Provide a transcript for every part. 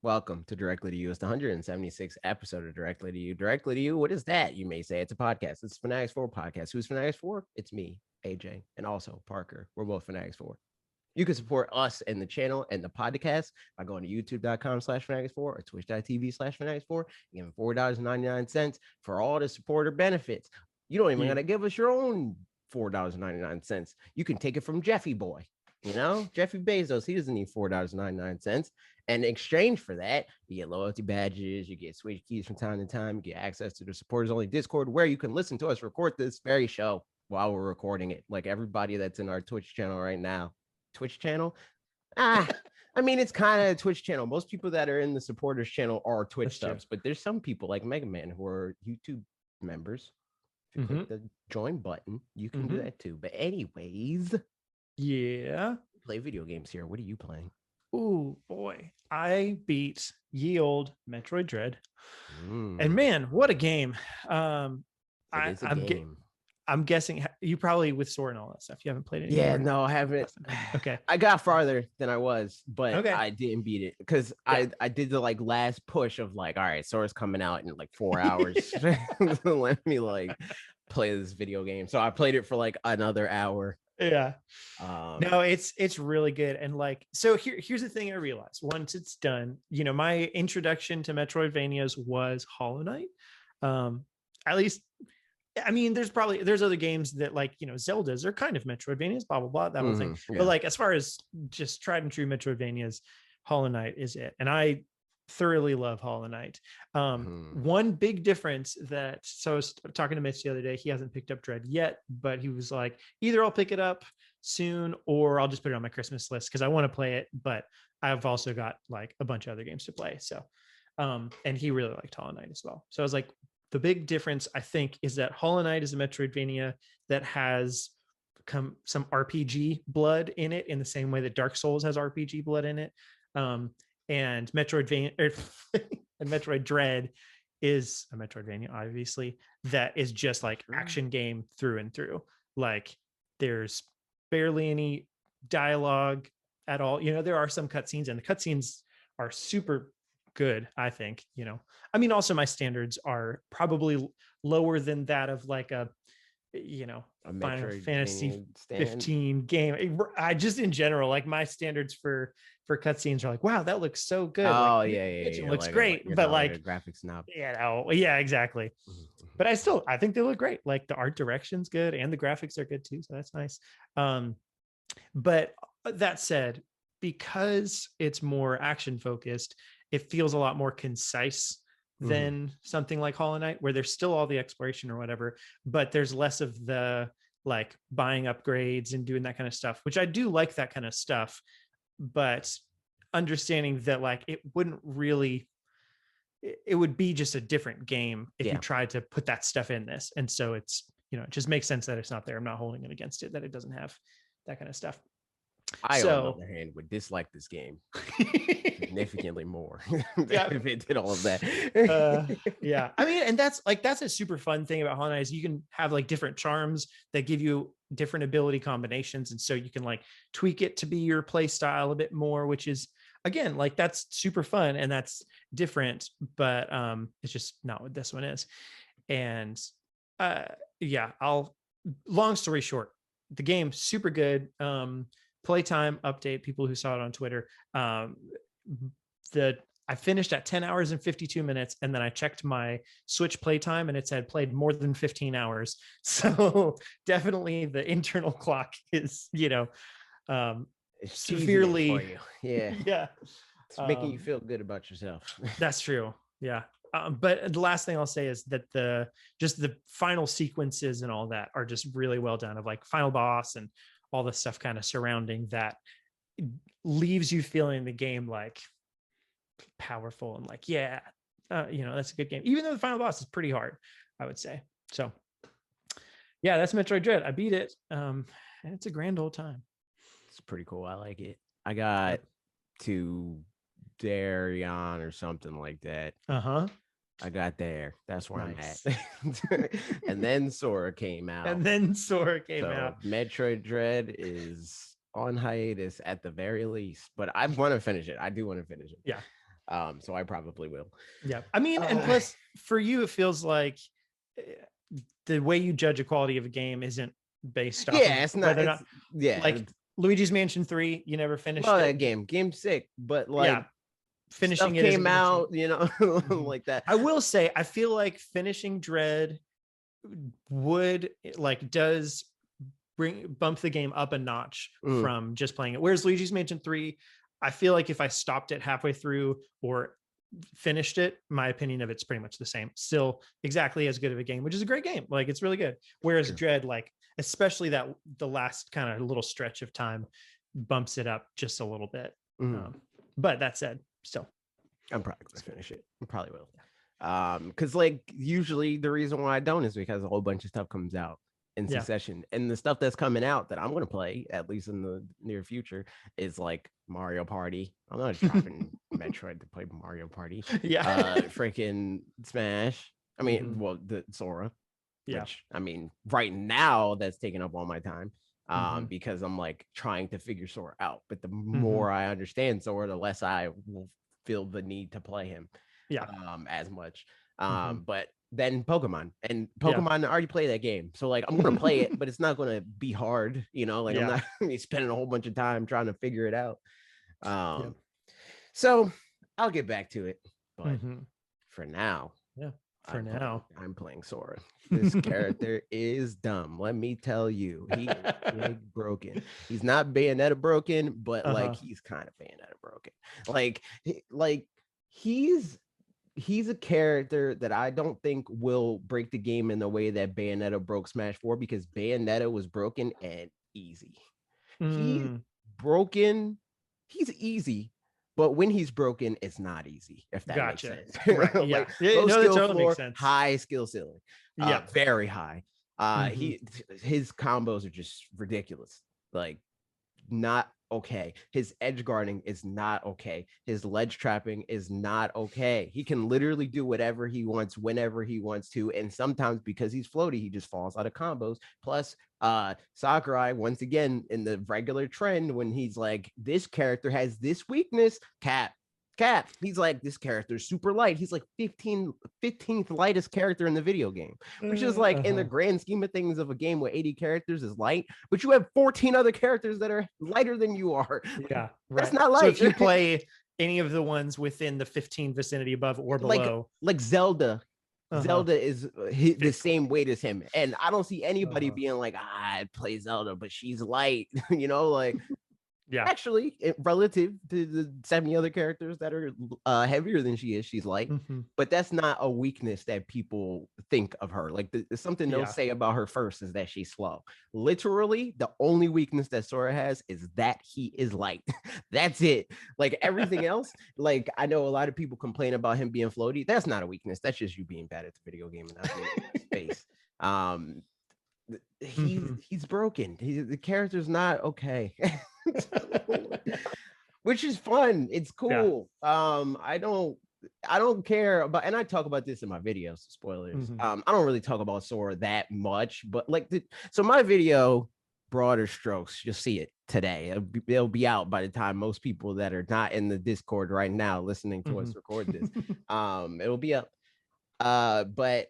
Welcome to Directly to You. It's the 176th episode of Directly to You. Directly to You, what is that? You may say it's a podcast. It's fanatixfour podcast. Who's fanatixfour? It's me, AJ, and also Parker. We're both fanatixfour. You can support us and the channel and the podcast by going to youtube.com/fanatixfour or twitch.tv/fanatixfour and giving $4.99 for all the supporter benefits. You don't even got to give us your own $4.99. You can take it from Jeffy Boy. You know, Jeffy Bezos, he doesn't need $4.99. And in exchange for that, you get loyalty badges, you get Switch keys from time to time, you get access to the supporters only Discord where you can listen to us record this very show while we're recording it. Like everybody that's in our Twitch channel right now. Twitch channel? I mean, it's kind of a Twitch channel. Most people that are in the supporters channel are Twitch subs, but there's some people like Mega Man who are YouTube members. If you click the join button, you can do that too. But anyways, play video games here. What are you playing? Ooh, boy. I beat ye old Metroid Dread. And man, what a game. It is a game. I'm guessing you probably with Sora and all that stuff. You haven't played it anymore. Yeah, no, I haven't. Okay. I got farther than I was, but I didn't beat it because I did the like last push of like, all right, Sora's coming out in like 4 hours. Let me like play this video game. So I played it for like another hour. Yeah. No, it's really good. And like, so here's the thing I realized once it's done, you know, my introduction to Metroidvanias was Hollow Knight. At least, I mean, there's other games that like, you know, Zeldas are kind of Metroidvanias, blah, blah, blah, that whole thing. Yeah. But like, as far as just tried and true Metroidvanias, Hollow Knight is it. And I thoroughly love Hollow Knight. One big difference so I was talking to Mitch the other day, he hasn't picked up Dread yet, but he was like, either I'll pick it up soon or I'll just put it on my Christmas list because I want to play it, but I've also got like a bunch of other games to play. So and he really liked Hollow Knight as well. So I was like, the big difference I think is that Hollow Knight is a Metroidvania that has some RPG blood in it in the same way that Dark Souls has RPG blood in it. And Metroid Dread is a Metroidvania, obviously, that is just like action game through and through. Like there's barely any dialogue at all. You know, there are some cutscenes and the cutscenes are super good, I think, you know. I mean, also my standards are probably lower than that of like a Final Fantasy 15 game. I just in general, like my standards for cutscenes are like, wow, that looks so good. Oh, like, yeah. It looks great, but like graphics snob. Yeah, exactly. But I think they look great. Like the art direction's good and the graphics are good too, so that's nice. But that said, because it's more action focused, it feels a lot more concise than something like Hollow Knight, where there's still all the exploration or whatever, but there's less of the like buying upgrades and doing that kind of stuff, which I do like that kind of stuff, but understanding that like it would be just a different game if you tried to put that stuff in this. And so it's, you know, it just makes sense that it's not there. I'm not holding it against it that it doesn't have that kind of stuff. On the other hand, would dislike this game significantly more if it did all of that. Yeah, I mean, and that's a super fun thing about Hollow Knight is you can have like different charms that give you different ability combinations, and so you can like tweak it to be your play style a bit more, which is again like that's super fun and that's different, but it's just not what this one is. And long story short, the game super good. Playtime update, people who saw it on Twitter, I finished at 10 hours and 52 minutes, and then I checked my Switch playtime and it said played more than 15 hours. So definitely the internal clock is, you know, severely for you. Yeah. It's making you feel good about yourself. That's true. Yeah. But the last thing I'll say is that the final sequences and all that are just really well done, of like final boss and all the stuff kind of surrounding that leaves you feeling the game like powerful and like, you know, that's a good game, even though the final boss is pretty hard, I would say. So yeah, that's Metroid Dread. I beat it. And it's a grand old time. It's pretty cool. I like it. I got to Darien or something like that. I got there. That's where I'm at. And then Sora came out. Metroid Dread is on hiatus at the very least, but I want to finish it. I do want to finish it. Yeah. So I probably will. Yeah, I mean, and plus for you, it feels like the way you judge a quality of a game isn't based off of It's not whether or not, like Luigi's Mansion 3, you never finished it. That game's sick, but like finishing stuff it came out, like that. I will say, I feel like finishing Dread does bump the game up a notch from just playing it. Whereas Luigi's Mansion 3, I feel like if I stopped it halfway through or finished it, my opinion of it's pretty much the same. Still exactly as good of a game, which is a great game. Like, it's really good. Whereas Dread, like, especially that the last kind of little stretch of time bumps it up just a little bit. But that said, still, I'm probably gonna finish it. I probably will. Because like usually the reason why I don't is because a whole bunch of stuff comes out in succession, and the stuff that's coming out that I'm gonna play, at least in the near future, is like Mario Party. I'm not dropping Metroid to play Mario Party. Freaking Smash. I mean, well, the Sora. Which, I mean, right now that's taking up all my time. Because I'm like trying to figure Sora out. But the more I understand Sora, the less I will feel the need to play him as much. But then Pokemon, and Pokemon, I already play that game. So like I'm gonna play it, but it's not gonna be hard, I'm not gonna be spending a whole bunch of time trying to figure it out. So I'll get back to it. But for now, I'm playing Sora. This character is dumb. Let me tell you, he is broken. He's not Bayonetta broken, but like he's kind of Bayonetta broken. Like he's a character that I don't think will break the game in the way that Bayonetta broke Smash 4, because Bayonetta was broken and easy. He's broken. He's easy. But when he's broken, it's not easy, if that makes sense. Right. Like, low skill totally floor, makes sense. High skill ceiling. Very high. His combos are just ridiculous. Like, not okay. His edge guarding is not okay. His ledge trapping is not okay. He can literally do whatever he wants whenever he wants to, and sometimes because he's floaty, he just falls out of combos. Plus Sakurai, once again, in the regular trend, when he's like, this character has this weakness, cap, he's like, this character is super light. He's like 15th lightest character in the video game, which is like in the grand scheme of things of a game with 80 characters is light, but you have 14 other characters that are lighter than you are. That's not light. So if you play any of the ones within the 15 vicinity above or below, like Zelda, Zelda is the same weight as him, and I don't see anybody being like, I play Zelda, but she's light. Like actually, relative to the 70 other characters that are heavier than she is, she's light. But that's not a weakness that people think of her. Like, something they'll say about her first is that she's slow. Literally, the only weakness that Sora has is that he is light. That's it. Like, everything else, like, I know a lot of people complain about him being floaty. That's not a weakness. That's just you being bad at the video game and not being in space. He's broken. The character's not okay. Which is fun. It's cool. I don't care about, and I talk about this in my videos, spoilers. I don't really talk about Sora that much, but like so my video, broader strokes, you'll see it today. It'll be out by the time most people that are not in the Discord right now listening to us record this. It'll be up. But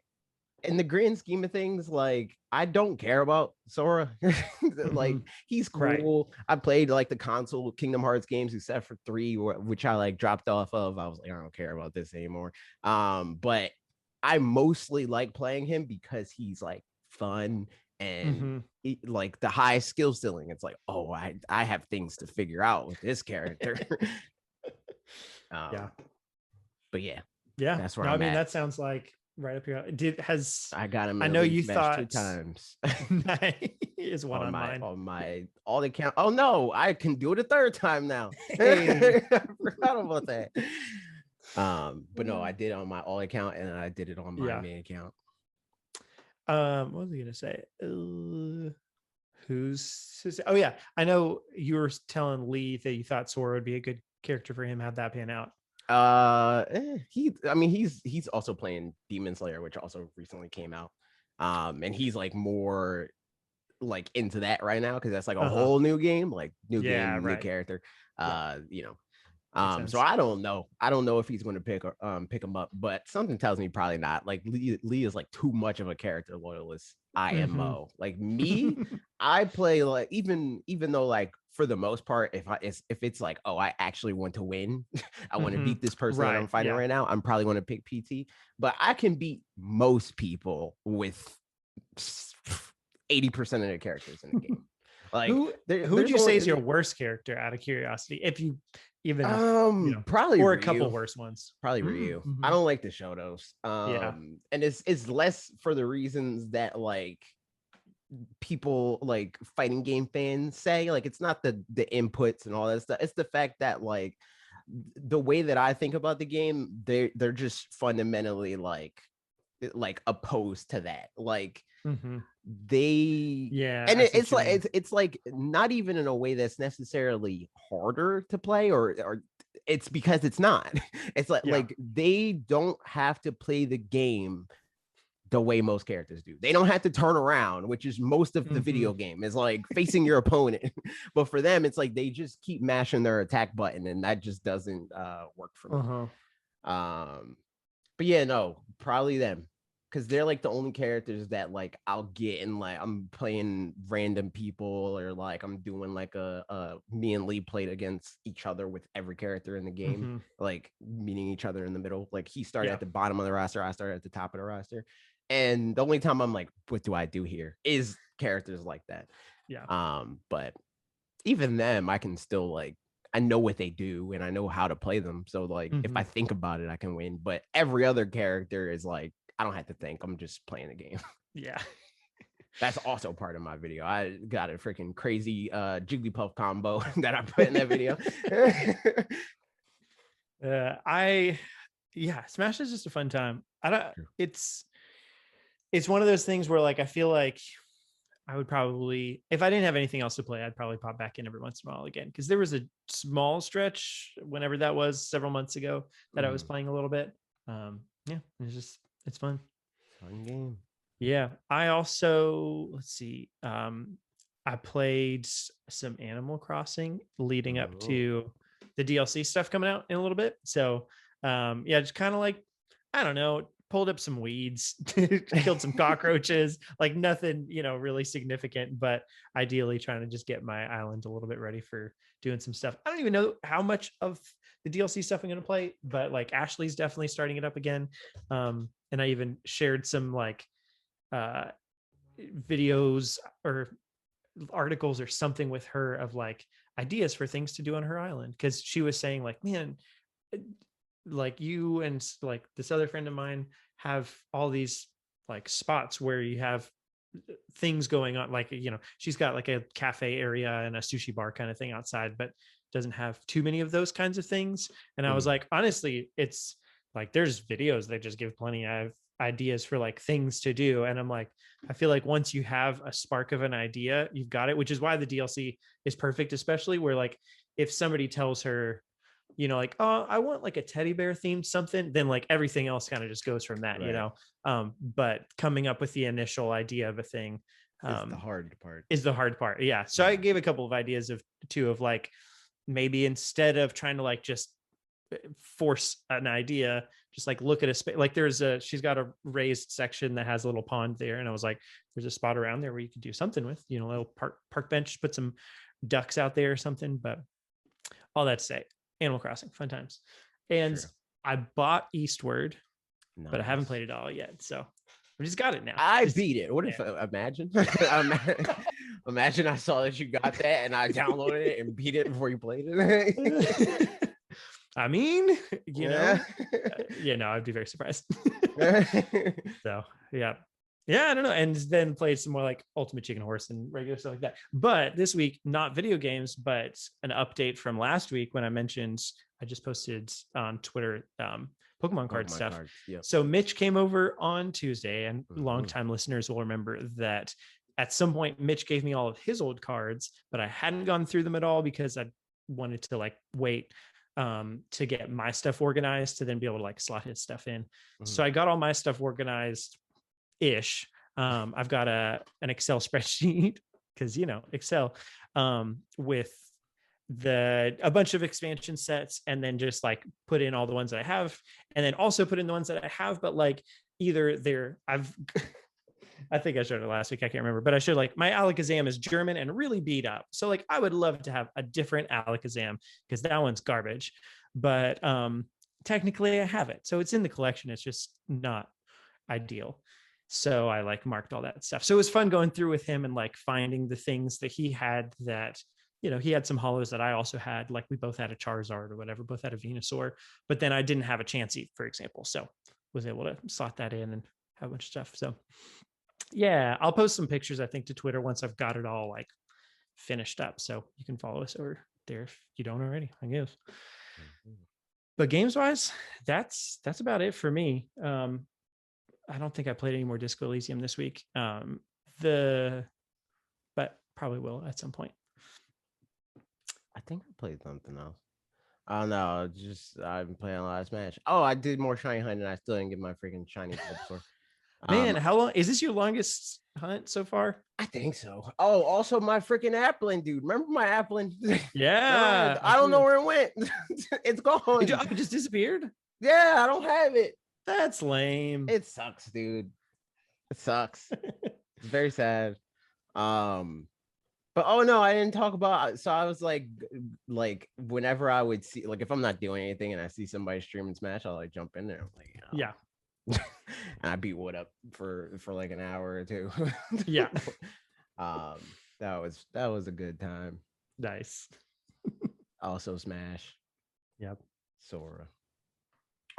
in the grand scheme of things, like, I don't care about Sora. Like, he's cool. I played like the console Kingdom Hearts games except for 3, which I like dropped off of. I was like, I don't care about this anymore. But I mostly like playing him because he's like fun and he, like, the high skill ceiling. It's like, oh, I have things to figure out with this character. But that's where I'm at. That sounds like right up here. I got him? I know you thought 2 times. Is one on mine. On my all account. Oh no, I can do it a 3rd time now. I forgot about that. But no, I did it on my all account, and I did it on my main account. What was I gonna say? I know you were telling Lee that you thought Sora would be a good character for him. How'd that pan out? He's also playing Demon Slayer, which also recently came out. And he's like more like into that right now because that's like a whole new game, like new game, new character. So I don't know. I don't know if he's going to pick him up, but something tells me probably not. Like Lee is like too much of a character loyalist. IMO. Like me, I play like even though like for the most part, if it's like, oh, I actually want to win, I want to beat this person that I'm fighting right now, I'm probably going to pick PT. But I can beat most people with 80% of the characters in the game. Like who would you say is your worst character out of curiosity? If you even probably or Ryu. a couple worse ones. Probably Ryu. I don't like the Shotos. And it's less for the reasons that like people like fighting game fans say. Like it's not the inputs and all that stuff. It's the fact that like the way that I think about the game, they're just fundamentally like opposed to that. Like they and it's like not even in a way that's necessarily harder to play or it's because it's not. It's like they don't have to play the game the way most characters do. They don't have to turn around, which is most of the video game is like facing your opponent. But for them, it's like they just keep mashing their attack button, and that just doesn't work for me. But yeah, no, probably them. Because they're like the only characters that like I'll get and like I'm playing random people or like I'm doing like a me and Lee played against each other with every character in the game, like meeting each other in the middle. Like he started at the bottom of the roster, I started at the top of the roster. And the only time I'm like, what do I do here is characters like that. But even them, I can still like I know what they do and I know how to play them. So like if I think about it, I can win. But every other character is like I don't have to think. I'm just playing the game. Yeah. That's also part of my video. I got a freaking crazy Jigglypuff combo that I put in that video. Smash is just a fun time. It's one of those things where like I feel like I would probably, if I didn't have anything else to play, I'd probably pop back in every once in a while again. Because there was a small stretch, whenever that was, several months ago, that I was playing a little bit. It's fun. Fun game. Yeah. I also, let's see. I played some Animal Crossing leading up to the DLC stuff coming out in a little bit. So just kind of like, I don't know, pulled up some weeds, killed some cockroaches, like nothing, really significant, but ideally trying to just get my island a little bit ready for doing some stuff. I don't even know how much of the DLC stuff I'm going to play, but like Ashley's definitely starting it up again. And I even shared some like videos or articles or something with her of like ideas for things to do on her island. Cause she was saying like, man, like you and like this other friend of mine have all these like spots where you have things going on. Like, she's got like a cafe area and a sushi bar kind of thing outside, but doesn't have too many of those kinds of things. And I was like, honestly, it's like, there's videos that just give plenty of ideas for like things to do. And I'm like, I feel like once you have a spark of an idea, you've got it, which is why the DLC is perfect, especially where like, if somebody tells her, like, oh, I want like a teddy bear themed something, then like everything else kind of just goes from that, but coming up with the initial idea of a thing is the hard part. Yeah. So I gave a couple of ideas of like, maybe instead of trying to like just force an idea, just like look at a space, like she's got a raised section that has a little pond there. And I was like, there's a spot around there where you could do something with, a little park bench, put some ducks out there or something. But all that to say, Animal Crossing, fun times. And I bought Eastward, but I haven't played it all yet. So I just got it now. I beat it. What if imagine? Imagine I saw that you got that and I downloaded it and beat it before you played it. I mean, know, I'd be very surprised. So yeah, I don't know. And then played some more like Ultimate Chicken Horse and regular stuff like that. But this week, not video games, but an update from last week when I mentioned I just posted on Twitter Pokemon card stuff. Cards, yep. So Mitch came over on Tuesday, and longtime listeners will remember that at some point Mitch gave me all of his old cards, but I hadn't gone through them at all because I wanted to like wait to get my stuff organized to then be able to like slot his stuff in. So I got all my stuff organized ish. I've got an Excel spreadsheet because Excel with a bunch of expansion sets, and then just like put in all the ones that I have, and then also put in the ones that I have, but like either I've I think I showed it last week, I can't remember, but I showed like my Alakazam is German and really beat up. So like I would love to have a different Alakazam because that one's garbage. But technically I have it. So it's in the collection. It's just not ideal. So I like marked all that stuff. So it was fun going through with him and like finding the things that he had that, he had some hollows that I also had. Like we both had a Charizard or whatever, both had a Venusaur, but then I didn't have a Chansey, for example. So was able to slot that in and have a bunch of stuff. So yeah, I'll post some pictures, I think, to Twitter once I've got it all like finished up. So you can follow us over there if you don't already, I guess. But games wise, that's about it for me. I don't think I played any more Disco Elysium this week. But probably will at some point. I think I played something else. Oh no, just I've been playing a lot of Smash. Oh, I did more shiny hunt and I still didn't get my freaking shiny Bulbasaur. Man, how long is this your longest hunt so far? I think so. Oh, also my freaking Applin, dude. Remember my Applin? Yeah. I don't know where it went. It's gone. It just disappeared? Yeah, I don't have it. That's lame. It sucks, dude. It sucks. It's very sad. But oh no, I didn't talk about. So I was like whenever I would see, like if I'm not doing anything and I see somebody streaming Smash, I'll like jump in there. I'm like, yeah. And I beat Wood up for like an hour or two. Yeah. That was a good time. Nice. Also Smash. Yep. Sora.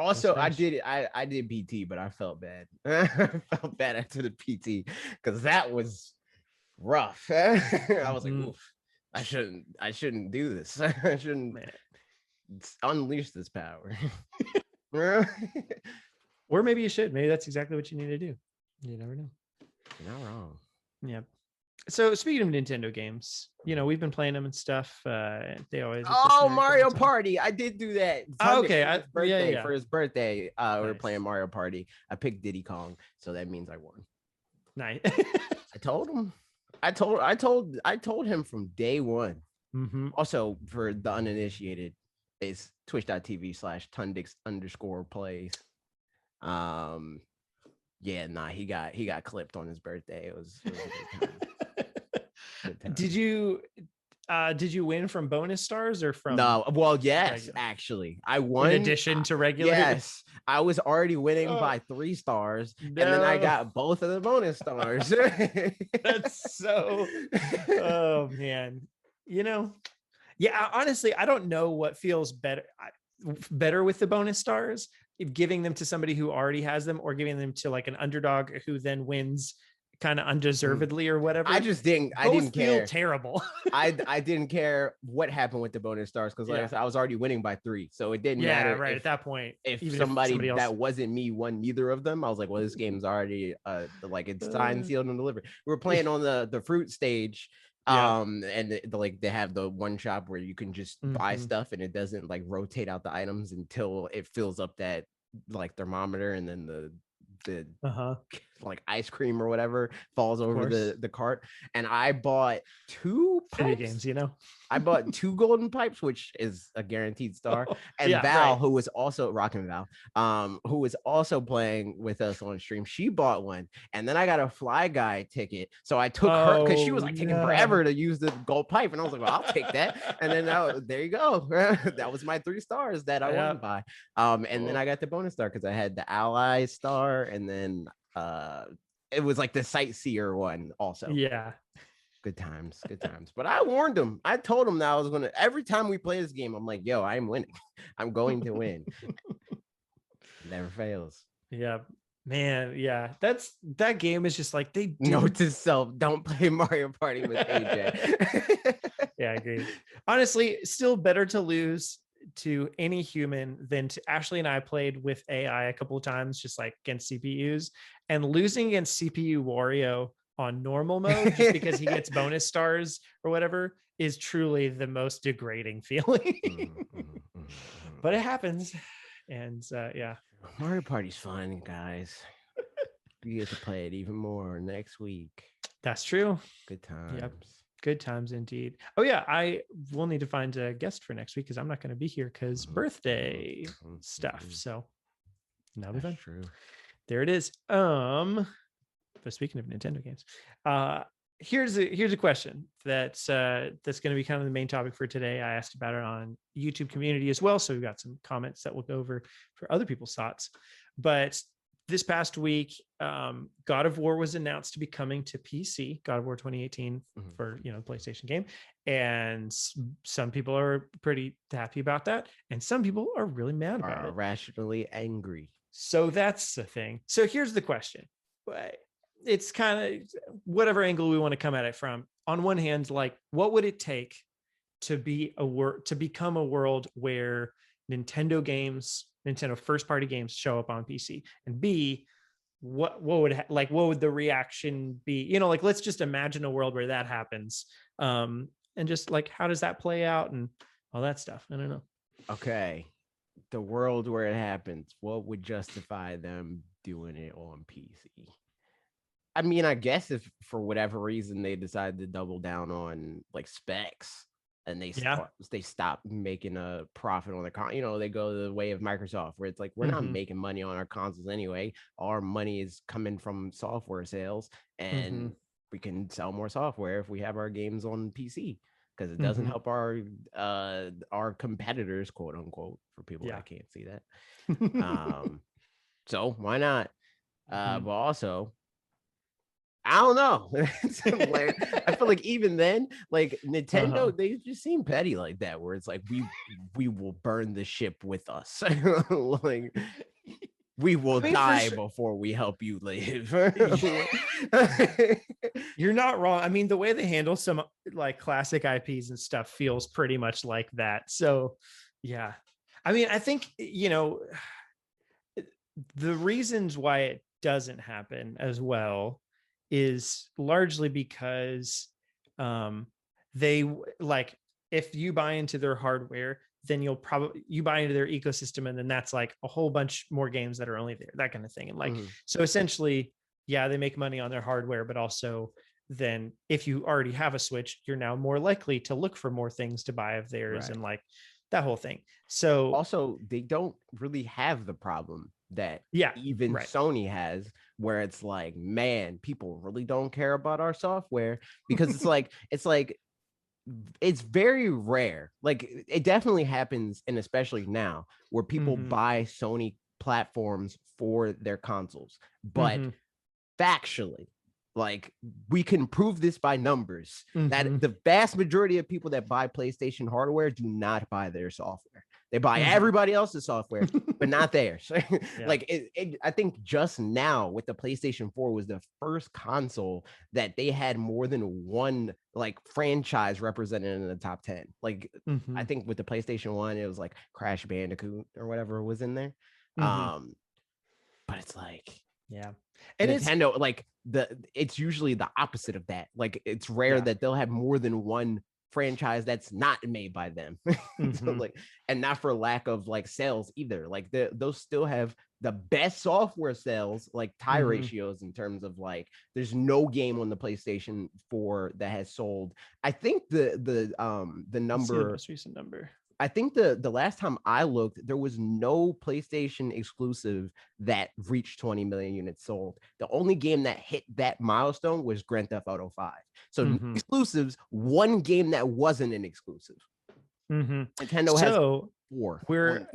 Also, I did PT, but I felt bad. I felt bad after the PT because that was rough. I was like, oof, I shouldn't do this. I shouldn't unleash this power. Or maybe you should. Maybe that's exactly what you need to do. You never know. You're not wrong. Yeah. So speaking of Nintendo games, we've been playing them and stuff. They always Mario Party. I did do that. Okay. For his birthday, nice. We were playing Mario Party. I picked Diddy Kong, so that means I won. Nice. I told him. I told him from day one. Mm-hmm. Also, for the uninitiated, it's twitch.tv/Tundix_plays. He got clipped on his birthday. It was a good time. Did you win from bonus stars or from? No, well, yes, regular? Actually, I won in addition to regular. Yes, I was already winning by 3 stars, and then I got both of the bonus stars. That's so. Oh man, yeah. Honestly, I don't know what feels better with the bonus stars. If giving them to somebody who already has them or giving them to like an underdog who then wins kind of undeservedly or whatever. I didn't care. Terrible. I didn't care what happened with the bonus stars because like I said, I was already winning by 3, so it didn't matter. Right at that point, if somebody else that wasn't me won neither of them, I was like, well, this game's already like it's signed, sealed, and delivered. We were playing on the fruit stage. And they have the one shop where you can just buy stuff and it doesn't like rotate out the items until it fills up that like thermometer, and then the like ice cream or whatever falls over the cart. And I bought 2 pipes. Games, I bought 2 golden pipes, which is a guaranteed star. And Val, who was also rocking Val, who was also playing with us on stream, she bought one. And then I got a Fly Guy ticket, so I took her because she was like taking forever to use the gold pipe, and I was like, well, I'll take that. And then there you go. That was my 3 stars that I won by. And then I got the bonus star because I had the Ally star, and then it was like the sightseer one also. Yeah. Good times. But I warned him. I told him that I was gonna. Every time we play this game, I'm like, "Yo, I'm winning. I'm going to win." Never fails. Yeah, man. Yeah, that game is just like they note to self: don't play Mario Party with AJ. Yeah, I agree. Honestly, still better to lose to any human than to Ashley and I played with AI a couple of times, just like against CPUs, and losing against CPU Wario on normal mode just because he gets bonus stars or whatever is truly the most degrading feeling. But it happens. And Mario Party's fun, guys. You get to play it even more next week. That's true. Good times. Yep. Good times indeed. Oh yeah, I will need to find a guest for next week because I'm not going to be here because birthday stuff. So that'll be fun. True. There it is. But speaking of Nintendo games, here's a question that's going to be kind of the main topic for today. I asked about it on YouTube community as well, so we've got some comments that we'll go over for other people's thoughts. But this past week, God of War was announced to be coming to PC, God of War 2018 for the PlayStation game, and some people are pretty happy about that, and some people are really mad about it, irrationally angry. So that's the thing. So here's the question. It's kind of whatever angle we want to come at it from. On one hand, like, what would it take to become a world where Nintendo first party games show up on PC? And B, what would the reaction be? Like, let's just imagine a world where that happens. And just like, how does that play out and all that stuff? I don't know. Okay. The world where it happens, what would justify them doing it on PC? I mean, I guess if for whatever reason they decide to double down on like specs and they stop making a profit on the they go the way of Microsoft, where it's like, we're not making money on our consoles anyway. Our money is coming from software sales, and we can sell more software if we have our games on PC, because it doesn't help our competitors, quote unquote, for people that can't see that. So why not? But also, I don't know. I feel like even then, like Nintendo, they just seem petty like that, where it's like, we will burn the ship with us. Like, we will die before we help you live. You're not wrong. I mean, the way they handle some like classic IPs and stuff feels pretty much like that. So yeah. I mean, I think, the reasons why it doesn't happen as well is largely because they, like, if you buy into their hardware, then you buy into their ecosystem, and then that's like a whole bunch more games that are only there, that kind of thing. And like, so essentially, they make money on their hardware, but also then if you already have a Switch, you're now more likely to look for more things to buy of theirs, and like that whole thing. So also, they don't really have the problem that even Sony has, where it's like, man, people really don't care about our software, because it's very rare. Like, it definitely happens, and especially now, where people buy Sony platforms for their consoles, but factually, like, we can prove this by numbers, that the vast majority of people that buy PlayStation hardware do not buy their software. They buy everybody else's software, but not theirs. Like, I think just now with the PlayStation 4 was the first console that they had more than one like franchise represented in the top 10. Like, I think with the PlayStation 1, it was like Crash Bandicoot or whatever was in there. But it's like, and Nintendo, like, it's usually the opposite of that. Like, it's rare that they'll have more than one franchise that's not made by them. So, like, and not for lack of like sales either. Like, those still have the best software sales, like tie ratios, in terms of like, there's no game on the PlayStation 4 that has sold. I think the number, the most recent number, I think the last time I looked, there was no PlayStation exclusive that reached 20 million units sold. The only game that hit that milestone was Grand Theft Auto 5. So exclusives, one game that wasn't an exclusive. Nintendo has 4. We're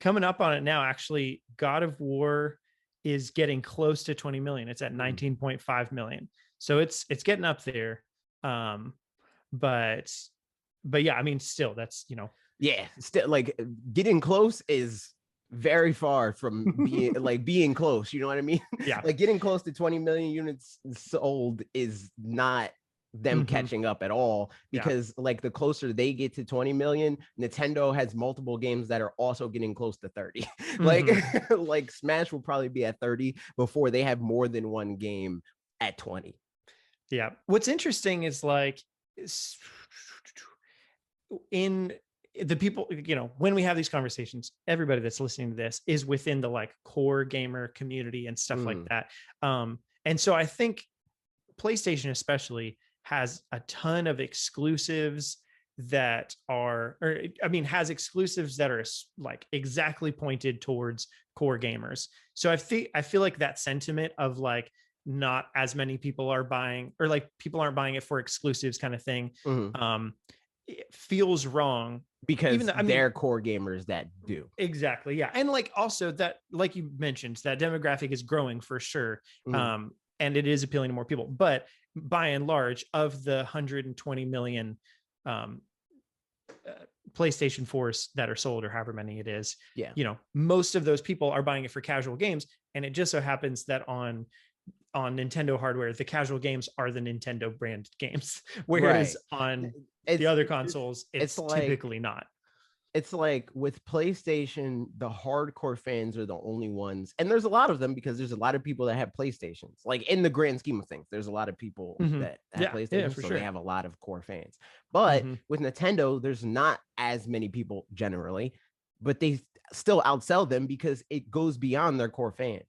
coming up on it now. Actually, God of War is getting close to 20 million. It's at 19.5 million. So it's getting up there. But yeah, I mean, still, that's, still, like, getting close is very far from being like being close. You know what I mean? Yeah. Like, getting close to 20 million units sold is not them catching up at all, because like, the closer they get to 20 million, Nintendo has multiple games that are also getting close to 30. Like Smash will probably be at 30 before they have more than one game at 20. Yeah. What's interesting is like, in the people, when we have these conversations, everybody that's listening to this is within the like core gamer community and stuff like that. And so I think PlayStation especially has a ton of exclusives that are, or I mean, has exclusives that are like exactly pointed towards core gamers. So I feel like that sentiment of like not as many people are buying, or like people aren't buying it for exclusives kind of thing, it feels wrong. Because Even though, I mean, they're core gamers that do. exactly, yeah. And like also that, like you mentioned, that demographic is growing for sure. And it is appealing to more people, but by and large, of the 120 million PlayStation 4s that are sold, or however many it is, you know, most of those people are buying it for casual games. And it just so happens that on Nintendo hardware, the casual games are the Nintendo brand games, whereas on the other consoles, it's typically like, not. It's like with PlayStation, the hardcore fans are the only ones, and there's a lot of them because there's a lot of people that have PlayStations. Like in the grand scheme of things, there's a lot of people that have PlayStations, so they have a lot of core fans. But with Nintendo, there's not as many people generally, but they still outsell them because it goes beyond their core fans.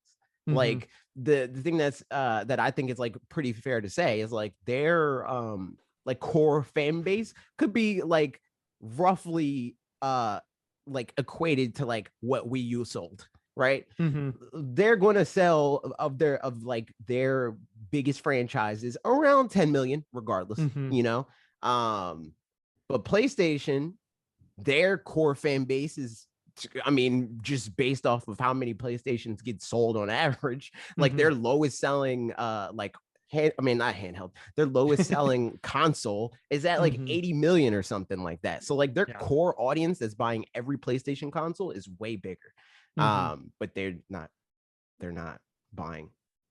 Like the thing that's that I think is like pretty fair to say is like their like core fan base could be like roughly like equated to like what Wii U sold, right? They're going to sell of their biggest franchises around 10 million regardless, you know. But PlayStation, their core fan base is, I mean, just based off of how many PlayStations get sold on average, like their lowest selling like not handheld, their lowest selling console is at like 80 million or something like that. So like their core audience that's buying every PlayStation console is way bigger. But they're not buying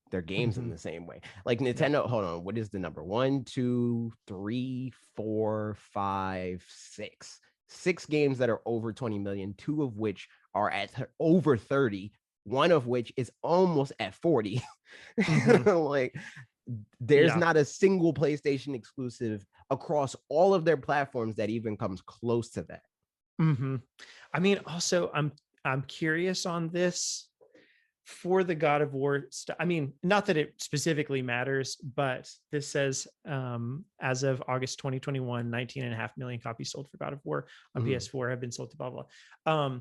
their games in the same way. Like Nintendo, hold on, what is the number? 1, 2, 3, 4, 5, 6. 6 games that are over 20 million, 2 of which are at over 30, one of which is almost at 40. Like there's not a single PlayStation exclusive across all of their platforms that even comes close to that. I mean, also I'm curious on this for the God of War stuff. I mean, not that it specifically matters, but this says as of August 2021, 19.5 million copies sold for God of War on PS4 have been sold to blah blah.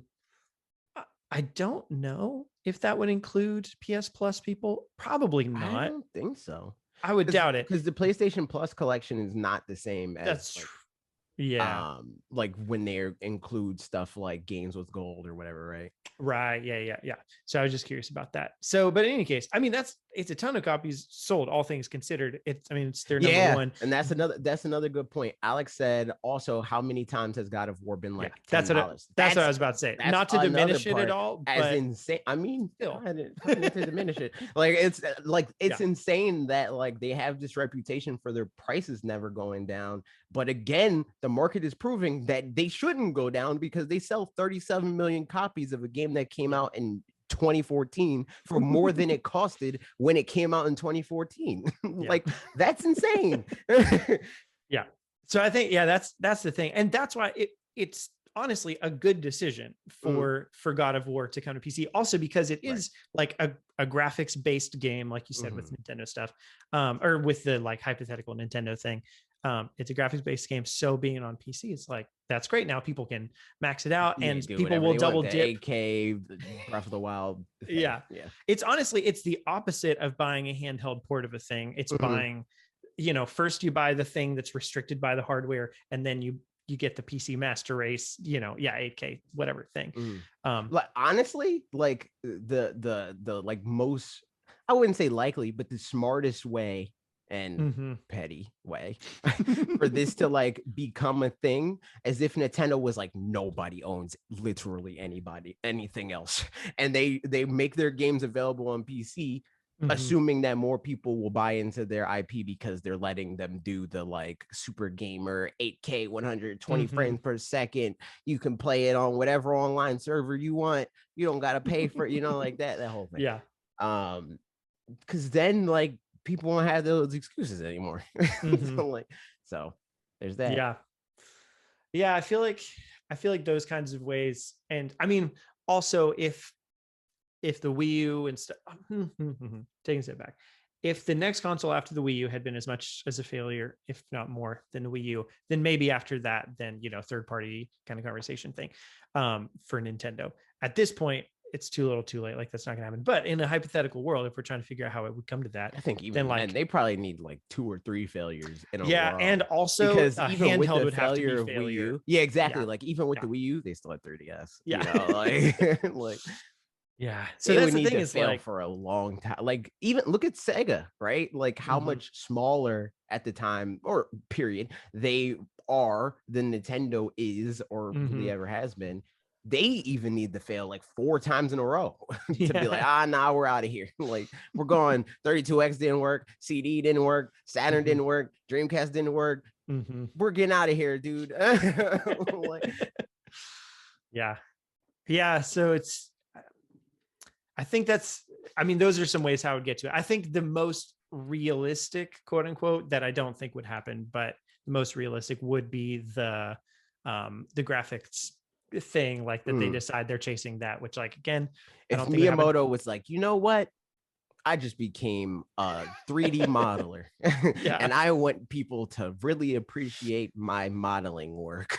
I don't know if that would include PS Plus people. Probably not. I don't think so. I would doubt it, because the PlayStation Plus collection is not the same as that's like, true. Like when they include stuff like games with gold or whatever, right? Right. Yeah. So I was just curious about that. So, but in any case, I mean, it's a ton of copies sold, all things considered. It's their number one. And that's another good point. Alex said also, how many times has God of War been like $10? That's what I was about to say. Not to diminish it at all, as but insane. I mean, still to diminish it. Like it's insane that like they have this reputation for their prices never going down. But again, the market is proving that they shouldn't go down because they sell 37 million copies of a game that came out in 2014 for more than it costed when it came out in 2014. Like that's insane. So I think that's the thing, and that's why it's honestly a good decision for God of War to come to PC, also because it is like a graphics based game, like you said, with Nintendo stuff, or with the like hypothetical Nintendo thing. It's a graphics based game, so being on PC, it's like that's great. Now people can max it out, and people will double dip. AK, Breath of the Wild. Yeah. It's honestly, it's the opposite of buying a handheld port of a thing. It's buying, you know, first you buy the thing that's restricted by the hardware, and then you get the PC master race, you know, 8K, whatever thing. Like honestly, like the like most, I wouldn't say likely, but the smartest way and petty way for this to like become a thing, as if Nintendo was like, nobody owns literally anything else, and they make their games available on PC, assuming that more people will buy into their IP because they're letting them do the like super gamer 8K 120 frames per second. You can play it on whatever online server you want. You don't got to pay for, you know, like that whole thing. Because then like people won't have those excuses anymore. So there's that. I feel like those kinds of ways. And I mean, also if the Wii U and stuff, taking a step back, if the next console after the Wii U had been as much as a failure, if not more than the Wii U, then maybe after that, then, third party kind of conversation thing for Nintendo. At this point, it's too little too late. Like, that's not gonna happen. But in a hypothetical world, if we're trying to figure out how it would come to that, I think even then then they probably need like 2 or 3 failures in a row. And also because a even with handheld the would have to failure be of Wii failure. U, yeah, exactly. Like even with the Wii U, they still had 3DS. Like yeah. So they that's would the need thing to is fail like, for a long time. Like even look at Sega, right? Like how much smaller at the time or period they are than Nintendo is or really ever has been. They even need to fail like 4 times in a row to be like, nah, we're out of here. Like we're going 32X didn't work, CD didn't work, Saturn didn't work, Dreamcast didn't work. We're getting out of here, dude. Like, yeah. So I think those are some ways how I would get to it. I think the most realistic, quote unquote, that I don't think would happen, but the most realistic would be the graphics thing, like that they decide they're chasing that, which, like, again, if Miyamoto was like, you know what, I just became a 3D modeler and I want people to really appreciate my modeling work,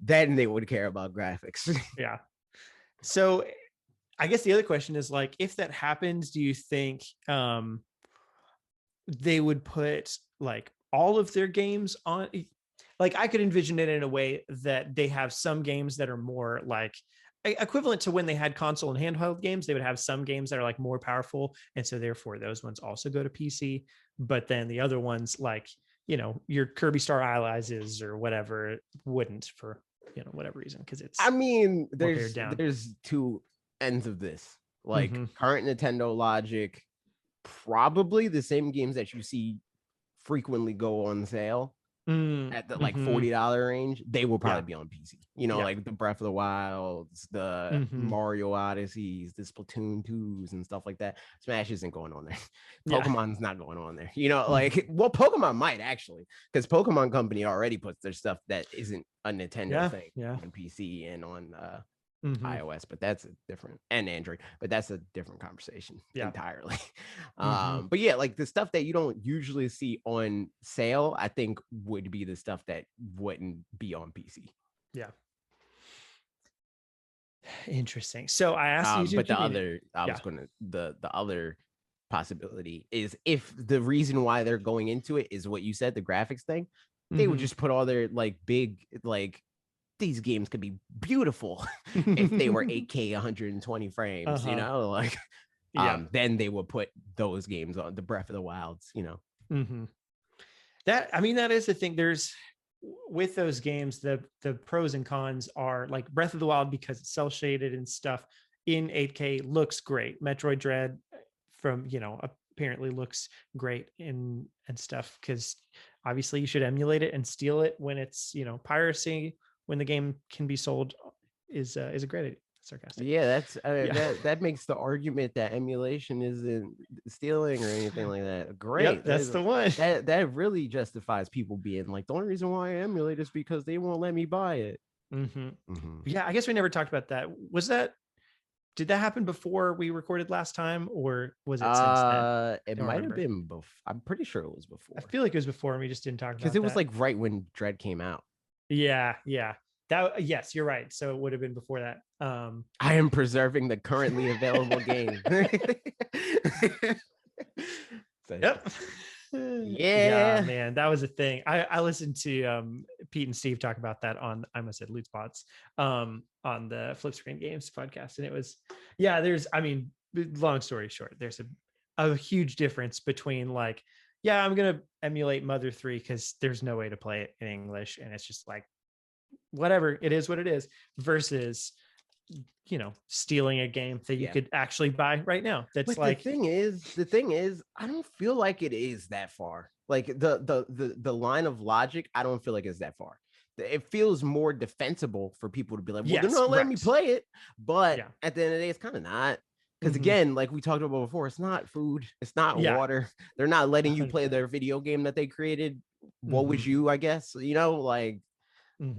then they would care about graphics. So I guess the other question is, like, if that happens, do you think they would put like all of their games on? Like, I could envision it in a way that they have some games that are more like equivalent to when they had console and handheld games. They would have some games that are like more powerful, and so therefore those ones also go to PC. But then the other ones, like, your Kirby Star Allies or whatever, wouldn't, for whatever reason, because it's, I mean, there's 2 ends of this. Like current Nintendo logic, probably the same games that you see frequently go on sale at the like $40 range, they will probably be on PC. Like the Breath of the Wilds, the Mario Odysseys, the Splatoon 2s and stuff like that. Smash isn't going on there. Pokemon's not going on there. Like, well, Pokemon might actually, because Pokemon Company already puts their stuff that isn't a Nintendo thing on PC and on iOS, but that's a different, and Android, but that's a different conversation entirely. But yeah, like the stuff that you don't usually see on sale, I think would be the stuff that wouldn't be on PC. Interesting. So I asked you, but the other possibility is, if the reason why they're going into it is what you said, the graphics thing, they would just put all their like big, like, these games could be beautiful if they were 8K 120 frames, like then they would put those games on the Breath of the Wilds, That is the thing. There's, with those games, the pros and cons are, like, Breath of the Wild, because it's cell shaded and stuff in 8K, looks great. Metroid Dread from apparently looks great and stuff, because obviously you should emulate it and steal it when it's piracy, when the game can be sold, is a great idea. Sarcastic. Yeah, that's that makes the argument that emulation isn't stealing or anything like that. Great. That's the one. That really justifies people being like, the only reason why I emulate is because they won't let me buy it. Yeah, I guess we never talked about that. Did that happen before we recorded last time, or was it since then? It might have been before. I'm pretty sure it was before. I feel like it was before, and we just didn't talk about it, because it was like right when Dread came out. Yeah. Yes, you're right. So it would have been before that. I am preserving the currently available game. Yep. Yeah, man, that was a thing. I listened to Pete and Steve talk about that on, I almost said Loot Spots, on the Flip Screen Games podcast, and it was, there's, long story short, there's a huge difference between, like, I'm gonna emulate Mother 3 because there's no way to play it in English, and it's just like, whatever, it is what it is, versus stealing a game that you could actually buy right now. That's, but like, the thing is, I don't feel like it is that far. Like the line of logic, I don't feel like it's that far. It feels more defensible for people to be like, well, they're not letting me play it, but at the end of the day, it's kind of not. Because again, like we talked about before, it's not food, it's not water. They're not letting you play their video game that they created. What was you, I guess, like,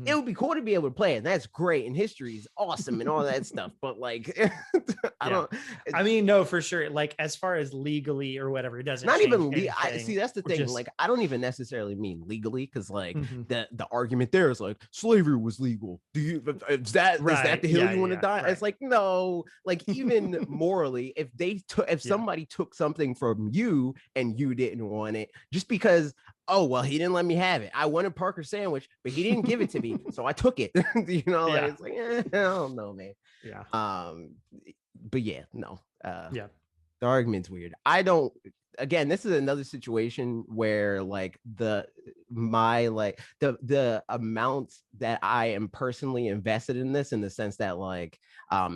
it would be cool to be able to play it. That's great. And history is awesome and all that stuff. But like, I mean, no, for sure. Like, as far as legally or whatever, it doesn't. Not even see, that's the thing. Just, like, I don't even necessarily mean legally, because like the argument there is like slavery was legal. Do you is that the hill you want to die? Right. It's like, no, like even morally, if somebody took something from you and you didn't want it, just because, oh well, he didn't let me have it. I wanted Parker's sandwich, but he didn't give it to me, so I took it. Like, it's like, I don't know, man. Yeah. But yeah, no. The argument's weird. I don't. Again, this is another situation where like the amount that I am personally invested in this, in the sense that like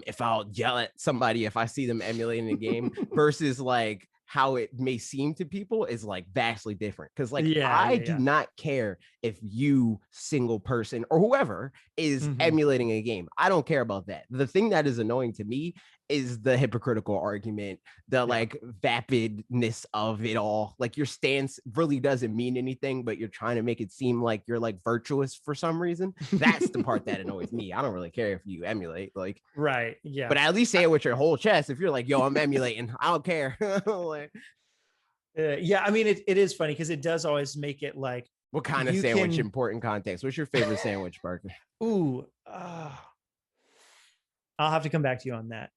if I'll yell at somebody if I see them emulating a game versus like how it may seem to people is like vastly different. Because like I do not care if you single person or whoever is emulating a game. I don't care about that. The thing that is annoying to me is the hypocritical argument, the like vapidness of it all. Like your stance really doesn't mean anything, but you're trying to make it seem like you're like virtuous for some reason. That's the part that annoys me. I don't really care if you emulate, like, right. Yeah. But at least say it with your whole chest. If you're like, yo, I'm emulating, I don't care. Like, I mean, it is funny because it does always make it like, what kind of sandwich, important context? What's your favorite sandwich, Parker? Ooh, I'll have to come back to you on that.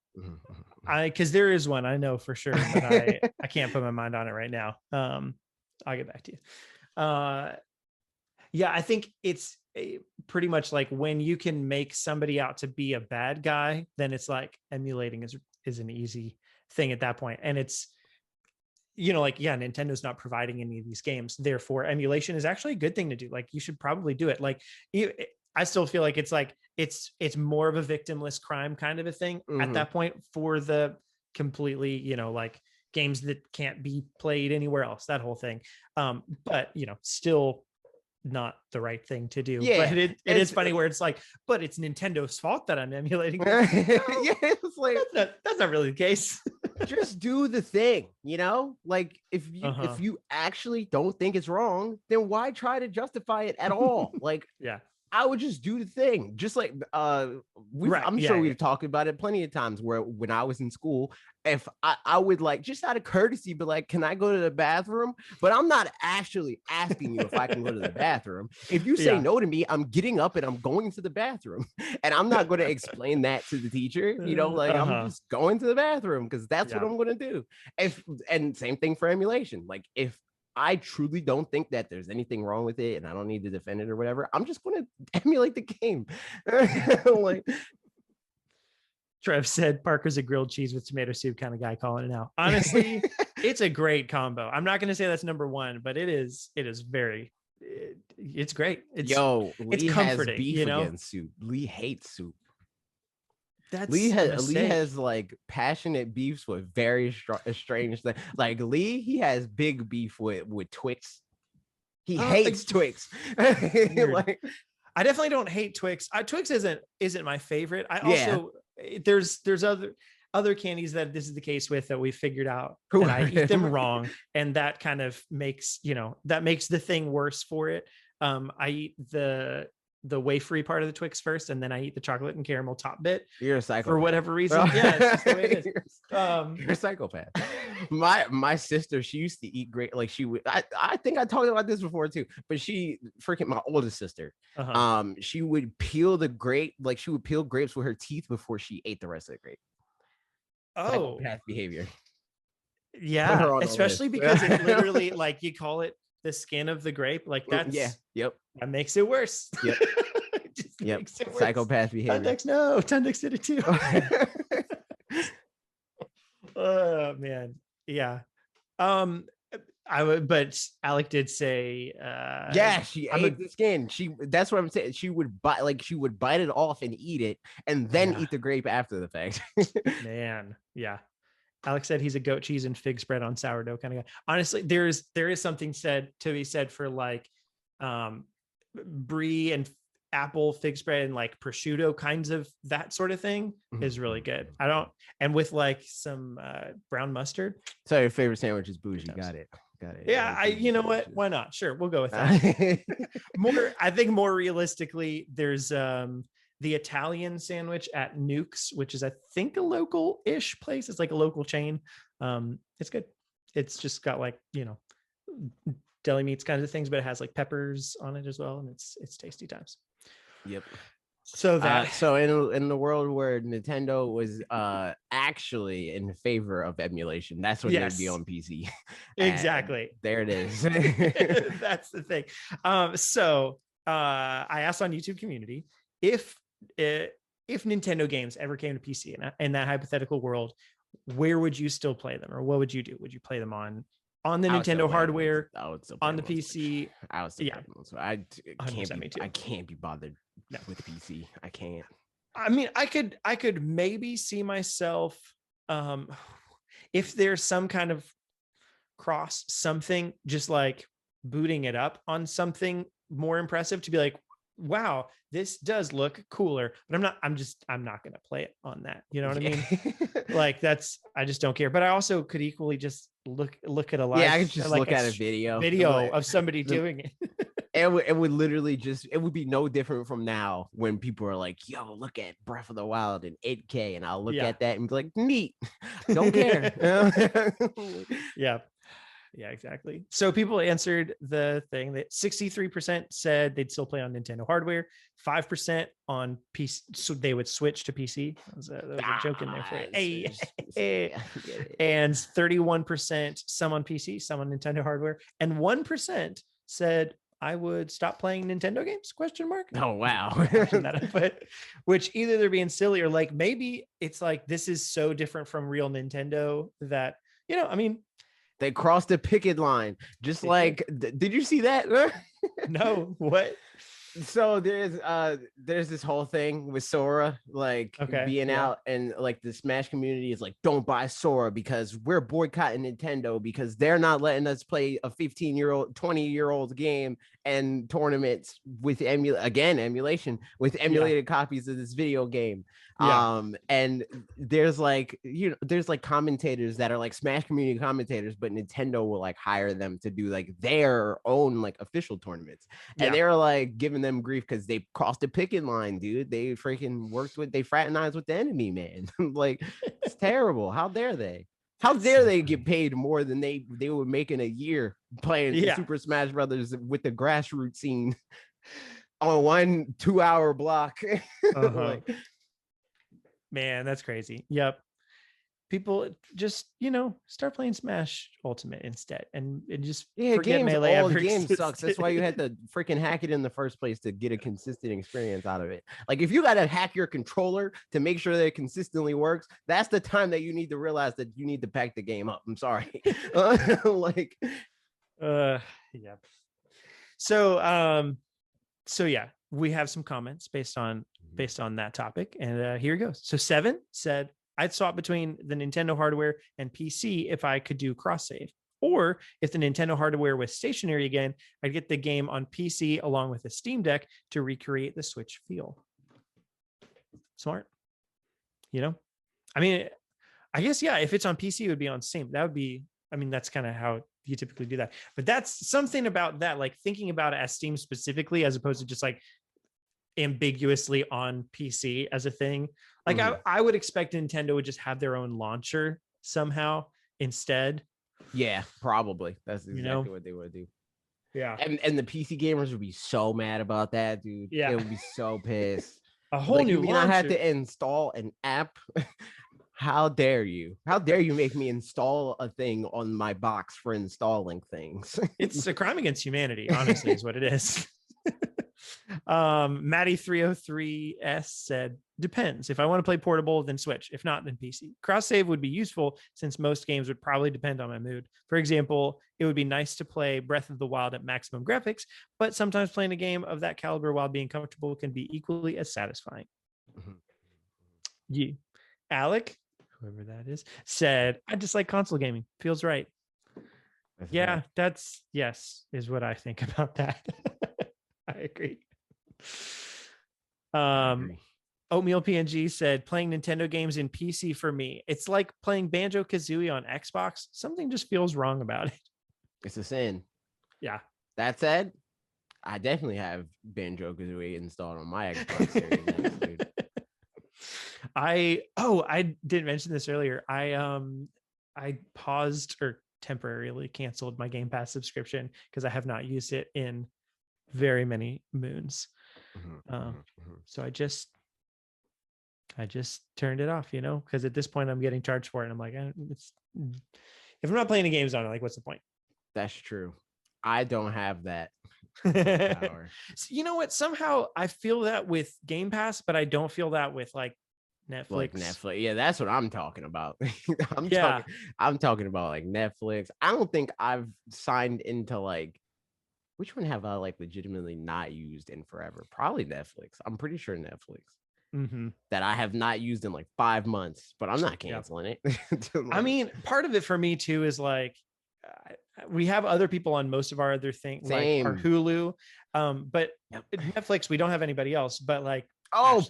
Because there is one I know for sure, but I can't put my mind on it right now. I'll get back to you. I think it's pretty much like when you can make somebody out to be a bad guy, then it's like emulating is an easy thing at that point. And it's, like, Nintendo's not providing any of these games, therefore emulation is actually a good thing to do. Like, you should probably do it. Like, I still feel like it's like it's more of a victimless crime kind of a thing at that point for the completely, like games that can't be played anywhere else, that whole thing. But still not the right thing to do. But it is funny where it's like, but it's Nintendo's fault that I'm emulating. It's like that's not really the case. Just do the thing, like if you actually don't think it's wrong, then why try to justify it at all? Like, I would just do the thing. Just like I'm sure we've talked about it plenty of times, where when I was in school, if I would like, just out of courtesy, but like, can I go to the bathroom? But I'm not actually asking you if I can go to the bathroom. If you say no to me, I'm getting up and I'm going to the bathroom. And I'm not going to explain that to the teacher, like I'm just going to the bathroom because that's what I'm going to do. And same thing for emulation. Like, if I truly don't think that there's anything wrong with it and I don't need to defend it or whatever, I'm just going to emulate the game. Like, Trev said Parker's a grilled cheese with tomato soup kind of guy, calling it out. Honestly, it's a great combo. I'm not going to say that's number one, but it is very, it's great. It's Lee comforting, has beef against soup. Lee hates soup. That's Lee has like passionate beefs with very strange things. Like Lee, he has big beef with Twix. He hates Twix. Like, I definitely don't hate Twix. Twix isn't my favorite. I also there's other candies that this is the case with, that we figured out that I eat them wrong, and that kind of makes that makes the thing worse for it. I eat the wafery part of the Twix first, and then I eat the chocolate and caramel top bit. You're a psychopath. For whatever reason. Yeah, it's just the way it is. You're a psychopath. My sister, she used to eat great. Like, she would, I think I talked about this before too, but my oldest sister, she would peel the grape, like she would peel grapes with her teeth before she ate the rest of the grape. Psychopath behavior. Yeah, especially because it's literally like, you call it the skin of the grape. Like, that's that makes it worse. Yep. Psychopath behavior. Tundex did it too. Oh man. Yeah. But Alec did say she ate the skin. That's what I'm saying. She would bite it off and eat it, and then eat the grape after the fact. Man, yeah. Alex said he's a goat cheese and fig spread on sourdough kind of guy. Honestly, there is something to be said for like brie and apple fig spread and like prosciutto kinds of that sort of thing is really good. And with like some brown mustard. So your favorite sandwich is bougie. Got it. Yeah, you know what? Why not? Sure, we'll go with that. I think more realistically, there's the Italian sandwich at Nuke's, which is I think a local-ish place. It's like a local chain. It's good. It's just got like, deli meats kinds of things, but it has like peppers on it as well, and it's tasty times. Yep. So that so in the world where Nintendo was actually in favor of emulation, that's when they'd be on PC. Exactly. There it is. That's the thing. So I asked on YouTube community if Nintendo games ever came to PC in that hypothetical world, where would you still play them, or what would you do? Would you play them on the Nintendo hardware, on the PC? I would still play them. So I can't be bothered with PC. I can't. I mean, I could maybe see myself if there's some kind of cross something, just like booting it up on something more impressive to be like, wow, this does look cooler, but I'm not going to play it on that. You know what I mean? Like I just don't care. But I also could equally just look at a live. Yeah, I could just look at a video of somebody doing it. It would literally it would be no different from now when people are like, yo, look at Breath of the Wild in 8K. And I'll look at that and be like, neat. Don't care. Yeah, exactly. So people answered the thing that 63% said they'd still play on Nintendo hardware, 5% on PC, so they would switch to PC. There was a joke in there for you. And 31% some on PC, some on Nintendo hardware, and 1% said I would stop playing Nintendo games? ? Oh wow. But which either they're being silly or like maybe it's like this is so different from real Nintendo that I mean. They crossed the picket line, just like. Did you see that? No. What? So there's this whole thing with Sora being out, and like the Smash community is like, don't buy Sora because we're boycotting Nintendo because they're not letting us play a 15-year-old, 20-year-old game and tournaments with emulation with emulated copies of this video game. And there's like there's like commentators that are like Smash community commentators, but Nintendo will like hire them to do like their own like official tournaments, and they're like giving them grief because they crossed the picket line, dude. They freaking they fraternized with the enemy, man. Like it's terrible. How dare they? How dare they get paid more than they were making a year playing Super Smash Brothers with the grassroots scene on 1 2-hour block? Like, man, that's crazy. Yep. People just start playing Smash Ultimate instead, and just forget Melee. All the game sucks. That's why you had to freaking hack it in the first place to get a consistent experience out of it. Like if you got to hack your controller to make sure that it consistently works, that's the time that you need to realize that you need to pack the game up. I'm sorry. Yeah. So yeah, we have some comments based on that topic, and here it goes. So 7 said, I'd swap between the Nintendo hardware and PC if I could do cross save, or if the Nintendo hardware was stationary again, I'd get the game on PC along with a Steam Deck to recreate the Switch feel. Smart. I mean, I guess, if it's on PC, it would be on Steam. That would be, that's kind of how you typically do that. But that's something about that, like thinking about it as Steam specifically, as opposed to just like ambiguously on PC as a thing. Like I would expect Nintendo would just have their own launcher somehow instead. Yeah, probably. That's exactly what they would do. Yeah. And the PC gamers would be so mad about that, dude. Yeah. They would be so pissed. A whole new launcher. I had to install an app. How dare you? How dare you make me install a thing on my box for installing things? It's a crime against humanity, honestly, is what it is. Maddie 303S said, depends. If I want to play portable, then Switch. If not, then PC. Cross save would be useful since most games would probably depend on my mood. For example, it would be nice to play Breath of the Wild at maximum graphics, but sometimes playing a game of that caliber while being comfortable can be equally as satisfying. Yeah. Alec, whoever that is, said, I just like console gaming. Feels right. That's is what I think about that. I agree. Oatmeal PNG said, playing Nintendo games in PC for me, it's like playing Banjo-Kazooie on Xbox. Something just feels wrong about it. It's a sin. Yeah. That said, I definitely have Banjo-Kazooie installed on my Xbox Series X, dude. I didn't mention this earlier. I paused or temporarily canceled my Game Pass subscription because I have not used it in very many moons. So I just turned it off, because at this point I'm getting charged for it. And I'm like, if I'm not playing the games on it, like, what's the point? That's true. I don't have that power. You know what? Somehow I feel that with Game Pass, but I don't feel that with like Netflix. Like Netflix. Yeah, that's what I'm talking about. Yeah. I'm talking about like Netflix. I don't think I've signed into like, which one have I like legitimately not used in forever? Probably Netflix. I'm pretty sure Netflix. That I have not used in like 5 months, but I'm not canceling it. Like, I mean, part of it for me too is like we have other people on most of our other things, like our Hulu, but Netflix, we don't have anybody else. But like,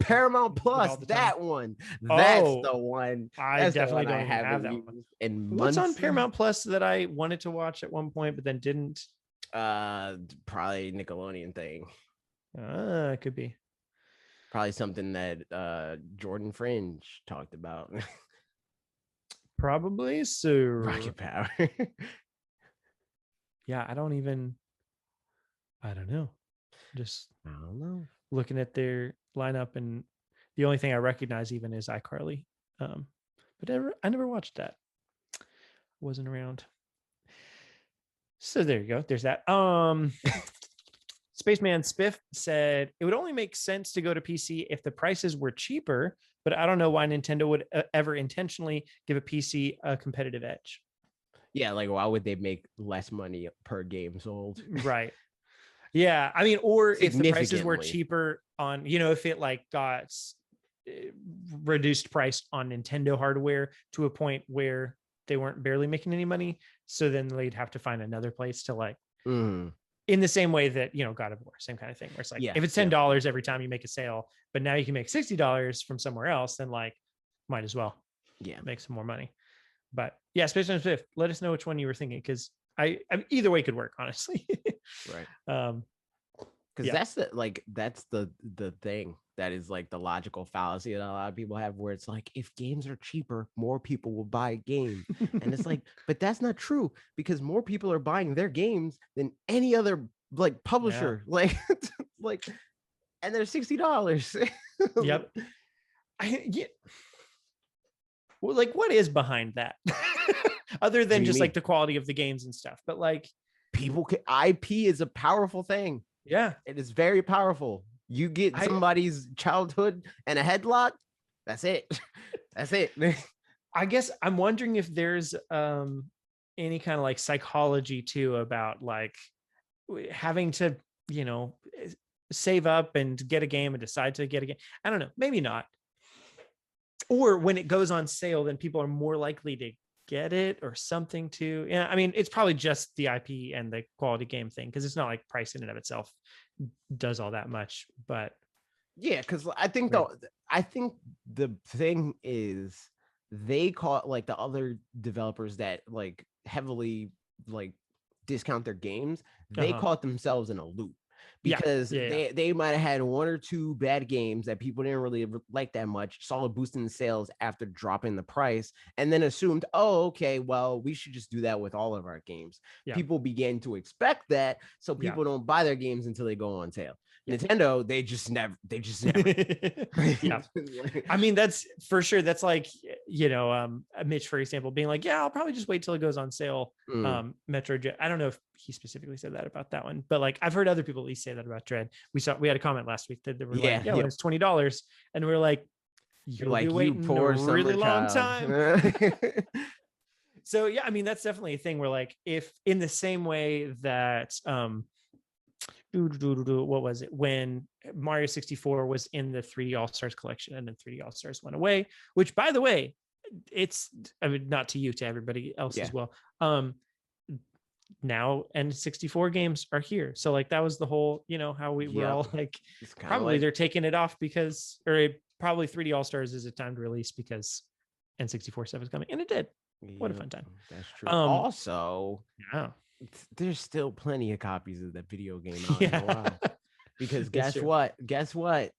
Paramount Plus, that one. That's the one. I definitely don't have that one. In what's on Paramount Plus that I wanted to watch at one point, but then didn't? Probably Nickelodeon thing. It could be. Probably something that Jordan Fringe talked about. Probably. So Rocket Power. Yeah, I don't know. I don't know. Looking at their lineup, and the only thing I recognize even is iCarly. But I never watched that. Wasn't around. So there you go. There's that. Spaceman Spiff said it would only make sense to go to PC if the prices were cheaper, but I don't know why Nintendo would ever intentionally give a PC a competitive edge. Yeah, like why would they make less money per game sold? Right. Yeah, I mean, or if the prices were cheaper on, if it like got reduced price on Nintendo hardware to a point where they weren't barely making any money, so then they'd have to find another place to like, in the same way that God of War, same kind of thing, where it's like, if it's $10 every time you make a sale, but now you can make $60 from somewhere else, then like, might as well, make some more money. But yeah, Space Jam 5th. Let us know which one you were thinking, because I either way could work, honestly. Right. Because that's the thing that is like the logical fallacy that a lot of people have, where it's like, if games are cheaper, more people will buy a game. And it's like, but that's not true, because more people are buying their games than any other like publisher. Like and they're $60. Yep. Well, like, what is behind that? Other than just like the quality of the games and stuff, but like, IP is a powerful thing. Yeah, it is very powerful. You get somebody's childhood and a headlock, that's it. That's it. I guess I'm wondering if there's any kind of like psychology too about like having to save up and get a game and decide to get a game. I don't know, maybe not. Or when it goes on sale, then people are more likely to get it or something too. Yeah, I mean, it's probably just the IP and the quality game thing, because it's not like price in and of itself does all that much. But yeah, because I think the thing is, they call it, like, the other developers that like heavily like discount their games, they caught themselves in a loop, because they might have had one or two bad games that people didn't really like that much, saw a boost in sales after dropping the price, and then assumed, oh, okay, well, we should just do that with all of our games. People began to expect that, so people don't buy their games until they go on sale. Nintendo, they just never. Yeah. I mean, that's for sure. That's like, Mitch, for example, being like, I'll probably just wait till it goes on sale. Metroid. I don't know if he specifically said that about that one, but like, I've heard other people at least say that about Dread. We had a comment last week that they were like, when it's $20, and we we're like, you'll be waiting a really long time. So yeah, I mean, that's definitely a thing where like, if in the same way that what was it, when Mario 64 was in the 3D All-Stars collection, and then 3D All-Stars went away, which, by the way, it's, I mean, not to you, to everybody else as well. Now N64 games are here, so like, that was the whole, how we were all like, probably like, they're taking it off because, or probably 3D All-Stars is a timed release because N64 stuff is coming, and it did. What a fun time. That's true. Also, there's still plenty of copies of that video game out in the Yeah. wild. Because guess true. what? Guess what?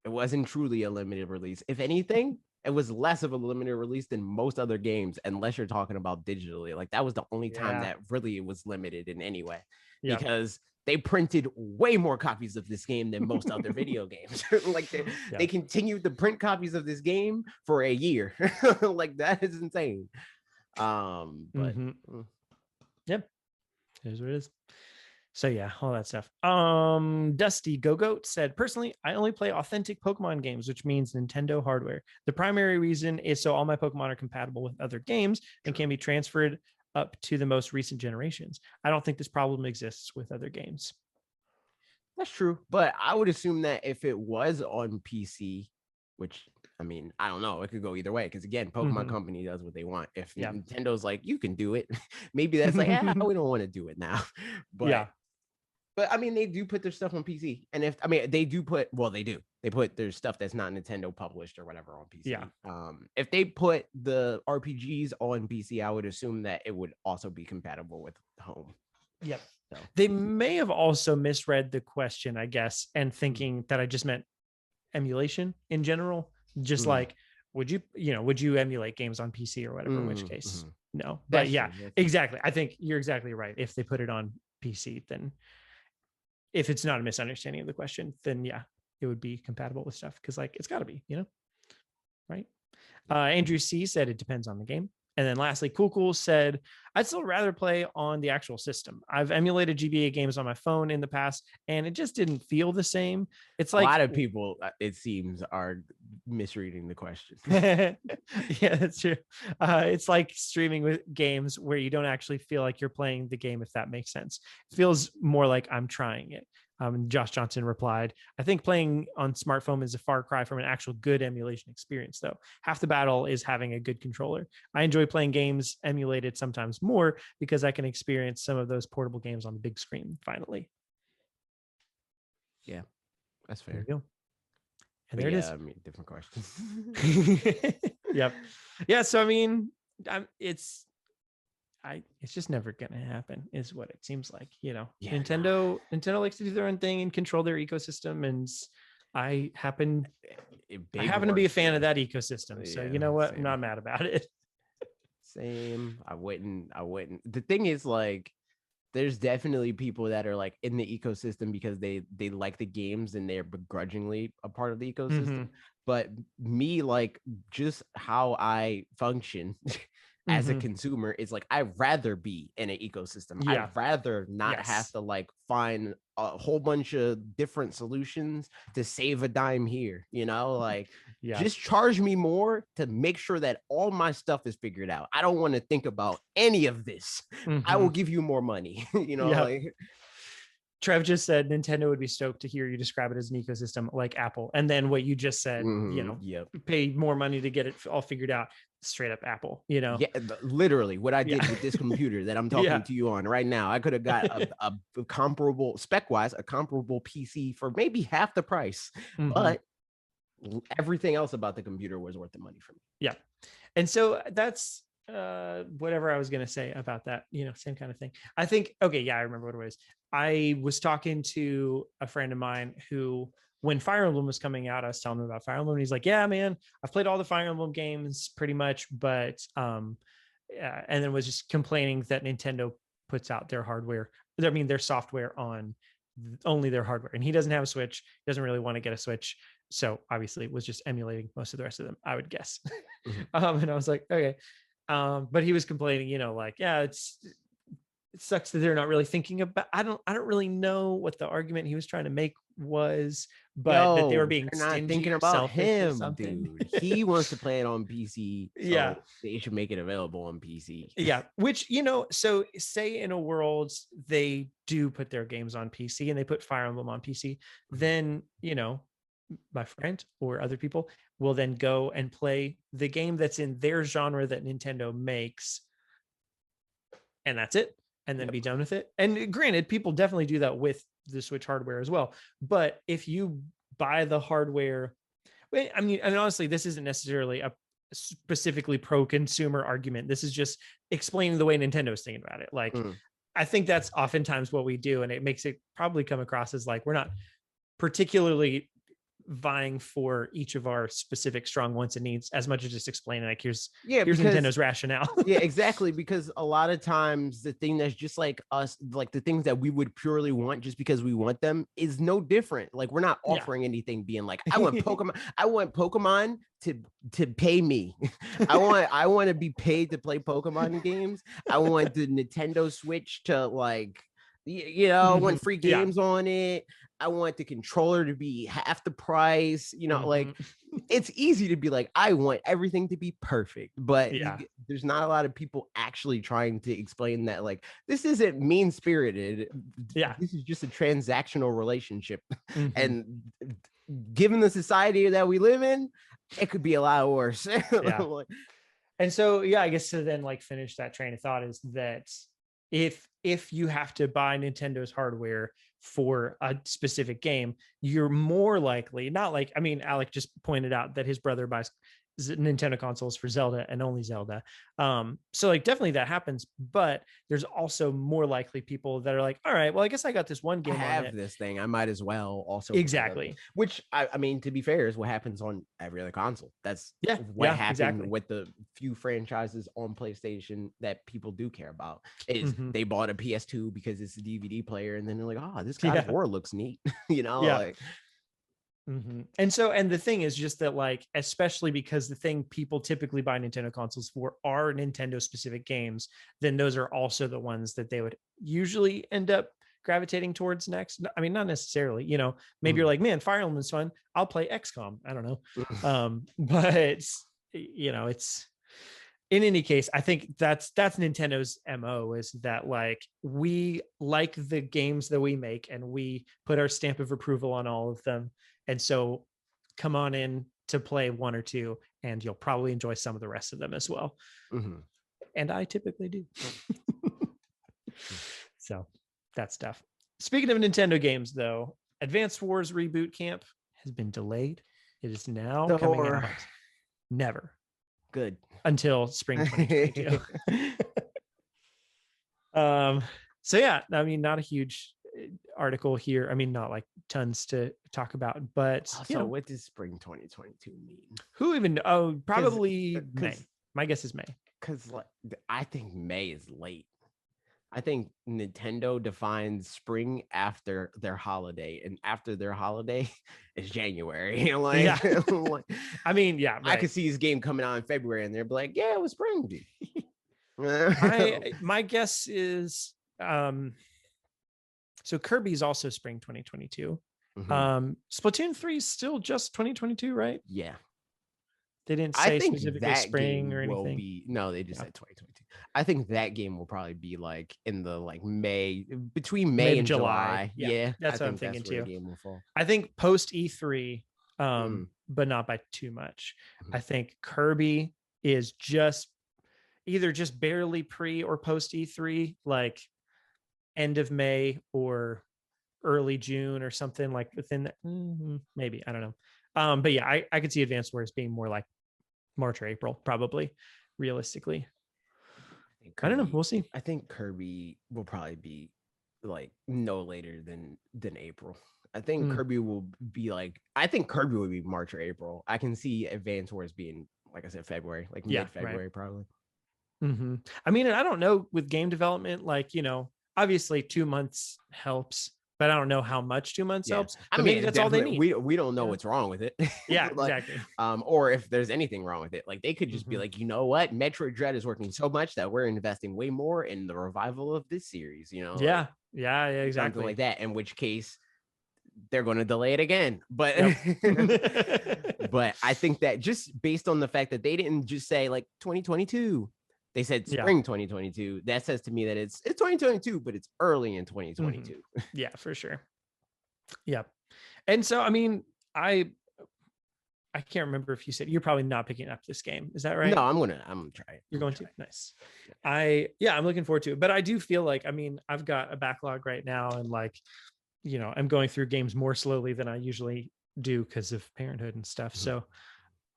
It wasn't truly a limited release. If anything, it was less of a limited release than most other games, unless you're talking about digitally. Like that was the only time Yeah. that really it was limited in any way, Yep. because they printed way more copies of this game than most other video games. Like they continued to print copies of this game for a year. Like that is insane. But yep, here's what it is. So yeah, all that stuff. Dusty Go-Goat said, personally, I only play authentic Pokemon games, which means Nintendo hardware. The primary reason is so all my Pokemon are compatible with other games and can be transferred up to the most recent generations. I don't think this problem exists with other games. That's true, but I would assume that if it was on PC, which I mean, I don't know, it could go either way, because again, Pokemon Company does what they want. If Nintendo's like, you can do it, maybe that's like, we don't want to do it now. But but I mean, they do put their stuff on PC, and if I mean, they put their stuff that's not Nintendo published or whatever on PC. If they put the RPGs on PC, I would assume that it would also be compatible with home. Yep. So. They may have also misread the question, I guess, and thinking that I just meant emulation in general. Just like, would you emulate games on PC or whatever? In which case, no. But that's true. Exactly. I think you're exactly right. If they put it on PC, then if it's not a misunderstanding of the question, then yeah, it would be compatible with stuff, because like it's got to be, right? Andrew C said it depends on the game. And then lastly, Cool said, I'd still rather play on the actual system. I've emulated GBA games on my phone in the past, and it just didn't feel the same. It's like a lot of people, it seems, are misreading the question. Yeah, that's true. It's like streaming with games where you don't actually feel like you're playing the game, if that makes sense. It feels more like I'm trying it. Josh Johnson replied, I think playing on smartphone is a far cry from an actual good emulation experience, though. Half the battle is having a good controller. I enjoy playing games emulated sometimes more because I can experience some of those portable games on the big screen, finally. Yeah, that's fair. There you go. And but there it is. I mean, different questions. Yep. Yeah, so I mean, it's just never gonna happen, is what it seems like. Nintendo likes to do their own thing and control their ecosystem, and I happen to be a fan of that ecosystem. So you know what? Same. I'm not mad about it. Same. I wouldn't. The thing is, like, there's definitely people that are like in the ecosystem because they like the games and they're begrudgingly a part of the ecosystem. But me, like, just how I function as a consumer is like, I'd rather be in an ecosystem. I'd rather not have to like find a whole bunch of different solutions to save a dime here, like just charge me more to make sure that all my stuff is figured out. I don't want to think about any of this. I will give you more money, like Trev just said Nintendo would be stoked to hear you describe it as an ecosystem like Apple. And then what you just said, pay more money to get it all figured out. Straight up Apple, Yeah, literally what I did with this computer that I'm talking to you on right now. I could have got a comparable spec-wise, a comparable PC for maybe half the price, but everything else about the computer was worth the money for me. Yeah. And so that's whatever I was going to say about that, same kind of thing. I think, okay, I remember what it was. I was talking to a friend of mine who, when Fire Emblem was coming out, I was telling him about Fire Emblem. And he's like, yeah, man, I've played all the Fire Emblem games pretty much, but and then was just complaining that Nintendo puts out their software on only their hardware. And he doesn't have a Switch, doesn't really want to get a Switch. So obviously it was just emulating most of the rest of them, I would guess. And I was like, okay. But he was complaining, it sucks that they're not really thinking about, I don't really know what the argument he was trying to make was, but that they were being not thinking about him, dude. He wants to play it on PC. So they should make it available on PC. Yeah. Which, so say in a world they do put their games on PC and they put Fire Emblem on PC, then, my friend or other people will then go and play the game that's in their genre that Nintendo makes. And that's it. And then be done with it. And granted, people definitely do that with the Switch hardware as well. But if you buy the hardware, I mean, and honestly, this isn't necessarily a specifically pro-consumer argument. This is just explaining the way Nintendo's thinking about it. Like, I think that's oftentimes what we do, and it makes it probably come across as like we're not particularly vying for each of our specific strong wants and needs as much as just explaining like here's Nintendo's rationale. Yeah, exactly, because a lot of times the thing that's just like us, like the things that we would purely want just because we want them is no different. Like we're not offering anything being like, I want Pokemon to pay me. I want to be paid to play Pokemon games. I want the Nintendo Switch to like, I want free games on it. I want the controller to be half the price, like it's easy to be like, I want everything to be perfect, but there's not a lot of people actually trying to explain that, like, this isn't mean-spirited. This is just a transactional relationship. And given the society that we live in, it could be a lot worse. And so, I guess to then like finish that train of thought is that if you have to buy Nintendo's hardware for a specific game, you're more likely, not like, I mean, Alec just pointed out that his brother buys Nintendo consoles for Zelda and only Zelda. So like definitely that happens, but there's also more likely people that are like, all right, well, I guess I got this one game. I have this thing, I might as well also. Exactly. Which I mean, to be fair, is what happens on every other console. That's what happened with the few franchises on PlayStation that people do care about. Is they bought a PS2 because it's a DVD player, and then they're like, oh, this God of War looks neat. Like. And so, and the thing is just that, like, especially because the thing people typically buy Nintendo consoles for are Nintendo specific games, then those are also the ones that they would usually end up gravitating towards next. I mean, not necessarily, maybe you're like, man, Fire Emblem's fun, I'll play XCOM. I don't know. But it's in any case, I think that's Nintendo's MO, is that like we like the games that we make and we put our stamp of approval on all of them. And so come on in to play one or two, and you'll probably enjoy some of the rest of them as well. And I typically do. So that's tough. Speaking of Nintendo games, though, Advance Wars Reboot Camp has been delayed. It is now coming out. Never. Good. Until spring 2022. So yeah, I mean, not a huge article here. I mean, not like tons to talk about, but so what does spring 2022 mean? Who even? Oh, probably May. My guess is May. Because like, I think May is late. I think Nintendo defines spring after their holiday, and after their holiday is January. Like, I mean, right. I could see his game coming out in February, and they're like, "Yeah, it was spring." My guess is, so Kirby's also spring 2022. Splatoon 3 is still just 2022, right? Yeah. They didn't say specifically spring or anything. No, they just said 2022. I think that game will probably be like in the like May, between May and July. Yeah, that's what I'm thinking too. The game will fall. I think post E3, but not by too much. I think Kirby is just either just barely pre or post E3, like end of May or early June or something, like within that. Maybe, I don't know. But yeah, I could see Advanced Wars being more like March or April, probably, realistically. I don't know. We'll see. I think Kirby will probably be like no later than April. I think Kirby will be like, I think Kirby will be March or April. I can see Advance Wars being, like I said, February, like mid-February, probably. I mean, and I don't know with game development, like, obviously 2 months helps, but I don't know how much 2 months helps. I mean, maybe that's all they need. We don't know what's wrong with it. Yeah, like, exactly. Or if there's anything wrong with it, like they could just be like, you know what, Metroid Dread is working so much that we're investing way more in the revival of this series. Yeah, exactly. Something like that. In which case, they're going to delay it again. But but I think that just based on the fact that they didn't just say like 2022. They said spring 2022. That says to me that it's 2022, but it's early in 2022. Yeah, for sure. Yeah. And so, I mean, I can't remember if you said you're probably not picking up this game. Is that right? No, I'm gonna try it. You're going to? Nice. I'm looking forward to it. But I do feel like, I mean, I've got a backlog right now, and like, I'm going through games more slowly than I usually do because of parenthood and stuff. So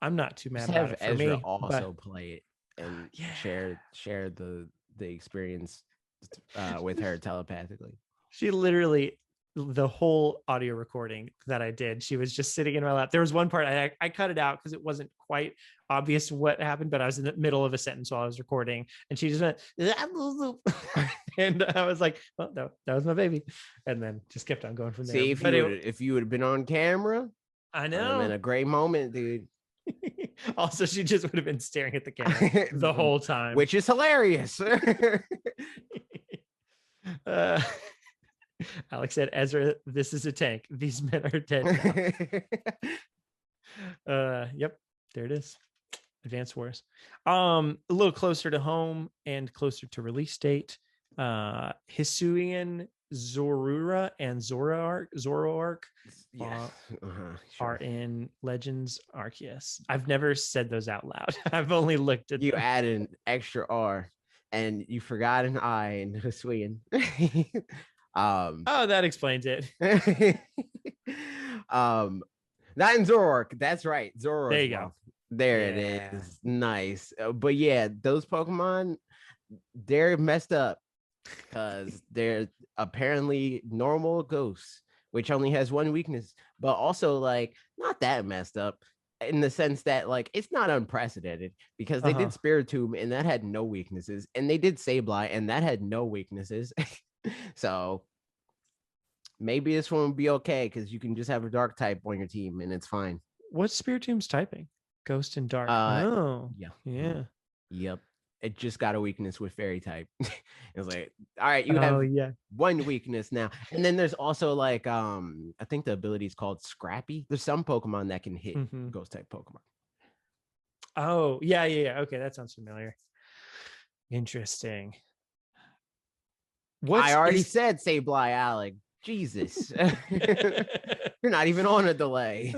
I'm not too mad about it. For Ezra me, also play it and share the experience with her telepathically. She literally, the whole audio recording that I did, she was just sitting in my lap. There was one part I cut it out because it wasn't quite obvious what happened, but I was in the middle of a sentence while I was recording, and she just went, and I was like, well, no, that was my baby, and then just kept on going from there. See, if you would have been on camera, I would have been know. a great moment, dude. Also, she just would have been staring at the camera the whole time, which is hilarious. Alex said, Ezra, this is a tank. These men are dead now. Yep, there it is. Advance Wars. A little closer to home and closer to release date. Hisuian Zorua and Zoroark are in Legends Arceus. I've never said those out loud. I've only looked at you added an extra R and you forgot an I in Hisuian. Oh, that explains it. Not in Zoroark. That's right. Zoroark. There you go. There it is. Nice. But yeah, those Pokemon, they're messed up because they're apparently normal ghosts, which only has one weakness, but also like not that messed up in the sense that like it's not unprecedented because they did Spiritomb and that had no weaknesses, and they did Sableye and that had no weaknesses. So maybe this one will be okay because you can just have a dark type on your team and it's fine. What's Spiritomb's typing? Ghost and dark. Yeah. Yep. It just got a weakness with fairy type. It's like, all right, you have one weakness now. And then there's also like I think the ability is called Scrappy. There's some Pokemon that can hit ghost type Pokemon. Oh, yeah. Okay, that sounds familiar. Interesting. I already said Sableye, Alec. Jesus. You're not even on a delay.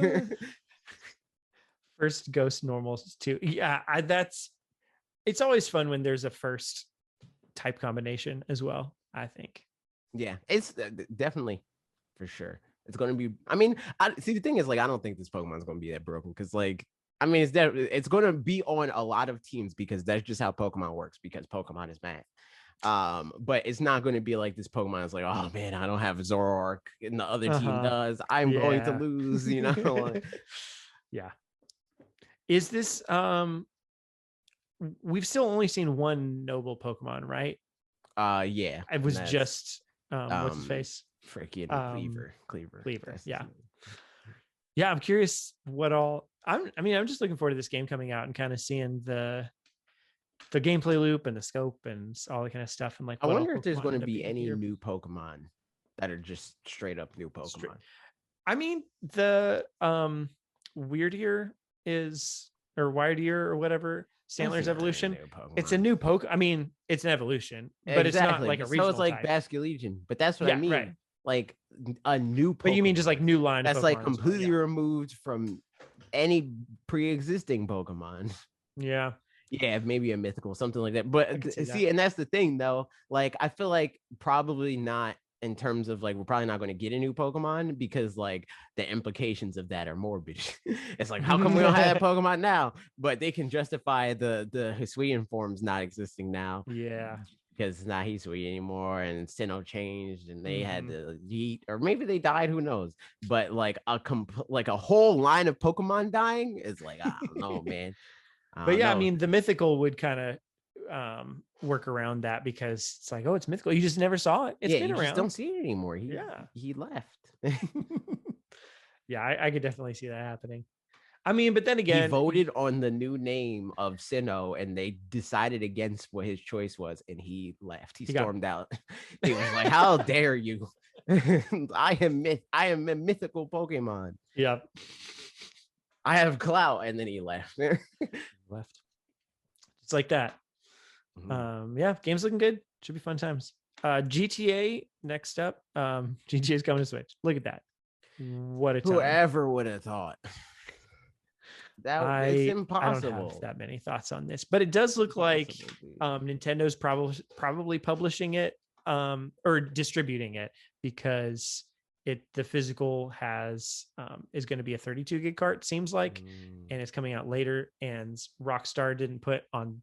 First ghost normals too. Yeah, it's always fun when there's a first type combination as well, I think. Yeah, it's definitely for sure. It's going to be, I mean, see, the thing is, like, I don't think this Pokemon is going to be that broken because, like, I mean, it's going to be on a lot of teams because that's just how Pokemon works because Pokemon is math. But it's not going to be like this Pokemon is like, oh man, I don't have Zoroark and the other team does. I'm going to lose, you know? Yeah. Is this, we've still only seen one noble Pokemon, right? Yeah. It was just what's his face? Freaking Cleaver. Yeah. Yeah, I'm curious what all I'm just looking forward to this game coming out and kind of seeing the gameplay loop and the scope and all that kind of stuff. And like, I wonder if there's going to be any new Pokemon that are just straight up new Pokemon. I mean, the Weirdier is, or Wiredeer or whatever, Sandler's evolution. It's a new Pokemon. I mean, it's an evolution, but it's not like a regional. So it's like Basculegion, but that's what I mean. Right. Like a new Pokemon. But you mean just like new line that's like completely removed from any pre-existing Pokemon. Yeah. Yeah, maybe a mythical, something like that. But see, and that's the thing though. Like, I feel like probably not in terms of like, we're probably not going to get a new Pokemon because like the implications of that are morbid. It's like, how come we don't have that Pokemon now? But they can justify the Hisuian forms not existing now. Yeah. Because it's not Hisui anymore and Sinnoh changed and they had to yeet, or maybe they died, who knows? But like a whole line of Pokemon dying is like, I don't know, man. But yeah, I mean, the mythical would kind of work around that because it's like, oh, it's mythical. You just never saw it. It's been around. Just don't see it anymore. He left. Yeah, I could definitely see that happening. I mean, but then again, he voted on the new name of Sinnoh and they decided against what his choice was and he left. He stormed out. He was like, how dare you? I am a mythical Pokemon. Yep. I have clout, and then he left. It's like that. Yeah, game's looking good. Should be fun times. GTA next up. GTA is coming to Switch. Look at that. What a time. Whoever would have thought. It's impossible. I don't have that many thoughts on this, but it does look like Nintendo's probably publishing it or distributing it because the physical is going to be a 32 gig cart, seems like, and it's coming out later. And Rockstar didn't put on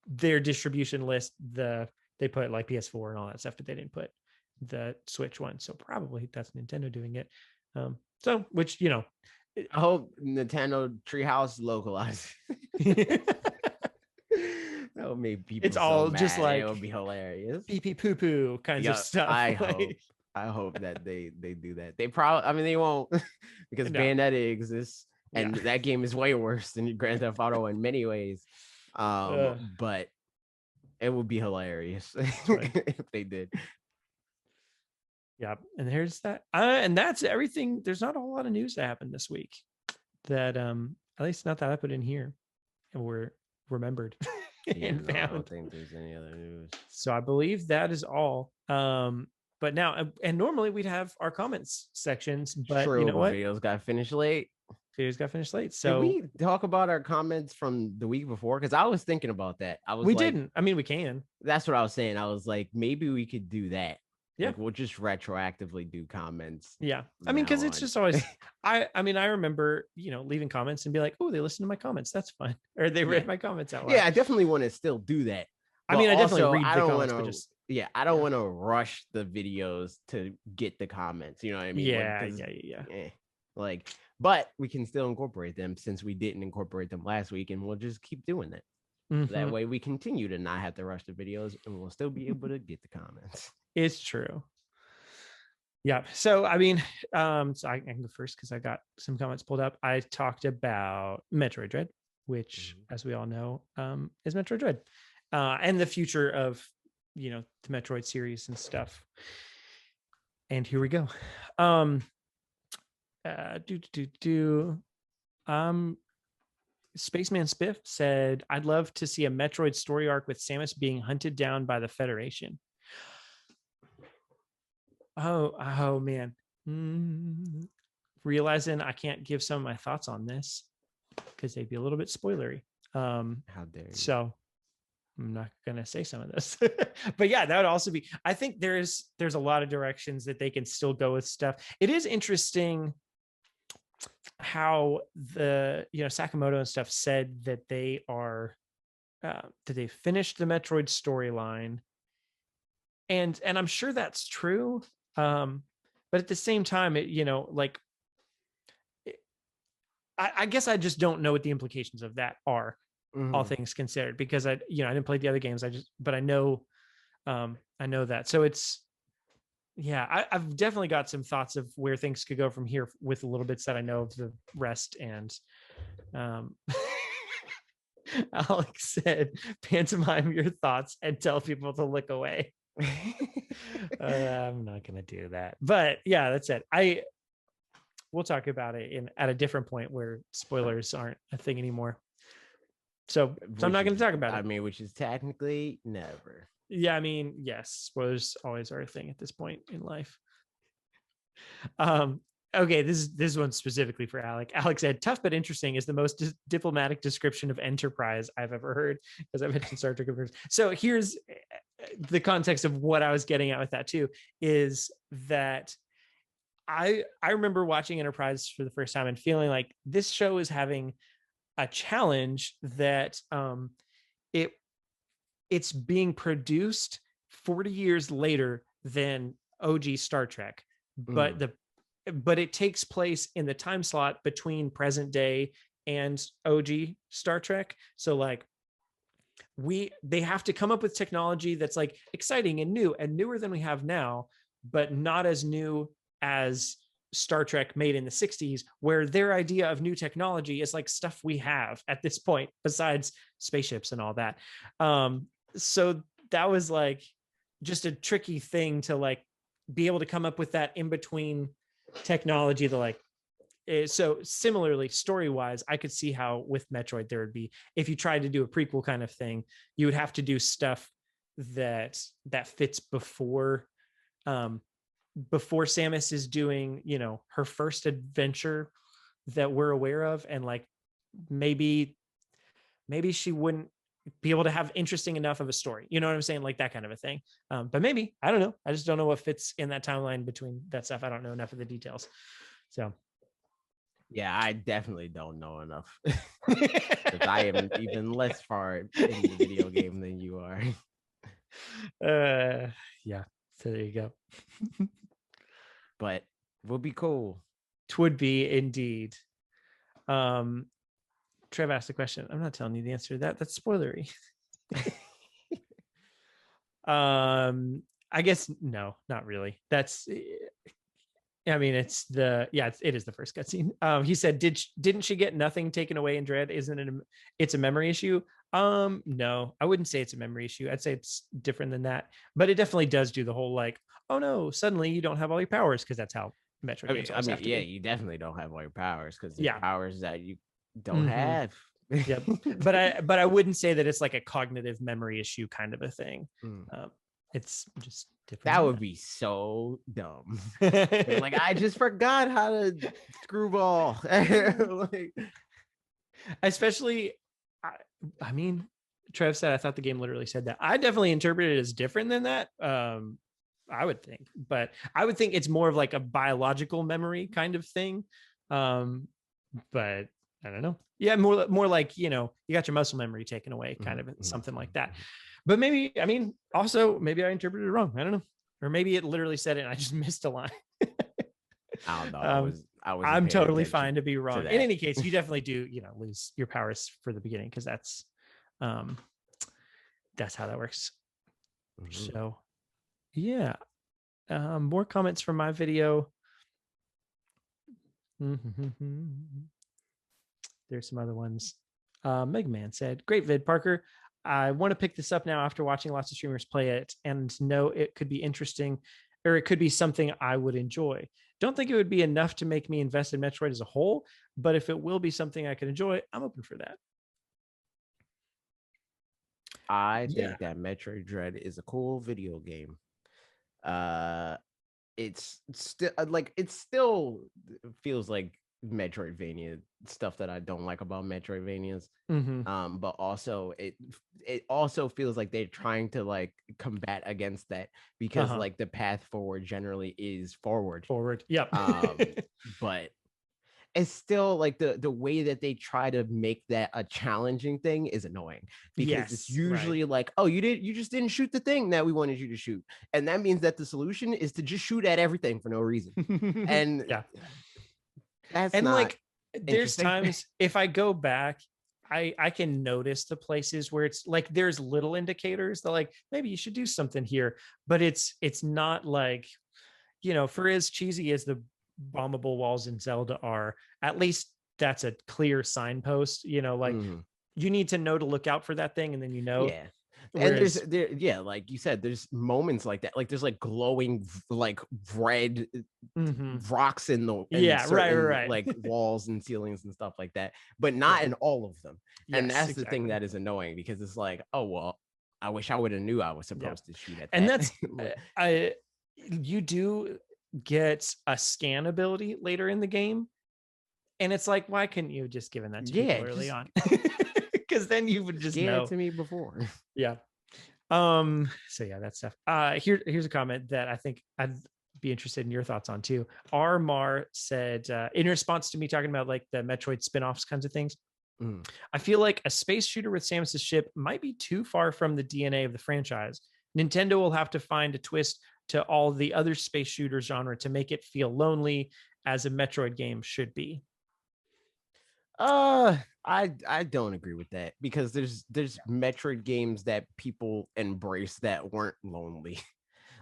their distribution list the They put like PS4 and all that stuff, but they didn't put the Switch one. So probably that's Nintendo doing it. So which, you know, I hope Nintendo Treehouse localized. That would make people it's all so just mad. like It would be hilarious. pee pee poo poo kinds of stuff. I hope that they do that. They probably, I mean, they won't because Bayonetta exists, and that game is way worse than Grand Theft Auto in many ways. But it would be hilarious if they did. Yeah, and there's that, and that's everything. There's not a whole lot of news that happened this week that, at least not that I put in here, and were remembered. Yeah, no, I don't think there's any other news. So I believe that is all. But now, and normally we'd have our comments sections, but you know what? Videos got finished late. So did we talk about our comments from the week before? Because I was thinking about that. We didn't. I mean, we can. That's what I was saying. I was like, maybe we could do that. Yeah, like, we'll just retroactively do comments. Yeah, I mean, because it's just always. I mean, I remember, you know, leaving comments and be like, oh, they listened to my comments. That's fine, or they read my comments out loud. Yeah, I definitely want to still do that. I mean, I definitely read the comments, but just I don't want to rush the videos to get the comments. You know what I mean? Yeah. Like, but we can still incorporate them since we didn't incorporate them last week, and we'll just keep doing that. Mm-hmm. That way, we continue to not have to rush the videos, and we'll still be able to get the comments. It's true. Yeah. So, I mean, so I can go first because I got some comments pulled up. I talked about Metroid Dread, which, as we all know, is Metroid Dread, and the future of, you know, the Metroid series and stuff. And here we go. Spaceman Spiff said, I'd love to see a Metroid story arc with Samus being hunted down by the Federation. Oh man. Realizing I can't give some of my thoughts on this because they'd be a little bit spoilery. How dare you? So I'm not gonna say some of this. But yeah, that would also be, I think there's a lot of directions that they can still go with stuff. It is interesting how the, you know, Sakamoto and stuff said that they are that they finished the Metroid storyline, and I'm sure that's true. But at the same time, it, you know, like, I guess I just don't know what the implications of that are, all things considered, because I didn't play the other games. But I know that. So it's, yeah, I've definitely got some thoughts of where things could go from here with a little bits that I know of the rest. And Alex said, pantomime your thoughts and tell people to look away. I'm not gonna do that, but yeah, that's it. We'll talk about it at a different point where spoilers aren't a thing anymore. So I'm not going to talk about it. I mean, which is technically never. Yeah, I mean, yes, spoilers always are a thing at this point in life. Okay, this one specifically for Alec. Alex said, tough but interesting is the most diplomatic description of Enterprise I've ever heard, as I mentioned Star Trek. So here's the context of what I was getting at with that too, is that I remember watching Enterprise for the first time and feeling like this show is having a challenge that it's being produced 40 years later than OG Star Trek, but it takes place in the time slot between present day and OG Star Trek. So like they have to come up with technology that's like exciting and new and newer than we have now, but not as new as Star Trek made in the 60s, where their idea of new technology is like stuff we have at this point besides spaceships and all that. So that was like just a tricky thing to like be able to come up with that in between technology to like. So similarly, story-wise, I could see how with Metroid there would be, if you tried to do a prequel kind of thing, you would have to do stuff that fits before Samus is doing, you know, her first adventure that we're aware of, and like maybe she wouldn't be able to have interesting enough of a story, you know what I'm saying, like that kind of a thing. But maybe, I don't know, I just don't know what fits in that timeline between that stuff. I don't know enough of the details. So yeah, I definitely don't know enough. Because I am even less far in the video game than you are. Yeah. So there you go. But would be cool. Twould be indeed. Trev asked the question. I'm not telling you the answer to that. That's spoilery. I guess no, not really. That's I mean, it is the first cutscene. He said, didn't she get nothing taken away in Dread? Isn't it? It's a memory issue. No, I wouldn't say it's a memory issue. I'd say it's different than that. But it definitely does do the whole like, oh no, suddenly you don't have all your powers, because that's how Metroid games always have to be. You definitely don't have all your powers, because Yeah. powers that you don't have. Yep. But I wouldn't say that it's like a cognitive memory issue kind of a thing. It's just different. That would be so dumb. Like, I just forgot how to screwball. Like, especially, I mean, Trev said, I thought the game literally said that. I definitely interpreted it as different than that. I would think, but I would think it's more of like a biological memory kind of thing. But I don't know. Yeah, more like, you got your muscle memory taken away, kind of something like that. But maybe, I mean, also maybe I interpreted it wrong. I don't know. Or maybe it literally said it and I just missed a line. I don't know. I'm totally fine to be wrong. In any case, you definitely do, lose your powers for the beginning, because that's how that works. So yeah. More comments from my video. There's some other ones. Mega Man said, great vid, Parker. I want to pick this up now after watching lots of streamers play it and know it could be interesting, or it could be something I would enjoy. Don't think it would be enough to make me invest in Metroid as a whole, but if it will be something I can enjoy, I'm open for that. I think that Metroid Dread is a cool video game. It's still like, it still feels like Metroidvania stuff that I don't like about Metroidvanias. But also it also feels like they're trying to like combat against that, because like the path forward generally is forward. Yep. But it's still like the way that they try to make that a challenging thing is annoying, because it's usually like, oh, you just didn't shoot the thing that we wanted you to shoot, and that means that the solution is to just shoot at everything for no reason. And that's and not like, there's times if I go back, I can notice the places where it's like there's little indicators that like maybe you should do something here, but it's not like, for as cheesy as the bombable walls in Zelda are, at least that's a clear signpost, like you need to know to look out for that thing, and then and like you said, there's moments like that, like there's like glowing like red rocks in the certain, like walls and ceilings and stuff like that, but not in all of them. And that's the thing that is annoying, because it's like, oh well, I wish I would have knew I was supposed to shoot at that. And that's you do get a scan ability later in the game, and it's like, why couldn't you have just given that to people early on? Because then you would just know it to me before. So that stuff. Here's a comment that I think I'd be interested in your thoughts on too. Mar said, in response to me talking about like the Metroid spin-offs kinds of things, I feel like a space shooter with Samus's ship might be too far from the DNA of the franchise. Nintendo will have to find a twist to all the other space shooter genre to make it feel lonely, as a Metroid game should be. I don't agree with that, because there's Metroid games that people embrace that weren't lonely.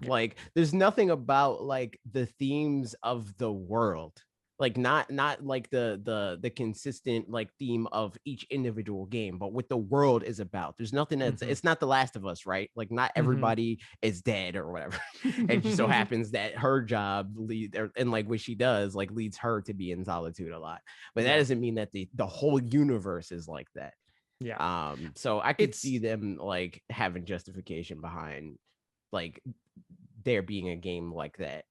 Like, there's nothing about like the themes of the world, like not like the consistent like theme of each individual game, but what the world is about. There's nothing that's it's not The Last of Us, right? Like, not everybody is dead or whatever. It just so happens that her job and like what she does like leads her to be in solitude a lot, but that doesn't mean that the whole universe is like that. So I could see them like having justification behind like there being a game like that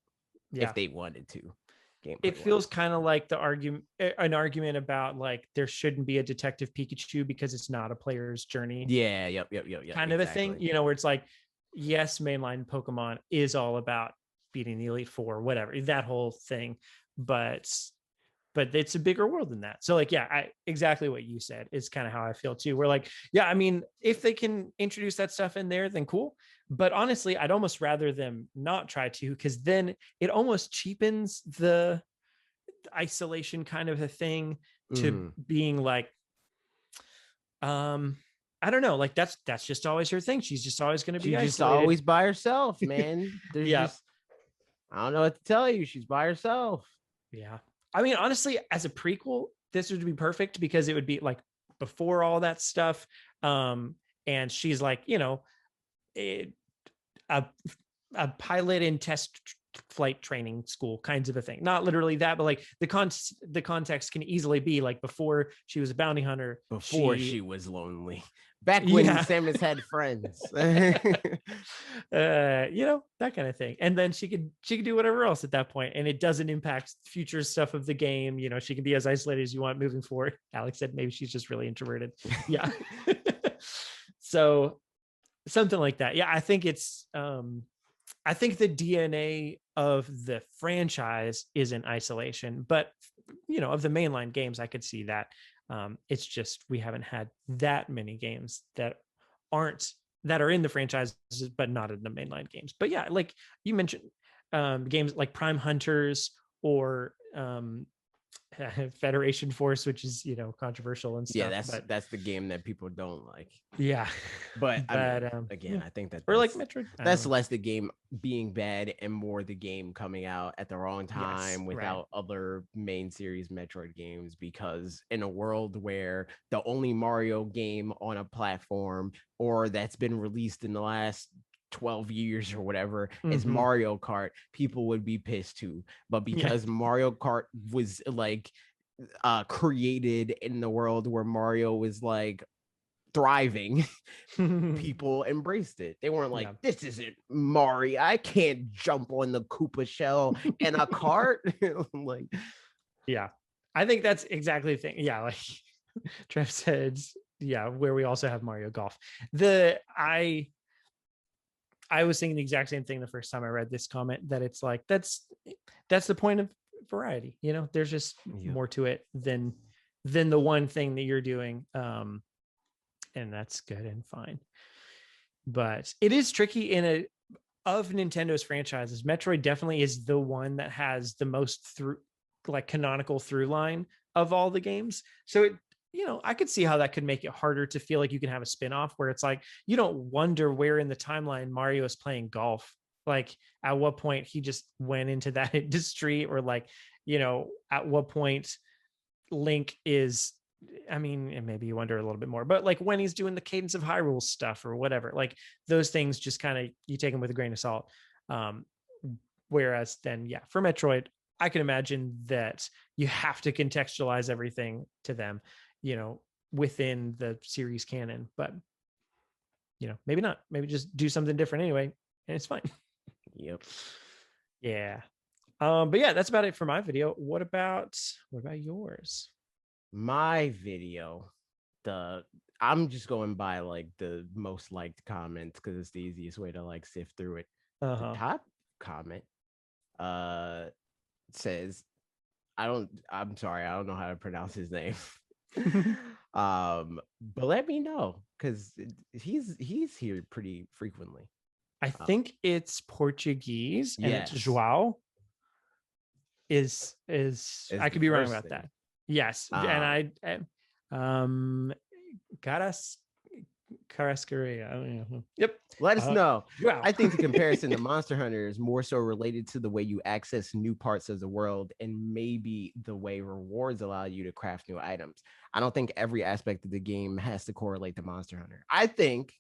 if they wanted to. It feels kind of like an argument about like there shouldn't be a Detective Pikachu because it's not a player's journey. Kind of a thing, where it's like, yes, mainline Pokemon is all about beating the Elite Four, whatever, that whole thing, but but it's a bigger world than that. So like, yeah, exactly what you said is kind of how I feel too. We're like, yeah, I mean, if they can introduce that stuff in there, then cool. But honestly, I'd almost rather them not try to, because then it almost cheapens the isolation kind of a thing to being like, I don't know, like that's just always her thing. She's just always going to be She's just isolated. always by herself, man. There's Yeah. just, I don't know what to tell you. She's by herself. Yeah. I mean, honestly, as a prequel, this would be perfect because it would be like before all that stuff. And she's like, you know, a pilot in test flight training school kinds of a thing. Not literally that, but like the context can easily be like before she was a bounty hunter, before she was lonely, back when Samus had friends. You know, that kind of thing. And then she could do whatever else at that point, and it doesn't impact future stuff of the game. You know, she can be as isolated as you want moving forward. Alex said maybe she's just really introverted. Yeah. So something like that. Yeah, I think it's I think the DNA of the franchise is in isolation, but you know, of the mainline games, I could see that. It's just we haven't had that many games that are in the franchise, but not in the mainline games. But yeah, like you mentioned, games like Prime Hunters or Federation Force, which is, you know, controversial and stuff. Yeah, that's the game that people don't like. Yeah, but I mean, again, yeah. I think that or like Metroid. That's less the game being bad and more the game coming out at the wrong time without other main series Metroid games. Because in a world where the only Mario game on a platform or that's been released in the last 12 years or whatever is Mario Kart, people would be pissed too. But because Mario Kart was like created in the world where Mario was like thriving, people embraced it. They weren't like, this isn't Mario, I can't jump on the Koopa shell in a cart. Like, yeah, I think that's exactly the thing. Yeah, like Trev said, yeah, where we also have Mario Golf. I was thinking the exact same thing the first time I read this comment, that it's like that's the point of variety. You know, there's just more to it than the one thing that you're doing. And that's good and fine. But it is tricky of Nintendo's franchises. Metroid definitely is the one that has the most canonical through line of all the games. So it, you know, I could see how that could make it harder to feel like you can have a spin-off where it's like, you don't wonder where in the timeline Mario is playing golf. Like at what point he just went into that industry, or like, you know, at what point Link is, I mean, and maybe you wonder a little bit more, but like when he's doing the Cadence of Hyrule stuff or whatever, like those things just kind of, you take them with a grain of salt. Whereas then, yeah, for Metroid, I can imagine that you have to contextualize everything to them, you know, within the series canon, but you know, maybe not, maybe just do something different anyway, and it's fine. Yep. Yeah. But yeah, that's about it for my video. What about yours? My video, I'm just going by like the most liked comments because it's the easiest way to like sift through it. The top comment says, I'm sorry, I don't know how to pronounce his name. But let me know, because he's here pretty frequently. I think it's Portuguese, and it's João. Is I could be wrong about that. Yes, and Carrasqueria. Yep. Let us know. Wow. I think the comparison to Monster Hunter is more so related to the way you access new parts of the world and maybe the way rewards allow you to craft new items. I don't think every aspect of the game has to correlate to Monster Hunter. I think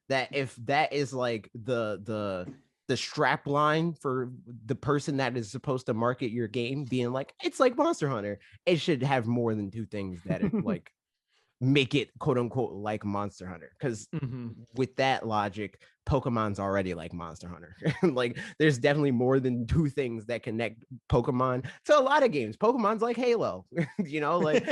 that if that is like the strap line for the person that is supposed to market your game, being like, it's like Monster Hunter, it should have more than two things that it like make it quote unquote like Monster Hunter. Because with that logic, Pokemon's already like Monster Hunter. Like there's definitely more than two things that connect Pokemon to a lot of games. Pokemon's like Halo. You know, like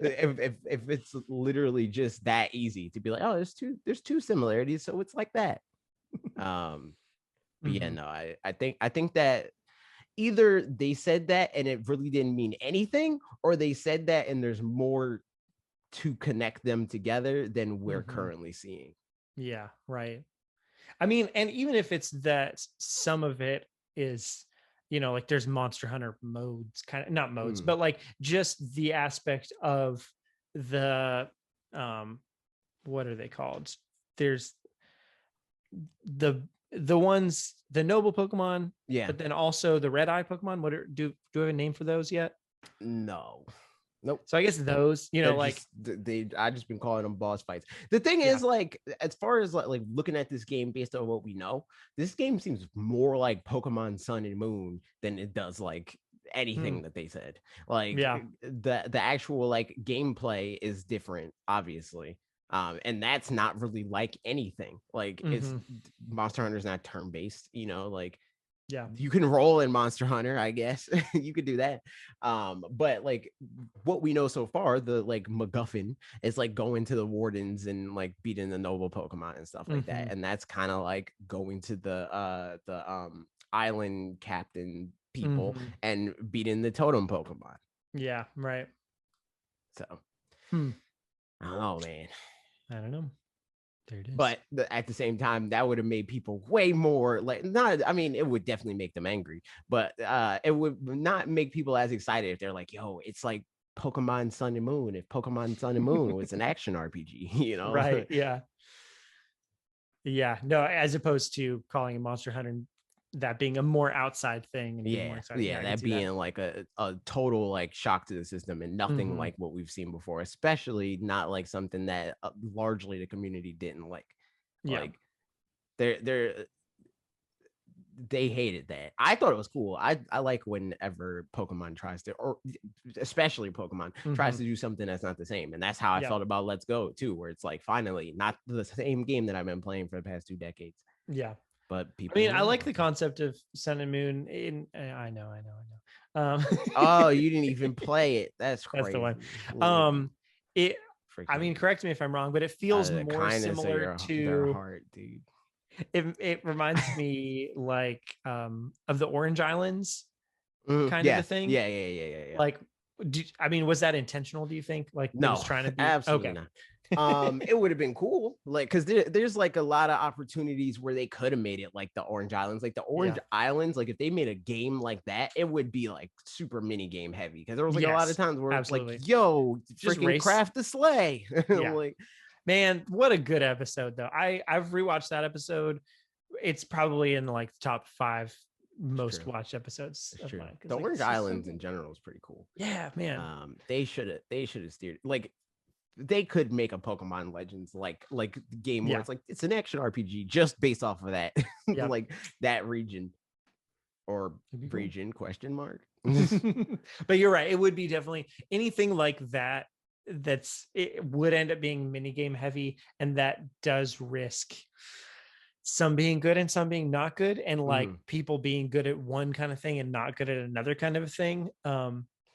if it's literally just that easy to be like, oh, there's two similarities, so it's like that. But yeah, no, I think that either they said that and it really didn't mean anything, or they said that and there's more to connect them together than we're currently seeing. Yeah, right. I mean, and even if it's that some of it is, like there's Monster Hunter modes, kind of not modes, but like just the aspect of the what are they called? There's the ones, the noble Pokemon, but then also the red eye Pokemon. Do I have a name for those yet? No. Nope. So I guess those, like I just been calling them boss fights. The thing is, like, as far as like looking at this game based on what we know, this game seems more like Pokemon Sun and Moon than it does like anything that they said. Like, the actual like gameplay is different, obviously. And that's not really like anything. Like, it's Monster Hunter is not turn-based, like you can roll in Monster Hunter, I guess. You could do that. But like what we know so far, the like MacGuffin is like going to the wardens and like beating the noble Pokemon and stuff like that. And that's kind of like going to the island captain people and beating the totem Pokemon. Yeah, right. So I don't know, man. I don't know. There it is. But at the same time, that would have made people way more like it would definitely make them angry, but it would not make people as excited if they're like, yo, it's like Pokemon Sun and Moon. If Pokemon Sun and Moon was an action RPG, Right. Yeah. Yeah. No, as opposed to calling a Monster Hunter that being a more outside thing. And that being like a total like shock to the system and nothing like what we've seen before, especially not like something that largely the community didn't like. Like they hated that. I thought it was cool. I like whenever Pokemon tries to, or especially Pokemon tries to do something that's not the same, and that's how I felt about Let's Go too, where it's like finally not the same game that I've been playing for the past 2 decades. But people, I like the concept of Sun and Moon. I know. Oh, you didn't even play it. That's crazy. That's the one. Correct me if I'm wrong, but it feels more similar to their heart, dude. It reminds me like of the Orange Islands kind of a thing. Yeah. Like, was that intentional? Do you think? Like, no, was trying to be absolutely not. It would have been cool, like, because there's like a lot of opportunities where they could have made it like the Orange Islands, like the Orange Islands. Like if they made a game like that, it would be like super mini game heavy, because there was like a lot of times where it's like, yo, just freaking craft the sleigh. Like, man, what a good episode though. I've rewatched that episode. It's probably in like the top 5 most watched episodes of mine. The Orange Islands in general is pretty cool. Yeah, man. They should have steered, like, they could make a Pokemon Legends like game where it's like it's an action RPG just based off of that. Like that region or region question mark. But you're right, it would be definitely anything like that. It would end up being minigame heavy, and that does risk some being good and some being not good, and like people being good at one kind of thing and not good at another kind of thing.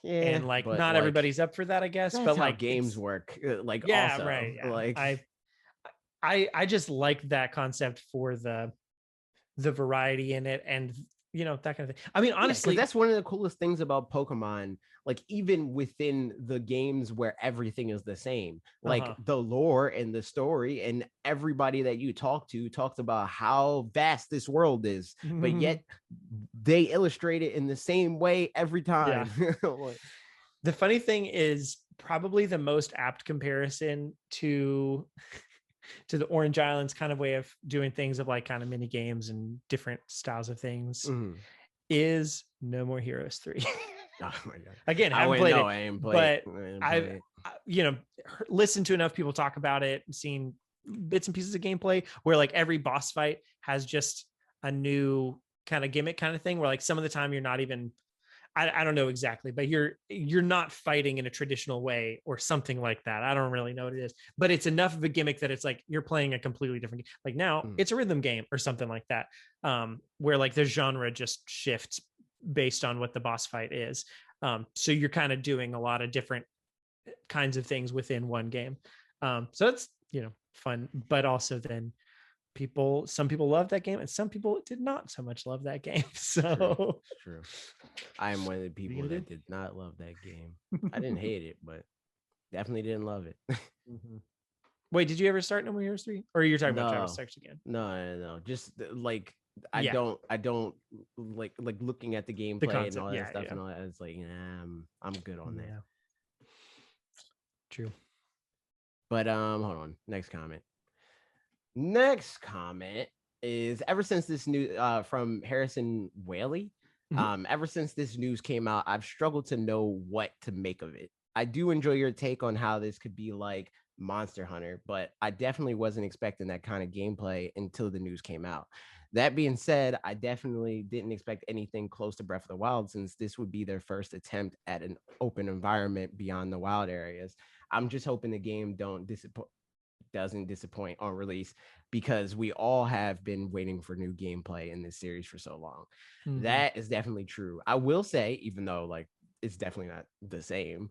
And like not everybody's up for that, I guess. But like games work, like also, right? Yeah. Like I just like that concept for the variety in it, and that kind of thing. Honestly, that's one of the coolest things about Pokemon. Like even within the games where everything is the same, like the lore and the story, and everybody that you talk to talks about how vast this world is, but yet they illustrate it in the same way every time. The funny thing is probably the most apt comparison to the Orange Islands kind of way of doing things, of like kind of mini games and different styles of things, is No More Heroes 3. Oh my God. Again, I haven't played it, but I've listened to enough people talk about it, seen bits and pieces of gameplay where like every boss fight has just a new kind of gimmick kind of thing, where like some of the time you're not even, I don't know exactly, but you're not fighting in a traditional way or something like that. I don't really know what it is, but it's enough of a gimmick that it's like you're playing a completely different game. Like now it's a rhythm game or something like that, where like the genre just shifts based on what the boss fight is. So you're kind of doing a lot of different kinds of things within one game. So it's, fun, but also then some people love that game and some people did not so much love that game. So it's true. I am one of the people that did not love that game. I didn't hate it, but definitely didn't love it. Wait, did you ever start No More Heroes 3? Or you're talking about Travis Text again? No. Just like I don't like looking at the gameplay and all that stuff and all that. It's like, I'm good on that. True. But hold on. Next comment is ever since this news from Harrison Whaley. Ever since this news came out, I've struggled to know what to make of it. I do enjoy your take on how this could be like Monster Hunter, but I definitely wasn't expecting that kind of gameplay until the news came out. That being said, I definitely didn't expect anything close to Breath of the Wild, since this would be their first attempt at an open environment beyond the wild areas. I'm just hoping the game doesn't disappoint on release, because we all have been waiting for new gameplay in this series for so long. That is definitely true. I will say, even though like it's definitely not the same,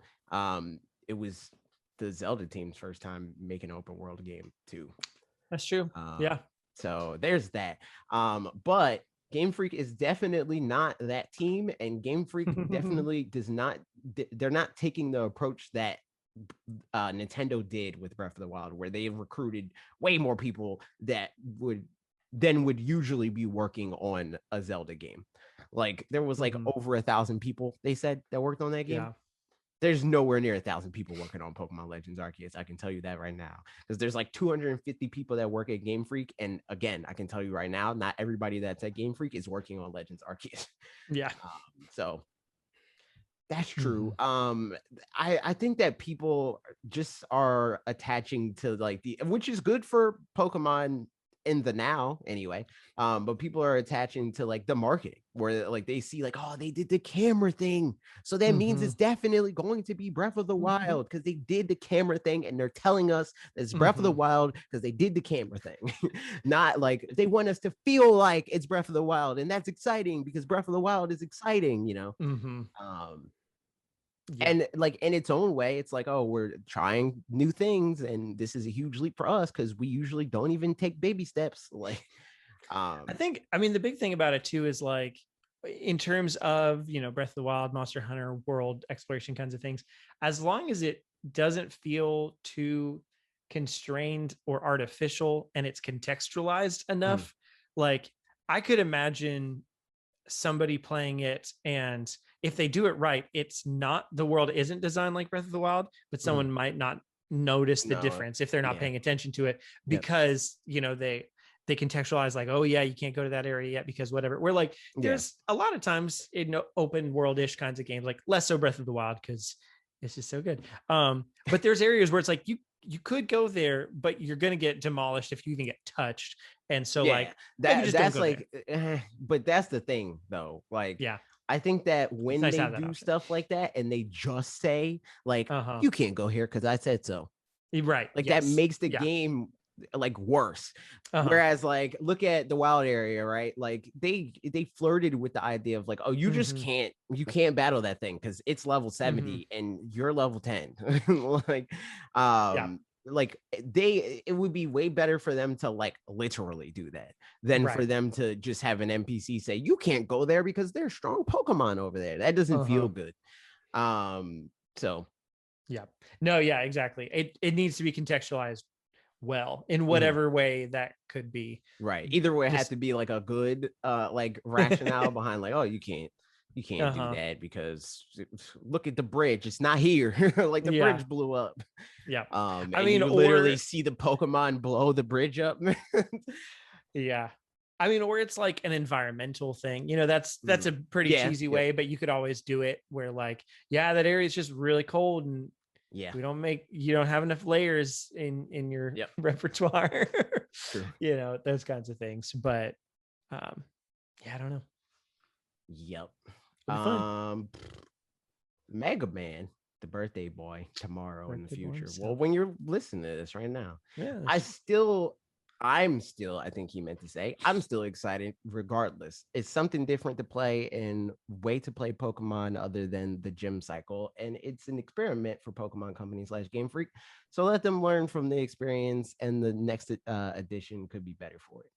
it was the Zelda team's first time making an open world game too. That's true. Yeah. So there's that. But Game Freak is definitely not that team, and Game Freak definitely does not. They're not taking the approach that Nintendo did with Breath of the Wild, where they recruited way more people that would usually be working on a Zelda game. Like there was like over 1,000 people, they said, that worked on that game. Yeah. There's nowhere near 1,000 people working on Pokemon Legends Arceus. I can tell you that right now, because there's like 250 people that work at Game Freak, and again, I can tell you right now, not everybody that's at Game Freak is working on Legends Arceus. Yeah. So that's true. I think that people just are attaching to like which is good for Pokemon in the now anyway. But people are attaching to like the marketing, where like they see like, oh, they did the camera thing, so that means it's definitely going to be Breath of the Wild because they did the camera thing, and they're telling us that it's Breath of the Wild because they did the camera thing. Not like they want us to feel like it's Breath of the Wild, and that's exciting because Breath of the Wild is exciting, you know. And like in its own way, it's like, oh, we're trying new things, and this is a huge leap for us because we usually don't even take baby steps. Like, I mean, the big thing about it too is like, in terms of, you know, Breath of the Wild, Monster Hunter world exploration kinds of things, as long as it doesn't feel too constrained or artificial and it's contextualized enough, like I could imagine somebody playing it, and if they do it right, it's not, the world isn't designed like Breath of the Wild, but someone might not notice the difference if they're not paying attention to it, because you know they contextualize like, oh yeah, you can't go to that area yet because whatever. We're like, there's a lot of times in open world-ish kinds of games, like less so Breath of the Wild because it's just so good, but there's areas where it's like you could go there, but you're going to get demolished if you even get touched. And so like that's like, but that's the thing though. Like, I think that when they do stuff like that and they just say like, you can't go here because I said so. Right. Like that makes the game like worse. Whereas like, look at the wild area, right? Like they flirted with the idea of like, oh, you just can't battle that thing because it's level 70 and you're level 10. Like like it would be way better for them to like literally do that than for them to just have an NPC say you can't go there because there's strong Pokemon over there. That doesn't feel good. So exactly. It needs to be contextualized well in whatever way that could be. Right. Either way, it has to be like a good like rationale behind like, oh, you can't do that because look at the bridge, it's not here. Like the bridge blew up. I mean, you literally see the Pokemon blow the bridge up. I mean, or it's like an environmental thing, you know, that's a pretty cheesy way, but you could always do it where like, that area is just really cold and you don't have enough layers in your repertoire. You know, those kinds of things. But I don't know. Mega Man, the birthday boy, tomorrow in the future. Well, when you're listening to this right now, I still I think he meant to say, I'm still excited regardless. It's something different to play and way to play Pokemon other than the gym cycle. And it's an experiment for Pokemon Company / Game Freak. So let them learn from the experience, and the next edition could be better for it,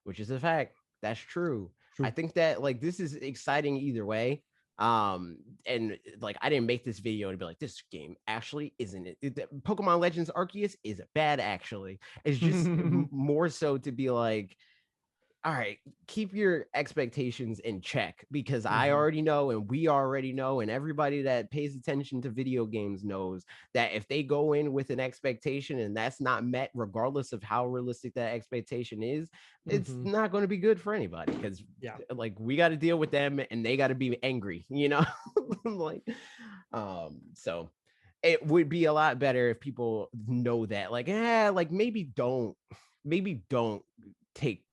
which is a fact. That's true. I think that like this is exciting either way. And like I didn't make this video to be like, this game actually isn't it, Pokemon Legends Arceus is bad. Actually, it's just more so to be like, all right, keep your expectations in check, because I already know, and we already know, and everybody that pays attention to video games knows that if they go in with an expectation and that's not met, regardless of how realistic that expectation is, it's not going to be good for anybody, because like we got to deal with them and they got to be angry, you know. Like so it would be a lot better if people know that, like, like maybe don't take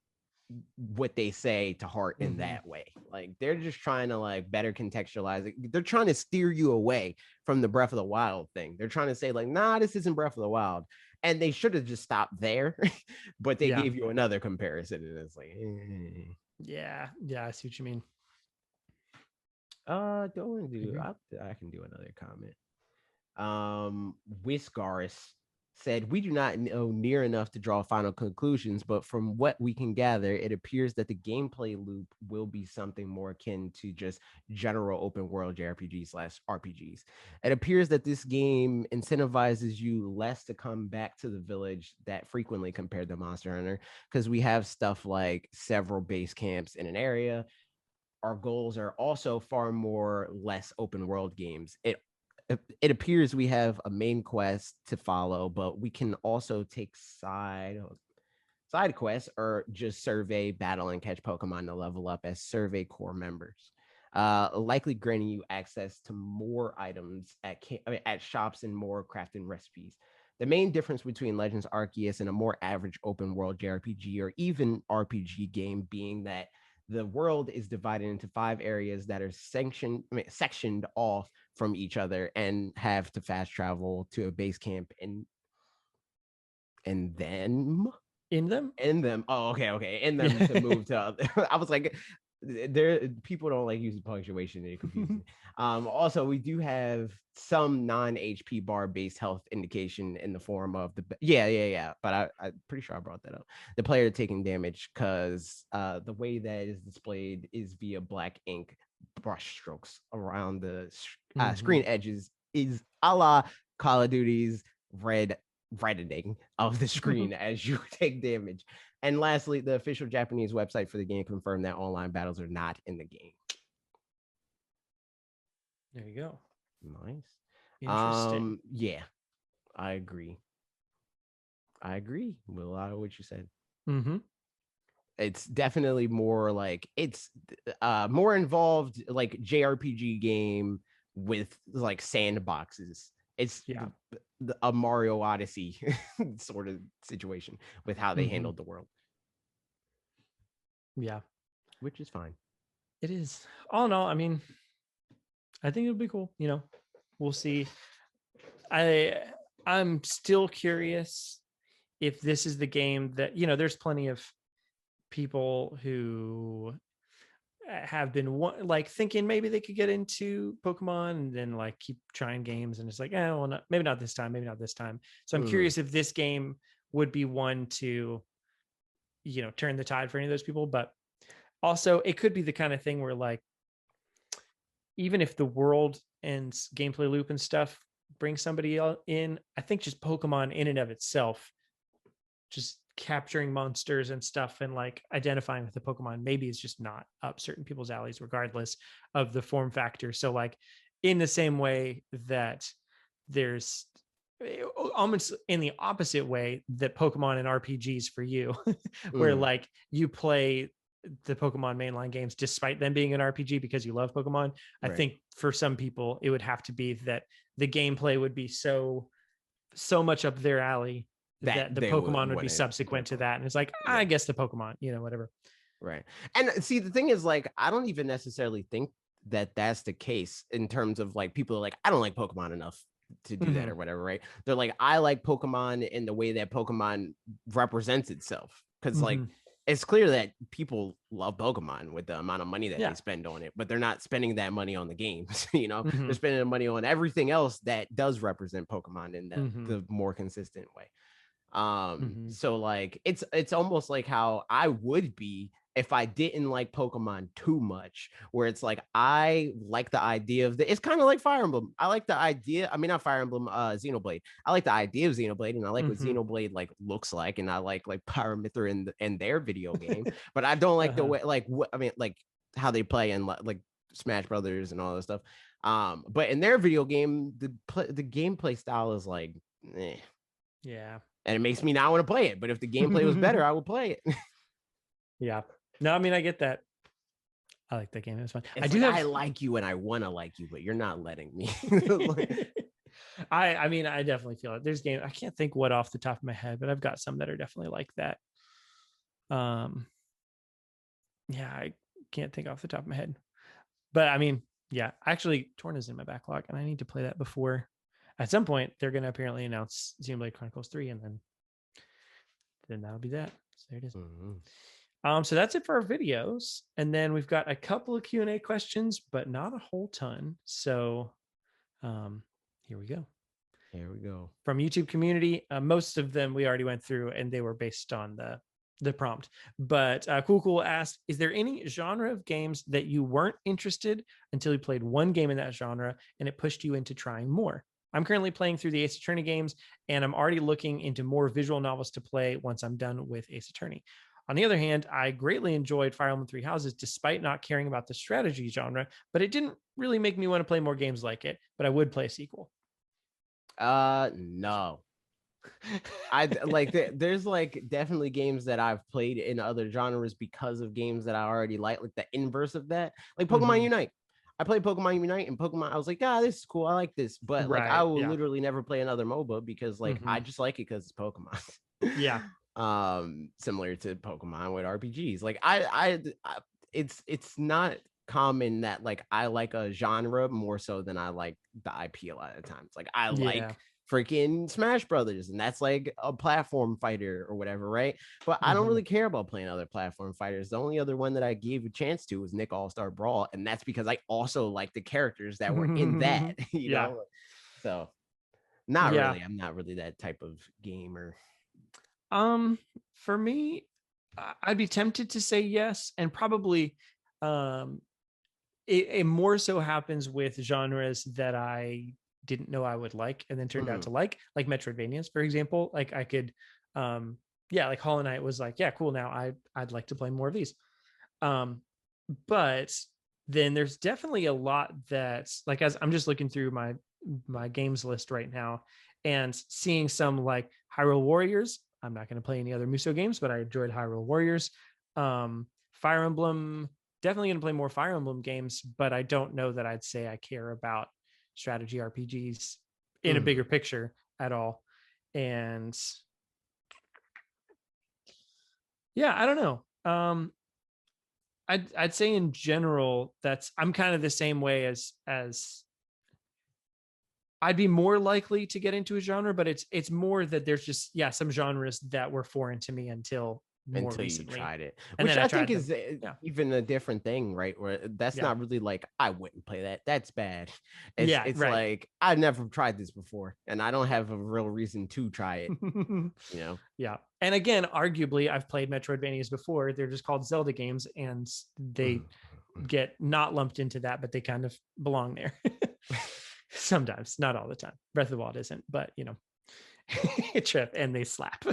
what they say to heart in that way. Like they're just trying to like better contextualize it. They're trying to steer you away from the Breath of the Wild thing. They're trying to say like, nah, this isn't Breath of the Wild, and they should have just stopped there. But they gave you another comparison, and it's like, yeah, I see what you mean. Don't do. I can do another comment. Whisgaris said, we do not know near enough to draw final conclusions, but from what we can gather, it appears that the gameplay loop will be something more akin to just general open world JRPGs / RPGs. It appears that this game incentivizes you less to come back to the village that frequently compared to Monster Hunter, because we have stuff like several base camps in an area. Our goals are also far more less open world games. It appears we have a main quest to follow, but we can also take side quests or just survey, battle, and catch Pokemon to level up as survey core members. Likely granting you access to more items at shops and more crafting recipes. The main difference between Legends Arceus and a more average open world JRPG or even RPG game being that the world is divided into 5 areas that are sectioned off from each other and have to fast travel to a base camp and then in them. Oh, okay. In them to move to other. I was like, there people don't like using punctuation, it confuses me. Also, we do have some non-HP bar based health indication in the form of the but I'm pretty sure I brought that up. The player taking damage, because the way that is displayed is via black ink brush strokes around the screen edges, is a la Call of Duty's reddening of the screen as you take damage. And lastly, the official Japanese website for the game confirmed that online battles are not in the game. There you go. Nice. Interesting. Yeah, I agree with a lot of what you said. It's definitely more like, it's more involved, like JRPG game with like sandboxes. It's a Mario Odyssey sort of situation with how they handled the world. Yeah. Which is fine. It is. All in all, I mean, I think it'll be cool. You know, we'll see. I'm still curious if this is the game that, you know, there's plenty of people who have been like thinking maybe they could get into Pokemon and then like keep trying games, and it's like, well, maybe not this time. So I'm curious if this game would be one to, you know, turn the tide for any of those people. But also it could be the kind of thing where like, even if the world and gameplay loop and stuff bring somebody in, I think just Pokemon in and of itself, just capturing monsters and stuff and like identifying with the Pokemon, maybe it's just not up certain people's alleys regardless of the form factor. So like in the same way that there's almost in the opposite way that Pokemon and RPGs for you, where like you play the Pokemon mainline games despite them being an RPG because you love Pokemon. I think for some people it would have to be that the gameplay would be so much up their alley that the Pokemon would be subsequent to that. And it's like, I guess the Pokemon, you know, whatever. Right. And see, the thing is, like, I don't even necessarily think that that's the case in terms of like people are like, I don't like Pokemon enough to do that or whatever, right? They're like, I like Pokemon in the way that Pokemon represents itself. Because like it's clear that people love Pokemon with the amount of money that they spend on it, but they're not spending that money on the games. They're spending the money on everything else that does represent Pokemon in the more consistent way. So like it's almost like how I would be if I didn't like Pokemon too much, where it's like I like the idea of it's kind of like Fire Emblem. I like the idea, I mean not Fire Emblem, Xenoblade. I like the idea of Xenoblade, and I like what Xenoblade like looks like, and I like Pyramithra in their video game, but I don't like the way like I mean like how they play in like Smash Brothers and all that stuff. But in their video game, the gameplay style is like yeah. And it makes me not want to play it. But if the gameplay was better, I would play it. Yeah. No, I mean, I get that. I like that game. It was fun. I like you and I want to like you, but you're not letting me. I mean, I definitely feel it. There's games, I can't think what off the top of my head, but I've got some that are definitely like that. Yeah, I can't think off the top of my head. But I mean, yeah, actually, Torn is in my backlog, and I need to play that before. At some point, they're going to apparently announce Xenoblade Chronicles 3, and then that'll be that. So there it is. So that's it for our videos. And then we've got a couple of Q&A questions, but not a whole ton. So here we go. Here we go. From YouTube community, most of them we already went through, and they were based on the prompt. But Cool asked, is there any genre of games that you weren't interested until you played one game in that genre and it pushed you into trying more? I'm currently playing through the Ace Attorney games, and I'm already looking into more visual novels to play once I'm done with Ace Attorney. On the other hand, I greatly enjoyed Fire Emblem Three Houses despite not caring about the strategy genre, but it didn't really make me want to play more games like it, but I would play a sequel. No. I like there's like definitely games that I've played in other genres because of games that I already like the inverse of that. Like Pokemon Unite. I played Pokemon Unite, and Pokemon, I was like, this is cool. I like this. But like I will literally never play another MOBA because like I just like it because it's Pokemon. Yeah. Similar to Pokemon with RPGs. Like it's not common that like I like a genre more so than I like the IP a lot of times. Like I like freaking Smash Brothers, and that's like a platform fighter or whatever, right? But I don't really care about playing other platform fighters. The only other one that I gave a chance to was Nick All-Star Brawl, and that's because I also like the characters that were in that, you know? So not really. I'm not really that type of gamer. For me, I'd be tempted to say yes, and probably it more so happens with genres that I didn't know I would like and then turned out to like Metroidvanias, for example. Like I could like Hollow Knight was like, yeah, cool, now I'd like to play more of these. But then there's definitely a lot that's like, as I'm just looking through my games list right now and seeing some like Hyrule Warriors. I'm not going to play any other Muso games, but I enjoyed Hyrule Warriors. Fire Emblem, definitely going to play more Fire Emblem games, but I don't know that I'd say I care about strategy RPGs in a bigger picture at all. And yeah, I don't know. I'd say in general, I'm kind of the same way as I'd be more likely to get into a genre, but it's more that there's just some genres that were foreign to me until recently. You tried it, which I think is even a different thing, right? Where that's not really like I wouldn't play that. That's bad. It's like I've never tried this before, and I don't have a real reason to try it. You know? Yeah. And again, arguably, I've played Metroidvanias before. They're just called Zelda games, and they get not lumped into that, but they kind of belong there. Sometimes, not all the time. Breath of the Wild isn't, but you know, Trev, and they slap.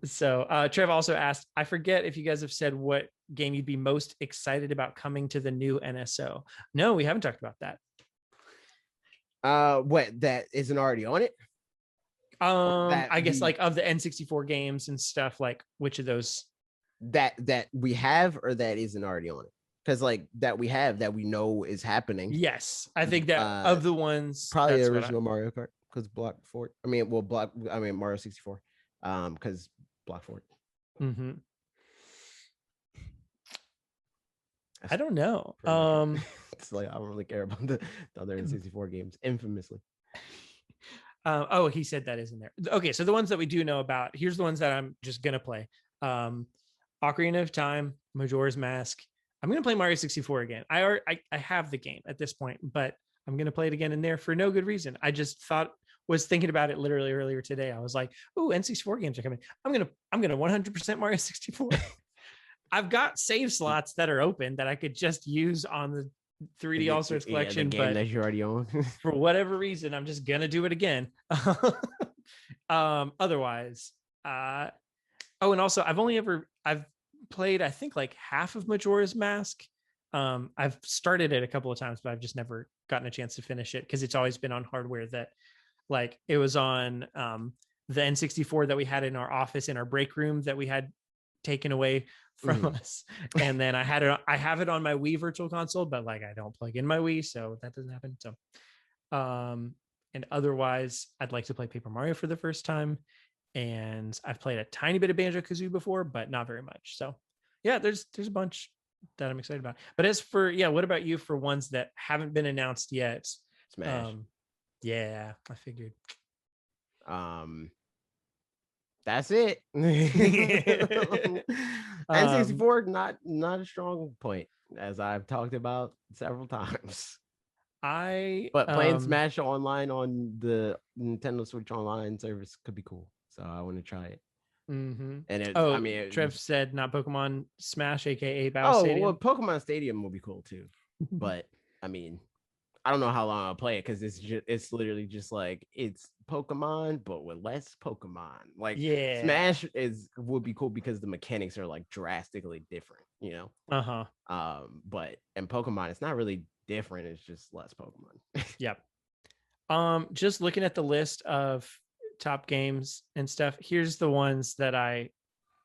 So Trev also asked, I forget if you guys have said what game you'd be most excited about coming to the new NSO. No, we haven't talked about that. What, that isn't already on it? I guess like of the N64 games and stuff, like which of those that we have or that isn't already on it? Because like that we have that we know is happening. Yes, I think that of the ones, probably the original Mario Kart, because Block Fort. Mario 64. Because Block Fort. I don't know. It's like I don't really care about the other N64 games, infamously. Oh, he said that isn't there. Okay, so the ones that we do know about, here's the ones that I'm just gonna play. Ocarina of Time, Majora's Mask. I'm gonna play Mario 64 again. I have the game at this point, but I'm gonna play it again in there for no good reason. I just was thinking about it literally earlier today. I was like, "Oh, N64 games are coming. I'm gonna 100% Mario 64." I've got save slots that are open that I could just use on the 3D All Stars collection, the game but that you already own. for whatever reason, I'm just gonna do it again. Otherwise, and also I've played, I think, like half of Majora's Mask. I've started it a couple of times, but I've just never gotten a chance to finish it because it's always been on hardware that, like, it was on the N64 that we had in our office in our break room that we had taken away from us, and then I have it on my Wii Virtual Console, but like I don't plug in my Wii, so that doesn't happen. So and otherwise I'd like to play Paper Mario for the first time, and I've played a tiny bit of Banjo-Kazooie before, but not very much. So yeah, there's a bunch that I'm excited about. But as for, what about you for ones that haven't been announced yet? Smash. Yeah, I figured. That's it. N64 not a strong point, as I've talked about several times. But playing Smash online on the Nintendo Switch Online service could be cool, so I want to try it. And Trev said not Pokemon Smash, aka Battle Stadium. Well, Pokemon Stadium will be cool too, but I mean, I don't know how long I'll play it because it's literally just like it's Pokemon but with less Pokemon. Like, Smash would be cool because the mechanics are like drastically different, but in Pokemon it's not really different, it's just less Pokemon. Yep. Just looking at the list of top games and stuff, here's the ones that I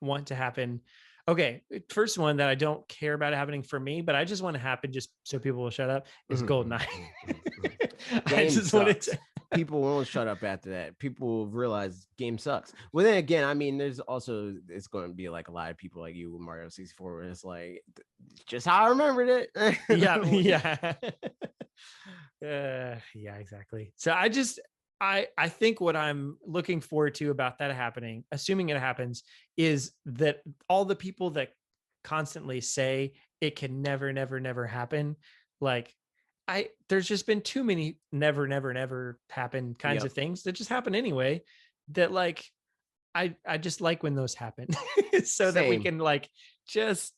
want to happen. Okay, first one that I don't care about happening for me, but I just want to happen just so people will shut up, is GoldenEye. I just wanted to... People won't shut up after that. People will realize game sucks. Well, then again, I mean, it's going to be like a lot of people like you with Mario 64, where it's like just how I remembered it. Yeah, exactly. So I think what I'm looking forward to about that happening, assuming it happens, is that all the people that constantly say it can never happen, like there's just been too many never happen kinds of things that just happen anyway, that like I just like when those happen so that we can like just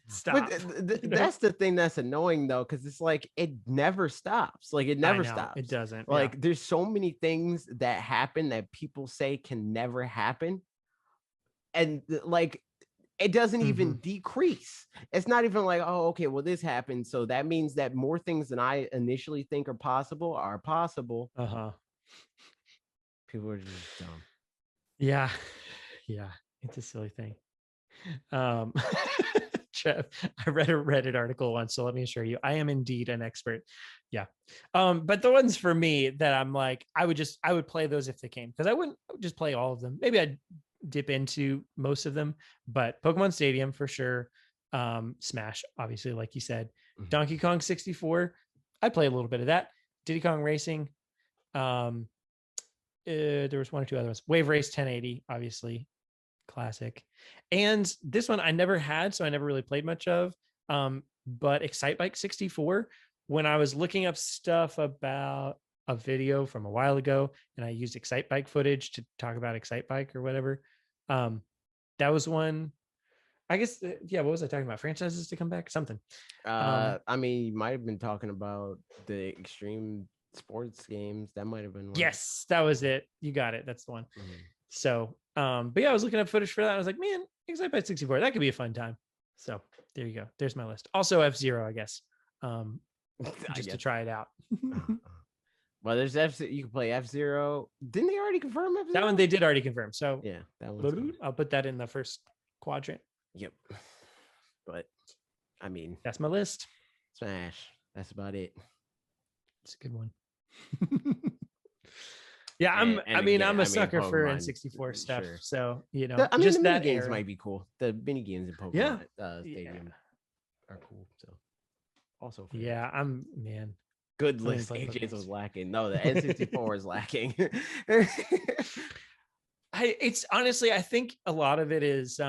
stop. That's the thing that's annoying though, because it's like it never stops. Like it never stops. It doesn't. Like there's so many things that happen that people say can never happen, and like it doesn't even decrease. It's not even like, oh, okay, well this happened, so that means that more things than I initially think are possible are possible. People are just dumb. Yeah, it's a silly thing. Jeff, I read a Reddit article once, so let me assure you, I am indeed an expert. Yeah. But the ones for me that I'm like, I would play those if they came, because I wouldn't just play all of them. Maybe I'd dip into most of them, but Pokemon Stadium for sure. Smash, obviously, like you said. Donkey Kong 64, I'd play a little bit of that. Diddy Kong Racing. There was one or two other ones. Wave Race 1080, obviously. Classic. And this one I never had, so I never really played much of, but Excitebike 64, when I was looking up stuff about a video from a while ago and I used Excitebike footage to talk about Excitebike or whatever, that was one, I guess. What was I talking about? Franchises to come back, something. I mean, you might have been talking about the extreme sports games. That might have been one. Yes, that was it. You got it. That's the one. So but yeah, I was looking up footage for that. I was like, man, Excitebike 64, that could be a fun time. So there you go. There's my list. Also F-Zero, I guess. Just to try it out. Well, there's you can play F-Zero. Didn't they already confirm F-Zero? That one they did already confirm. So yeah, that one. I'll put that in the first quadrant. Yep. But I mean, that's my list. Smash. That's about it. It's a good one. Yeah, I'm a sucker for N64 stuff. Sure. So just the mini games might be cool. The mini games in Pokemon Stadium are cool. So Also fair. Yeah, man. Good list. AJ's was lacking. No, the N64 is lacking. It's honestly, I think a lot of it is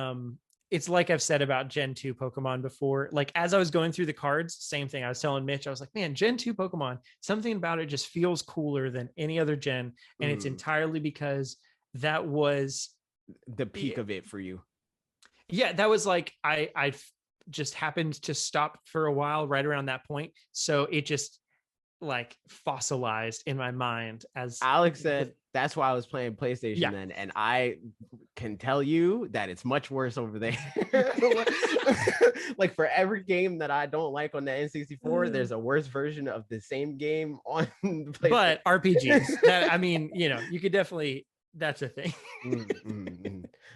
it's like I've said about Gen 2 Pokemon before. Like as I was going through the cards, same thing. I was telling Mitch, I was like, man, Gen 2 Pokemon, something about it just feels cooler than any other gen. And it's entirely because that was the peak of it for you. Yeah, that was like I just happened to stop for a while right around that point. So it just like fossilized in my mind as Alex said. That's why I was playing PlayStation then, and I can tell you that it's much worse over there. Like for every game that I don't like on the N64, there's a worse version of the same game on PlayStation. But RPGs, that, I mean, you know, you could definitely, that's a thing.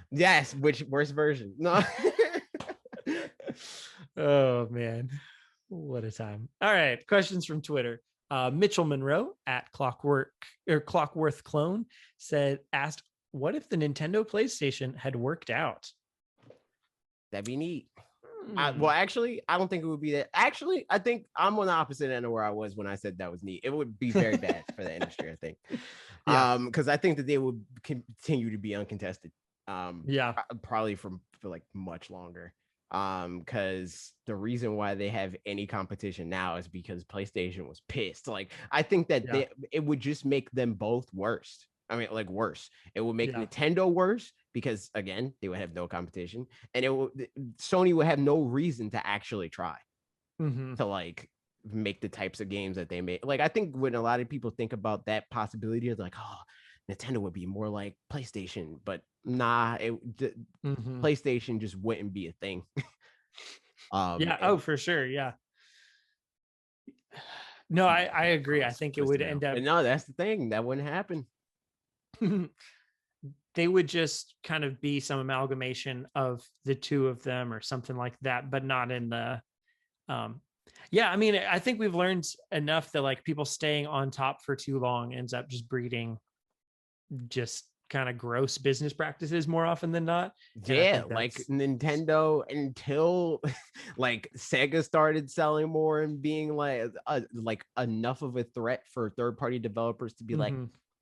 Yes, which worst version? No. Oh man, what a time. All right, questions from Twitter. Mitchell Monroe at Clockworth Clone asked, what if the Nintendo PlayStation had worked out? That'd be neat. Well, actually, I don't think it would be that. Actually, I think I'm on the opposite end of where I was when I said that was neat. It would be very bad for the industry, I think. Because I think that they would continue to be uncontested. Probably for like much longer. Because the reason why they have any competition now is because PlayStation was pissed. Like I think that it would just make them both worse. I mean, like worse. It would make Nintendo worse because again, they would have no competition, and Sony would have no reason to actually try to like make the types of games that they make. Like I think when a lot of people think about that possibility, it's like, oh, Nintendo would be more like PlayStation, but nah, PlayStation just wouldn't be a thing. For sure. Yeah. No, I agree. I think it would end up. But no, that's the thing. That wouldn't happen. They would just kind of be some amalgamation of the two of them or something like that, but not in the I mean, I think we've learned enough that like people staying on top for too long ends up just breeding just kind of gross business practices more often than not. Yeah, like Nintendo until like Sega started selling more and being like enough of a threat for third-party developers to be like,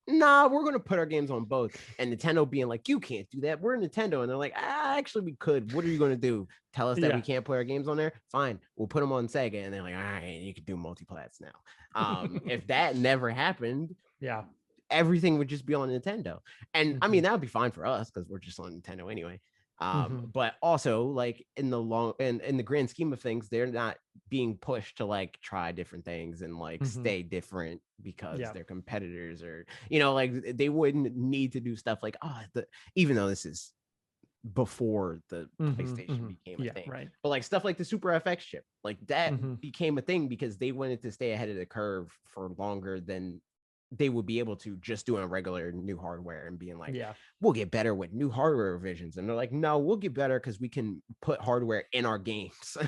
nah, we're gonna put our games on both. And Nintendo being like, you can't do that. We're Nintendo, and they're like, actually, we could. What are you gonna do? Tell us that we can't put our games on there? Fine, we'll put them on Sega. And they're like, all right, you can do multiplats now. If that never happened, everything would just be on Nintendo. And I mean, that would be fine for us because we're just on Nintendo anyway. But also like in the grand scheme of things, they're not being pushed to like try different things and like stay different because they're competitors, or like they wouldn't need to do stuff like even though this is before the PlayStation became a thing, right? But like stuff like the Super FX chip, like that became a thing because they wanted to stay ahead of the curve for longer than they would be able to just doing regular new hardware and being like, we'll get better with new hardware revisions. And they're like, no, we'll get better because we can put hardware in our games. So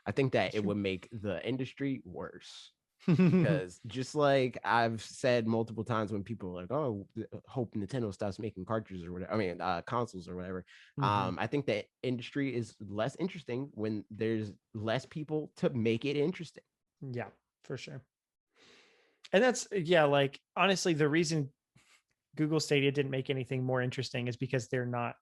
I think that it would make the industry worse. Because just like I've said multiple times when people are like, oh, hope Nintendo stops making cartridges or whatever, I mean consoles or whatever, I think that industry is less interesting when there's less people to make it interesting. For sure. And that's like honestly the reason Google Stadia didn't make anything more interesting is because they're not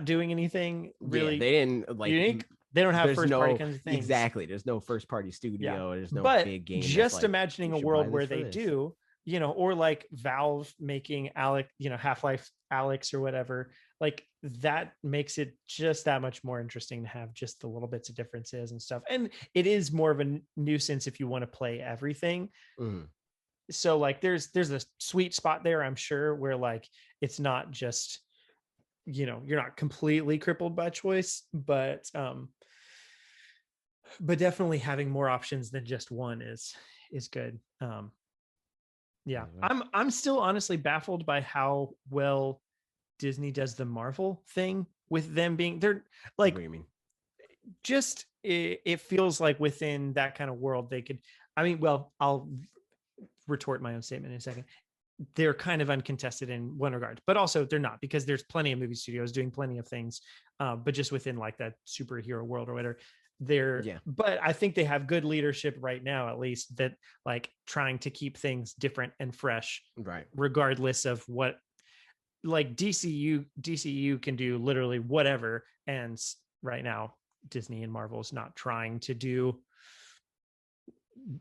doing anything really they didn't like unique. They don't have first party kinds of things. Exactly. There's no first party studio. There's no big game. Just like, imagining a world where they do, or like Valve making Half-Life Alyx or whatever, like that makes it just that much more interesting to have just the little bits of differences and stuff. And it is more of a nuisance if you want to play everything. So like there's a sweet spot there, I'm sure, where like it's not just you're not completely crippled by choice, but definitely having more options than just one is good. I'm still honestly baffled by how well Disney does the Marvel thing with them being they're like, what do you mean? Just it feels like within that kind of world they could, I'll retort my own statement in a second. they're kind of uncontested in one regard, but also they're not, because there's plenty of movie studios doing plenty of things, but just within like that superhero world or whatever. But I think they have good leadership right now, at least, that like trying to keep things different and fresh, right, regardless of what, like DCU can do literally whatever. And right now, Disney and Marvel's not trying to do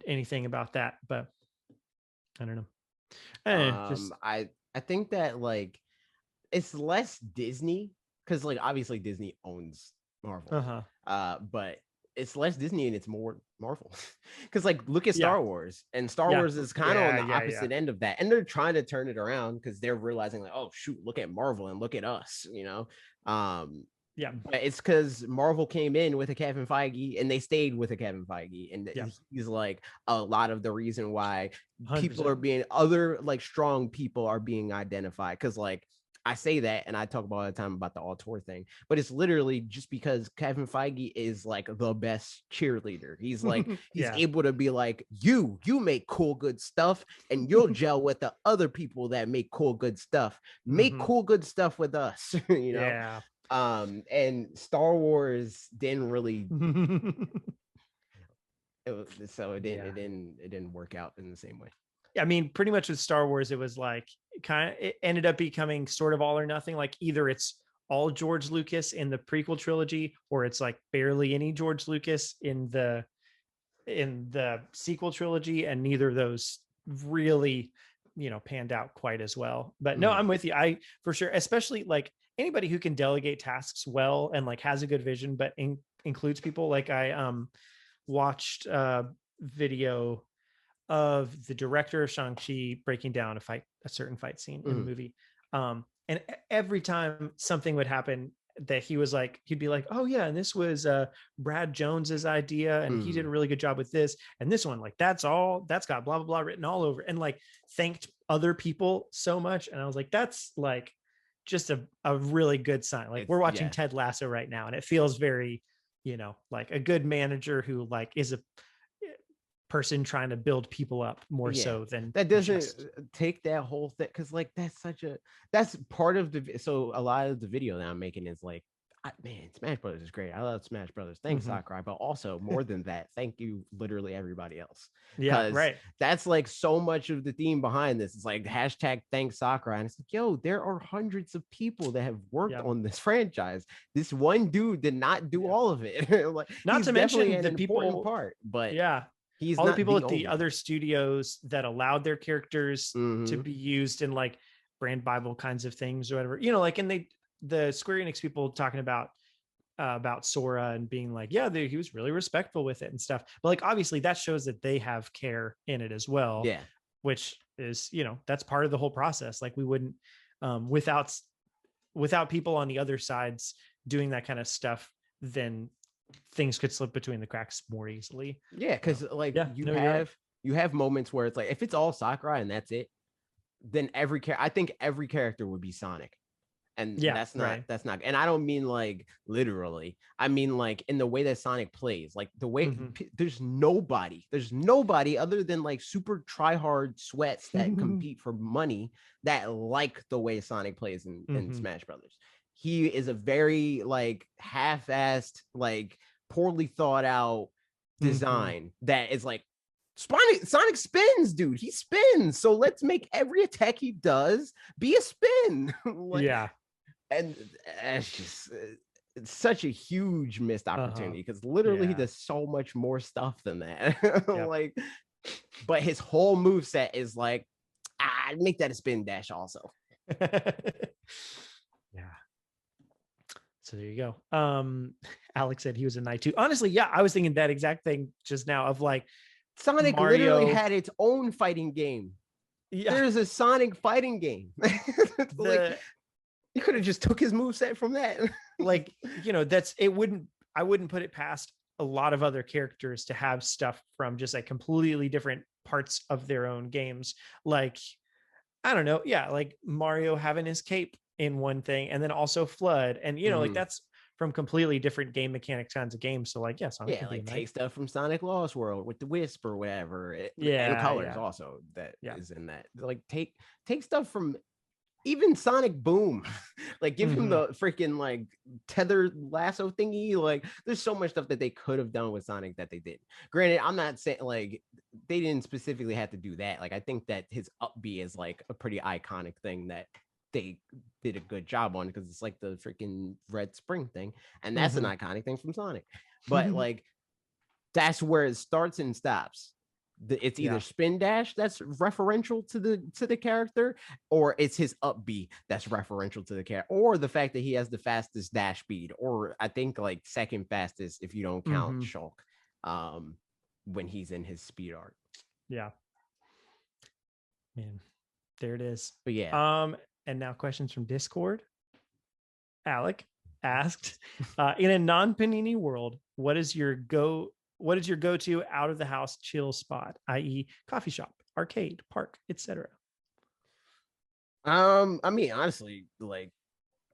anything about that, but I don't know. I think that like it's less Disney, because like obviously Disney owns Marvel, but it's less Disney and it's more Marvel. Because like look at Star Wars, and Star Wars is kind of on the opposite end of that, and they're trying to turn it around because they're realizing like, oh shoot, look at Marvel and look at us, you know. But it's because Marvel came in with a Kevin Feige and they stayed with a Kevin Feige, and he's like a lot of the reason why 100%. People are being other like strong people are being identified. Because like I say that and I talk about all the time about the auteur thing, but it's literally just because Kevin Feige is like the best cheerleader. He's like he's able to be like, you make cool good stuff and you'll gel with the other people that make cool good stuff. Make cool good stuff with us, you know. And Star Wars didn't really it didn't work out in the same way. I mean, pretty much with Star Wars, it was like it ended up becoming sort of all or nothing. Like either it's all George Lucas in the prequel trilogy, or it's like barely any George Lucas in the sequel trilogy, and neither of those really, you know, panned out quite as well. But no, I'm with you. I for sure, especially like anybody who can delegate tasks well and like has a good vision, but includes people. Like I watched a video of the director of Shang-Chi breaking down a certain fight scene in the movie. And every time something would happen that he'd be like, oh yeah, and this was Brad Jones's idea, and he did a really good job with this, and this one, like that's got blah blah blah written all over, and like thanked other people so much. And I was like, that's like just a really good sign. Like we're watching Ted Lasso right now, and it feels very, you know, like a good manager who like is a person trying to build people up more so than that doesn't take that whole thing, because like that's part of the, so a lot of the video that I'm making is like, man, Smash Brothers is great. I love Smash Brothers. Thanks, Sakurai. But also more than that, thank you, literally everybody else. Right. That's like so much of the theme behind this. It's like hashtag thanks Sakurai. And it's like, yo, there are hundreds of people that have worked on this franchise. This one dude did not do all of it. Like, not to mention the people part, but he's all the people at the other studios that allowed their characters to be used in like brand Bible kinds of things or whatever, you know, like, and the Square Enix people talking about Sora and being like, he was really respectful with it and stuff. But like, obviously that shows that they have care in it as well. Yeah. Which is, you know, that's part of the whole process. Like we wouldn't, without people on the other sides doing that kind of stuff, then things could slip between the cracks more easily. Yeah. Cause like you have moments where it's like, if it's all Sakurai and that's it, then I think every character would be Sonic. And that's not, and I don't mean like literally, I mean like in the way that Sonic plays, like the way there's nobody other than like super try hard sweats that compete for money that like the way Sonic plays in Smash Brothers. He is a very like half-assed, like poorly thought out design that is like, Sonic spins, dude. He spins. So let's make every attack he does be a spin. And it's just, it's such a huge missed opportunity, because literally he does so much more stuff than that. Like, but his whole move set is like, make that a spin dash also. So there you go. Alex said he was a knight too. Honestly, I was thinking that exact thing just now of like, Sonic Mario literally had its own fighting game. There's a Sonic fighting game. Like, you could have just took his moveset from that. Like, you know, I wouldn't put it past a lot of other characters to have stuff from just like completely different parts of their own games. Like, I don't know. Yeah. Like Mario having his cape in one thing, and then also Flood. And, you know, like that's from completely different game mechanics kinds of games. So like, yeah, Sonic can be like a take stuff from Sonic Lost World with the Wisp or whatever, and colors also that is in that. Like take stuff from even Sonic Boom, like give him the freaking like tether lasso thingy. Like there's so much stuff that they could have done with Sonic that they didn't. Granted, I'm not saying like they didn't specifically have to do that. Like I think that his up B is like a pretty iconic thing that they did a good job on, because it's like the freaking red spring thing, and that's an iconic thing from Sonic. But like that's where it starts and stops. It's either spin dash that's referential to the character, or it's his up B that's referential to the character, or the fact that he has the fastest dash speed, or I think like second fastest if you don't count Shulk, when he's in his speed arc. Yeah. Man, there it is. But yeah. And now questions from Discord. Alec asked, in a non-Panini world, what is your go-to out of the house chill spot, i.e. coffee shop, arcade, park, etc.? I mean, honestly, like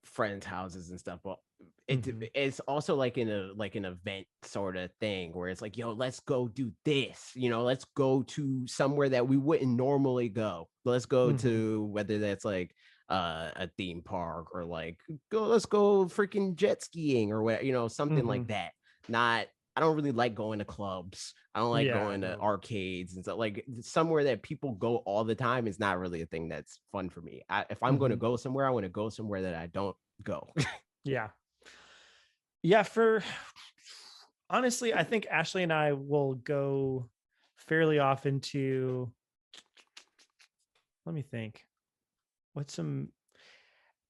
friends' houses and stuff, but it's also like in an event sort of thing where it's like, yo, let's go do this, let's go to somewhere that we wouldn't normally go. Let's go to, whether that's like a theme park, or like let's go freaking jet skiing or what, something like that. I don't really like going to clubs. I don't like going to arcades and stuff. Like somewhere that people go all the time is not really a thing that's fun for me. If I'm going to go somewhere, I want to go somewhere that I don't go. Yeah. Honestly, I think Ashley and I will go fairly often to, let me think.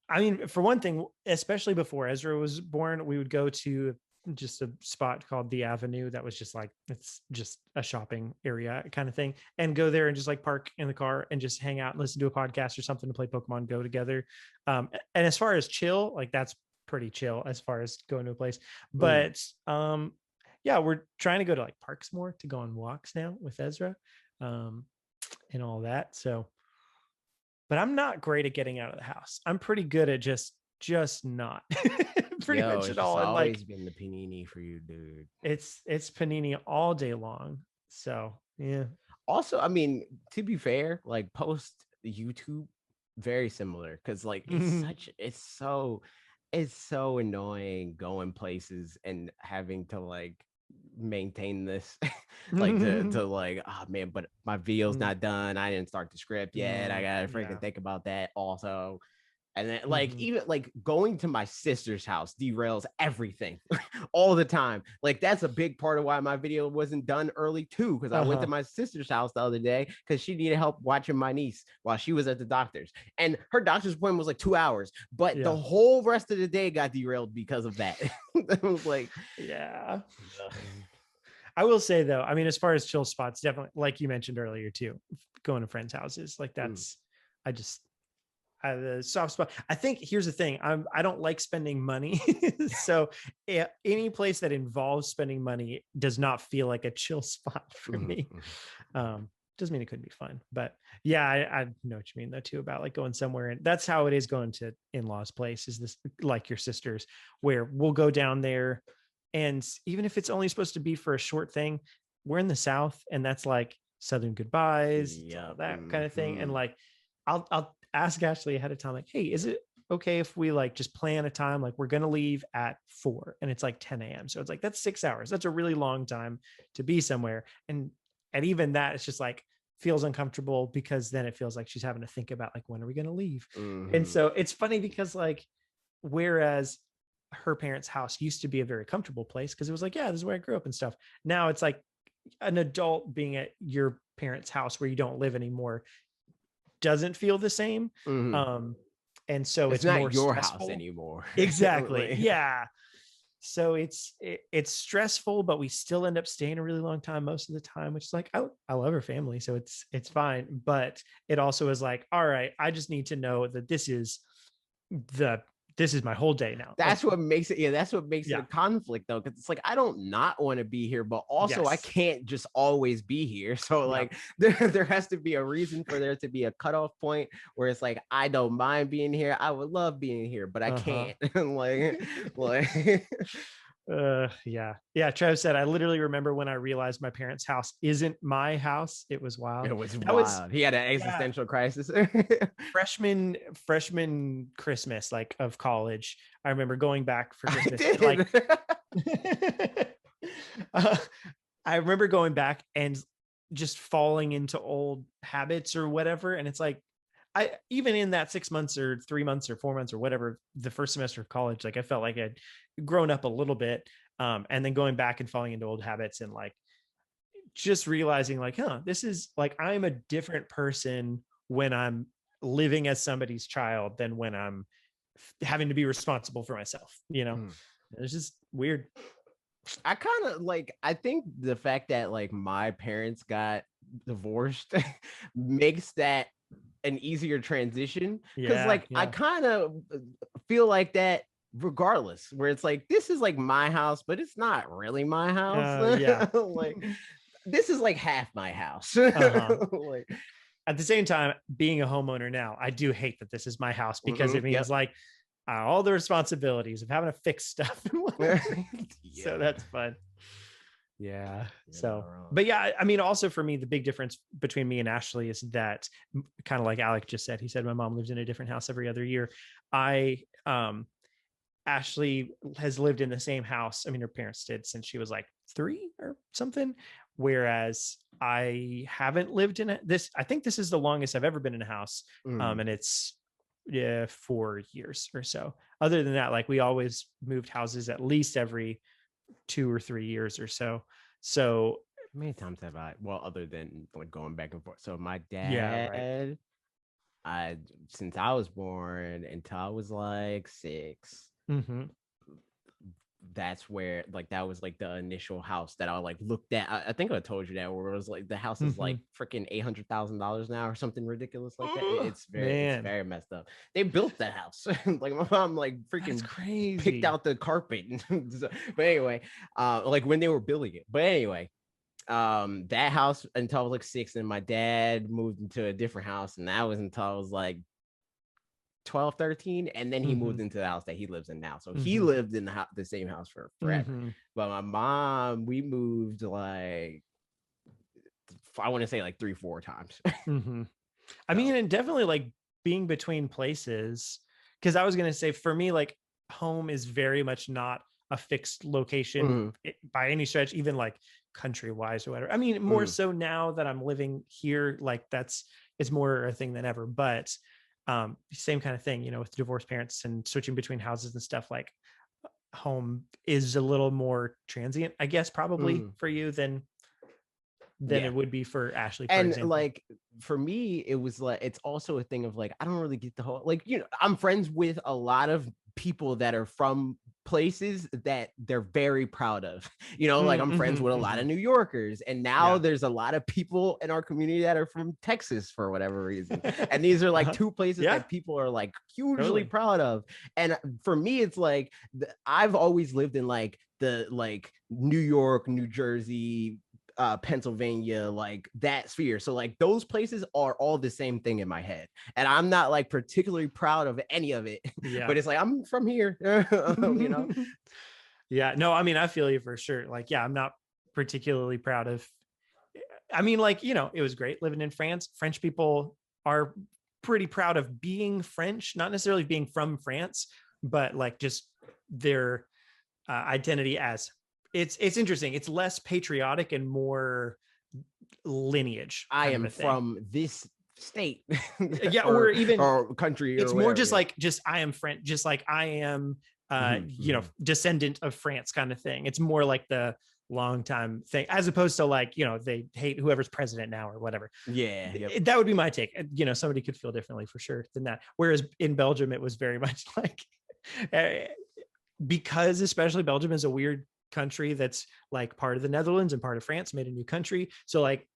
I mean, for one thing, especially before Ezra was born, we would go to just a spot called the Avenue that was just like, it's just a shopping area kind of thing, and go there and just like park in the car and just hang out and listen to a podcast or something to play Pokemon Go together. And as far as chill, like that's pretty chill as far as going to a place. But we're trying to go to like parks more, to go on walks now with Ezra, and all that. So, but I'm not great at getting out of the house. I'm pretty good at just not pretty much at all. It's always been the panini for you, dude. It's panini all day long. So yeah. Also, I mean, to be fair, like post YouTube, very similar, because like it's so annoying going places and having to like maintain this like to like, oh man, but my video's not done, I didn't start the script yet, I gotta freaking think about that also. And then like even like going to my sister's house derails everything all the time. Like that's a big part of why my video wasn't done early too, because I went to my sister's house the other day because she needed help watching my niece while she was at the doctor's, and her doctor's appointment was like 2 hours, but the whole rest of the day got derailed because of that. It was like, yeah. I will say though, I mean, as far as chill spots, definitely, like you mentioned earlier too, going to friends' houses, like that's, the soft spot. I think here's the thing. I don't like spending money. So any place that involves spending money does not feel like a chill spot for me. Doesn't mean it couldn't be fun, but yeah, I know what you mean though too, about like going somewhere. And that's how it is going to in-laws place, is this like your sister's, where we'll go down there. And even if it's only supposed to be for a short thing, we're in the South, and that's like Southern goodbyes, that kind of thing. And like, I'll ask Ashley ahead of time, like, hey, is it okay if we like just plan a time? Like we're going to leave at 4 and it's like 10 a.m. So it's like, that's 6 hours. That's a really long time to be somewhere. And even that, it's just like feels uncomfortable, because then it feels like she's having to think about like, when are we going to leave? And so it's funny because like, whereas her parents' house used to be a very comfortable place, because it was like, yeah, this is where I grew up and stuff. Now it's like an adult being at your parents' house where you don't live anymore doesn't feel the same. And so it's not more your stressful. house anymore. Exactly. Yeah. So it's stressful, but we still end up staying a really long time most of the time, which is like, I love her family, so it's fine. But it also is like, all right, I just need to know that this is the this is my whole day now. That's what makes it. Yeah, that's what makes it a conflict, though, because it's like I don't not want to be here, but also I can't just always be here. So like there has to be a reason for there to be a cutoff point where it's like I don't mind being here. I would love being here, but I can't. Yeah. Trev said, I literally remember when I realized my parents' house isn't my house. It was wild. It was wild. He had an existential crisis. freshman Christmas, like of college. I remember going back for Christmas. I remember going back and just falling into old habits or whatever. And it's like, I even in that 6 months or 3 months or 4 months or whatever, the first semester of college, like I felt like I'd grown up a little bit. And then going back and falling into old habits and like just realizing like, this is like, I'm a different person when I'm living as somebody's child than when I'm having to be responsible for myself, It's just weird. I kind of like, I think the fact that like my parents got divorced makes that an easier transition, because I kind of feel like that regardless, where it's like this is like my house, but it's not really my house. Like this is like half my house. Like, at the same time, being a homeowner now, I do hate that this is my house, because it means like all the responsibilities of having to fix stuff. So that's fun. So, but I mean, also for me, the big difference between me and Ashley is that, kind of like Alec just said, he said my mom lives in a different house every other year. Ashley has lived in the same house. I mean, her parents did since she was like 3 or something. Whereas I haven't lived in this. I think this is the longest I've ever been in a house. And it's 4 years or so. Other than that, like we always moved houses at least every 2 or 3 years or so. So how many times have I, other than like going back and forth. So my dad, since I was born until I was like 6, that's where like that was like the initial house that I like looked at. I think I told you that, where it was like the house is like freaking $800,000 now or something ridiculous like that. It's very messed up. They built that house. Like my mom like freaking crazy picked out the carpet. But anyway, like when they were building it. But anyway, that house until I was like 6, and my dad moved into a different house, and that was until I was like 12, 13, and then he moved into the house that he lives in now. So he lived in the same house for forever. But my mom, we moved like, I want to say like 3-4 times. I mean, and definitely like being between places, because I was going to say for me, like home is very much not a fixed location by any stretch, even like country wise or whatever. I mean, more so now that I'm living here, like it's more a thing than ever. But same kind of thing, with divorced parents and switching between houses and stuff, like home is a little more transient, I guess, probably for you than it would be for Ashley, for example. Like for me, it was like, it's also a thing of like, I don't really get the whole, like, I'm friends with a lot of people that are from places that they're very proud of, like I'm friends with a lot of New Yorkers, and now there's a lot of people in our community that are from Texas for whatever reason, and these are like two places that people are like hugely proud of. And for me, it's like I've always lived in like the like New York, New Jersey, Pennsylvania, like that sphere. So like those places are all the same thing in my head, and I'm not like particularly proud of any of it. But it's like I'm from here. No, I mean, I feel you for sure. Like, I'm not particularly proud of, I mean, like, it was great living in France. French people are pretty proud of being French, not necessarily being from France, but like just their identity as, it's interesting. It's less patriotic and more lineage. I am from this state. or even or country. It's or more whatever, just I am French, just like I am descendant of France kind of thing. It's more like the long time thing, as opposed to like, they hate whoever's president now or whatever. That would be my take. Somebody could feel differently for sure than that. Whereas in Belgium, it was very much like, because especially Belgium is a weird country that's like part of the Netherlands and part of France, made a new country. So like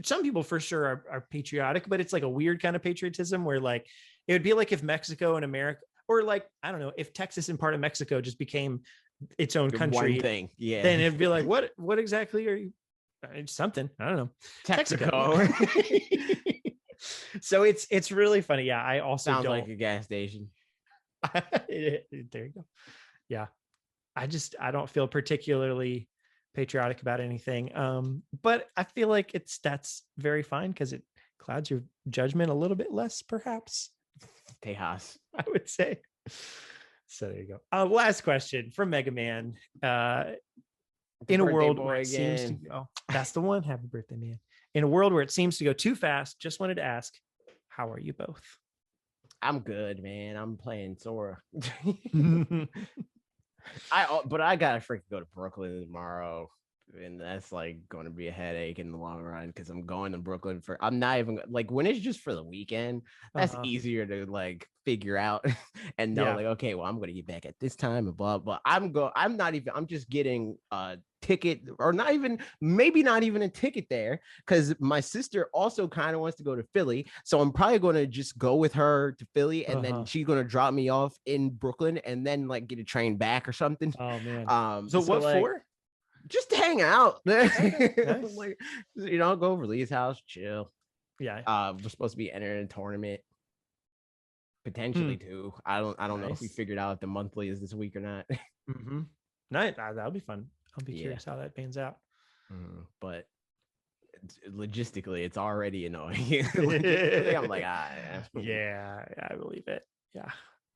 some people for sure are patriotic, but it's like a weird kind of patriotism where like it would be like if Mexico and America, or like, I don't know, if Texas and part of Mexico just became its own country, one thing, yeah, then it'd be like, what exactly are you? Something, I don't know, Texaco. So it's really funny. Yeah, I also sounds don't like a gas station. there you go. Yeah, I don't feel particularly patriotic about anything, but I feel like that's very fine because it clouds your judgment a little bit less, perhaps. Tejas, I would say. So there you go. Last question from Mega Man. In a world where it seems to go, that's the one. Happy birthday, man. In a world where it seems to go too fast, just wanted to ask, how are you both? I'm good, man. I'm playing Sora. But I gotta freaking go to Brooklyn tomorrow, and that's like going to be a headache in the long run because I'm going to Brooklyn for. I'm not even like when it's just for the weekend. That's easier to like figure out and know like, okay, well, I'm going to get back at this time and blah blah. I'm not even. I'm just getting a ticket, or not even, maybe not even a ticket there, because my sister also kind of wants to go to Philly, so I'm probably going to just go with her to Philly, and then she's going to drop me off in Brooklyn, and then like get a train back or something. Oh man. So what like, for? Just to hang out. Nice. Like, go over Lee's house, chill. Yeah. We're supposed to be entering a tournament. Potentially too. I don't know if we figured out if the monthly is this week or not. Nice. That'll be fun. I'll be curious how that pans out. But logistically, it's already annoying. I'm like, yeah, I believe it. Yeah,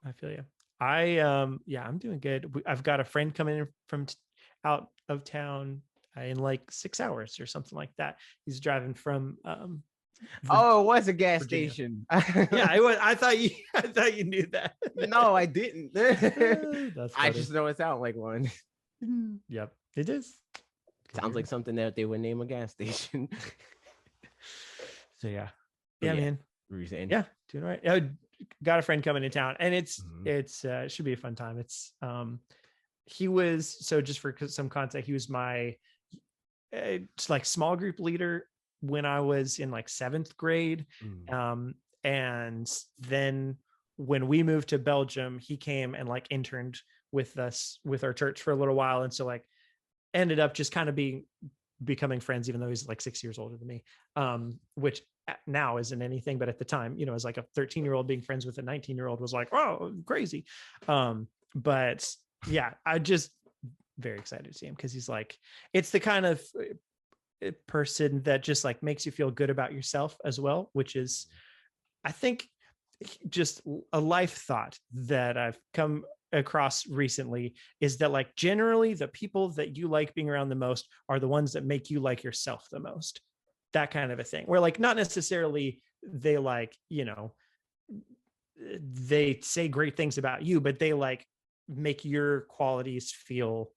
I feel you. I'm doing good. I've got a friend coming in from out of town in like 6 hours or something like that. He's driving from it was a gas Virginia. station. Yeah, it was. I thought you knew that. No, I didn't. That's funny. I just know it sounds like one. Yep, it is. Sounds like something that they would name a gas station. So yeah, man. What were you saying? Yeah, doing all right. I got a friend coming to town, and it should be a fun time. It's he was, so just for some context, he was my like small group leader when I was in like 7th grade. And then when we moved to Belgium, he came and like interned with us with our church for a little while, and so like ended up just kind of becoming friends, even though he's like 6 years older than me, which now isn't anything, but at the time, as like a 13-year-old being friends with a 19-year-old was like, oh, crazy. But yeah, I just very excited to see him because he's like, it's the kind of person that just like makes you feel good about yourself as well, which is, I think, just a life thought that I've come across recently, is that like generally the people that you like being around the most are the ones that make you like yourself the most. That kind of a thing, where like not necessarily they like, they say great things about you, but they like make your qualities feel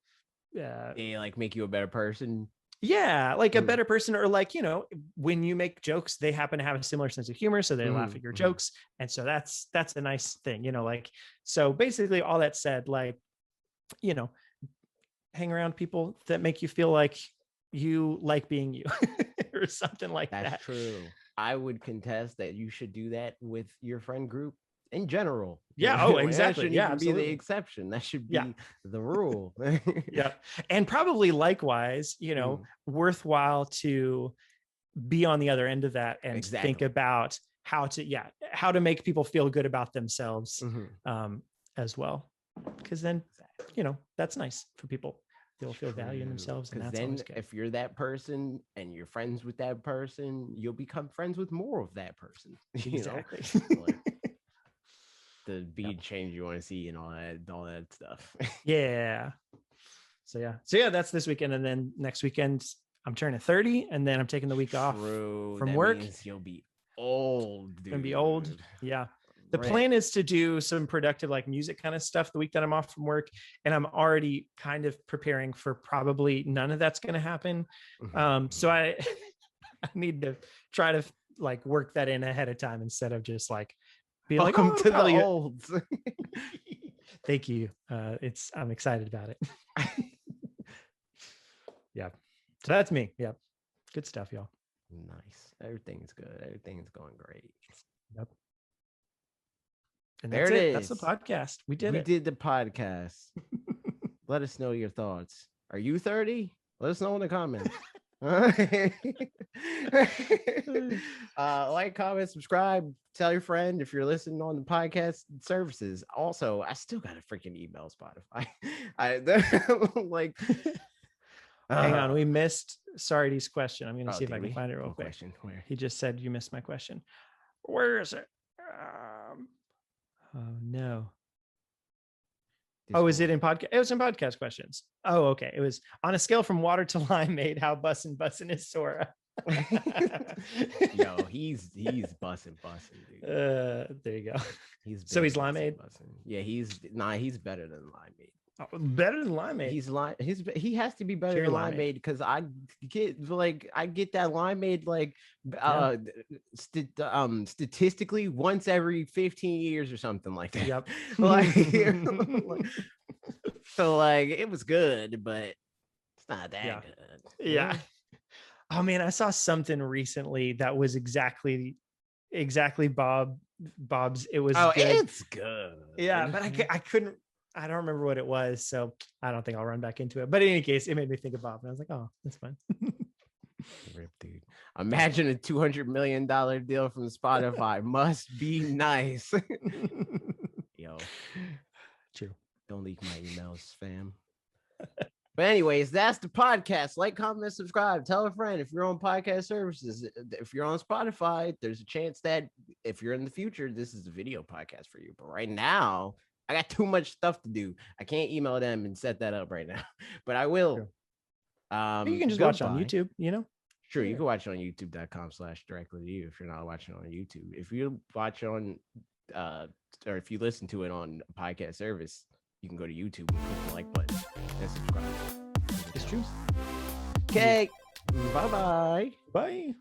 they like make you a better person. Yeah, like a better person, or like, when you make jokes, they happen to have a similar sense of humor, so they laugh at your jokes. And so that's a nice thing, like, so basically all that said, like, hang around people that make you feel like you like being you or something like that. That's true. I would contest that you should do that with your friend group in general. Yeah. Oh, exactly. That shouldn't even be the exception. That should be the rule. Yeah. And probably likewise, worthwhile to be on the other end of that and think about how to make people feel good about themselves as well. Because then, that's nice for people. They'll feel value in themselves. And that's then if you're that person and you're friends with that person, you'll become friends with more of that person. Exactly. The bead change you want to see and all that stuff. Yeah. So yeah, that's this weekend. And then next weekend I'm turning 30, and then I'm taking the week off from that work. Means you'll be old, dude. Gonna be old. Yeah. The plan is to do some productive like music kind of stuff the week that I'm off from work. And I'm already kind of preparing for probably none of that's going to happen. So I need to try to like work that in ahead of time instead of just like be like, welcome to the olds. Thank you. I'm excited about it. Yeah. So that's me. Yeah. Good stuff, y'all. Nice. Everything's good. Everything's going great. Yep. And there that's it is. That's the podcast. We did it. We did the podcast. Let us know your thoughts. Are you 30? Let us know in the comments. Like, comment, subscribe, tell your friend if you're listening on the podcast services. Also, I still got a freaking email Spotify. Like, hang on, we missed Sardi's question. I'm gonna see if I can find it real quick. Question? Where? He just said you missed my question. Where is it? Oh no. Oh, is it in podcast? It was in podcast questions. Oh, okay. It was on a scale from water to limeade. How bussin' is Sora? Yo, he's bussin', dude. There you go. He's limeade. Yeah, he's better than limeade. Oh, better than limeade. He has to be better than limeade because I get that limeade like statistically once every 15 years or something like that. Yep. So like it was good, but it's not that good. Yeah. Oh man, I saw something recently that was exactly Bob's. It was good. It's good. Yeah, but I don't remember what it was, so I don't think I'll run back into it. But in any case, it made me think of Bob, and I was like, "Oh, that's fine." Rip, dude. Imagine a $200 million deal from Spotify. Must be nice. Yo, true. Don't leak my emails, fam. But anyways, that's the podcast. Like, comment, subscribe. Tell a friend. If you're on podcast services, if you're on Spotify, there's a chance that if you're in the future, this is a video podcast for you. But right now, I got too much stuff to do. I can't email them and set that up right now, but I will. You can just watch on YouTube, Sure, you can watch it on youtube.com/directly to you if you're not watching on YouTube. If you watch on or if you listen to it on a podcast service, you can go to YouTube and click the like button and subscribe. It's true. Okay. Bye-bye. Bye.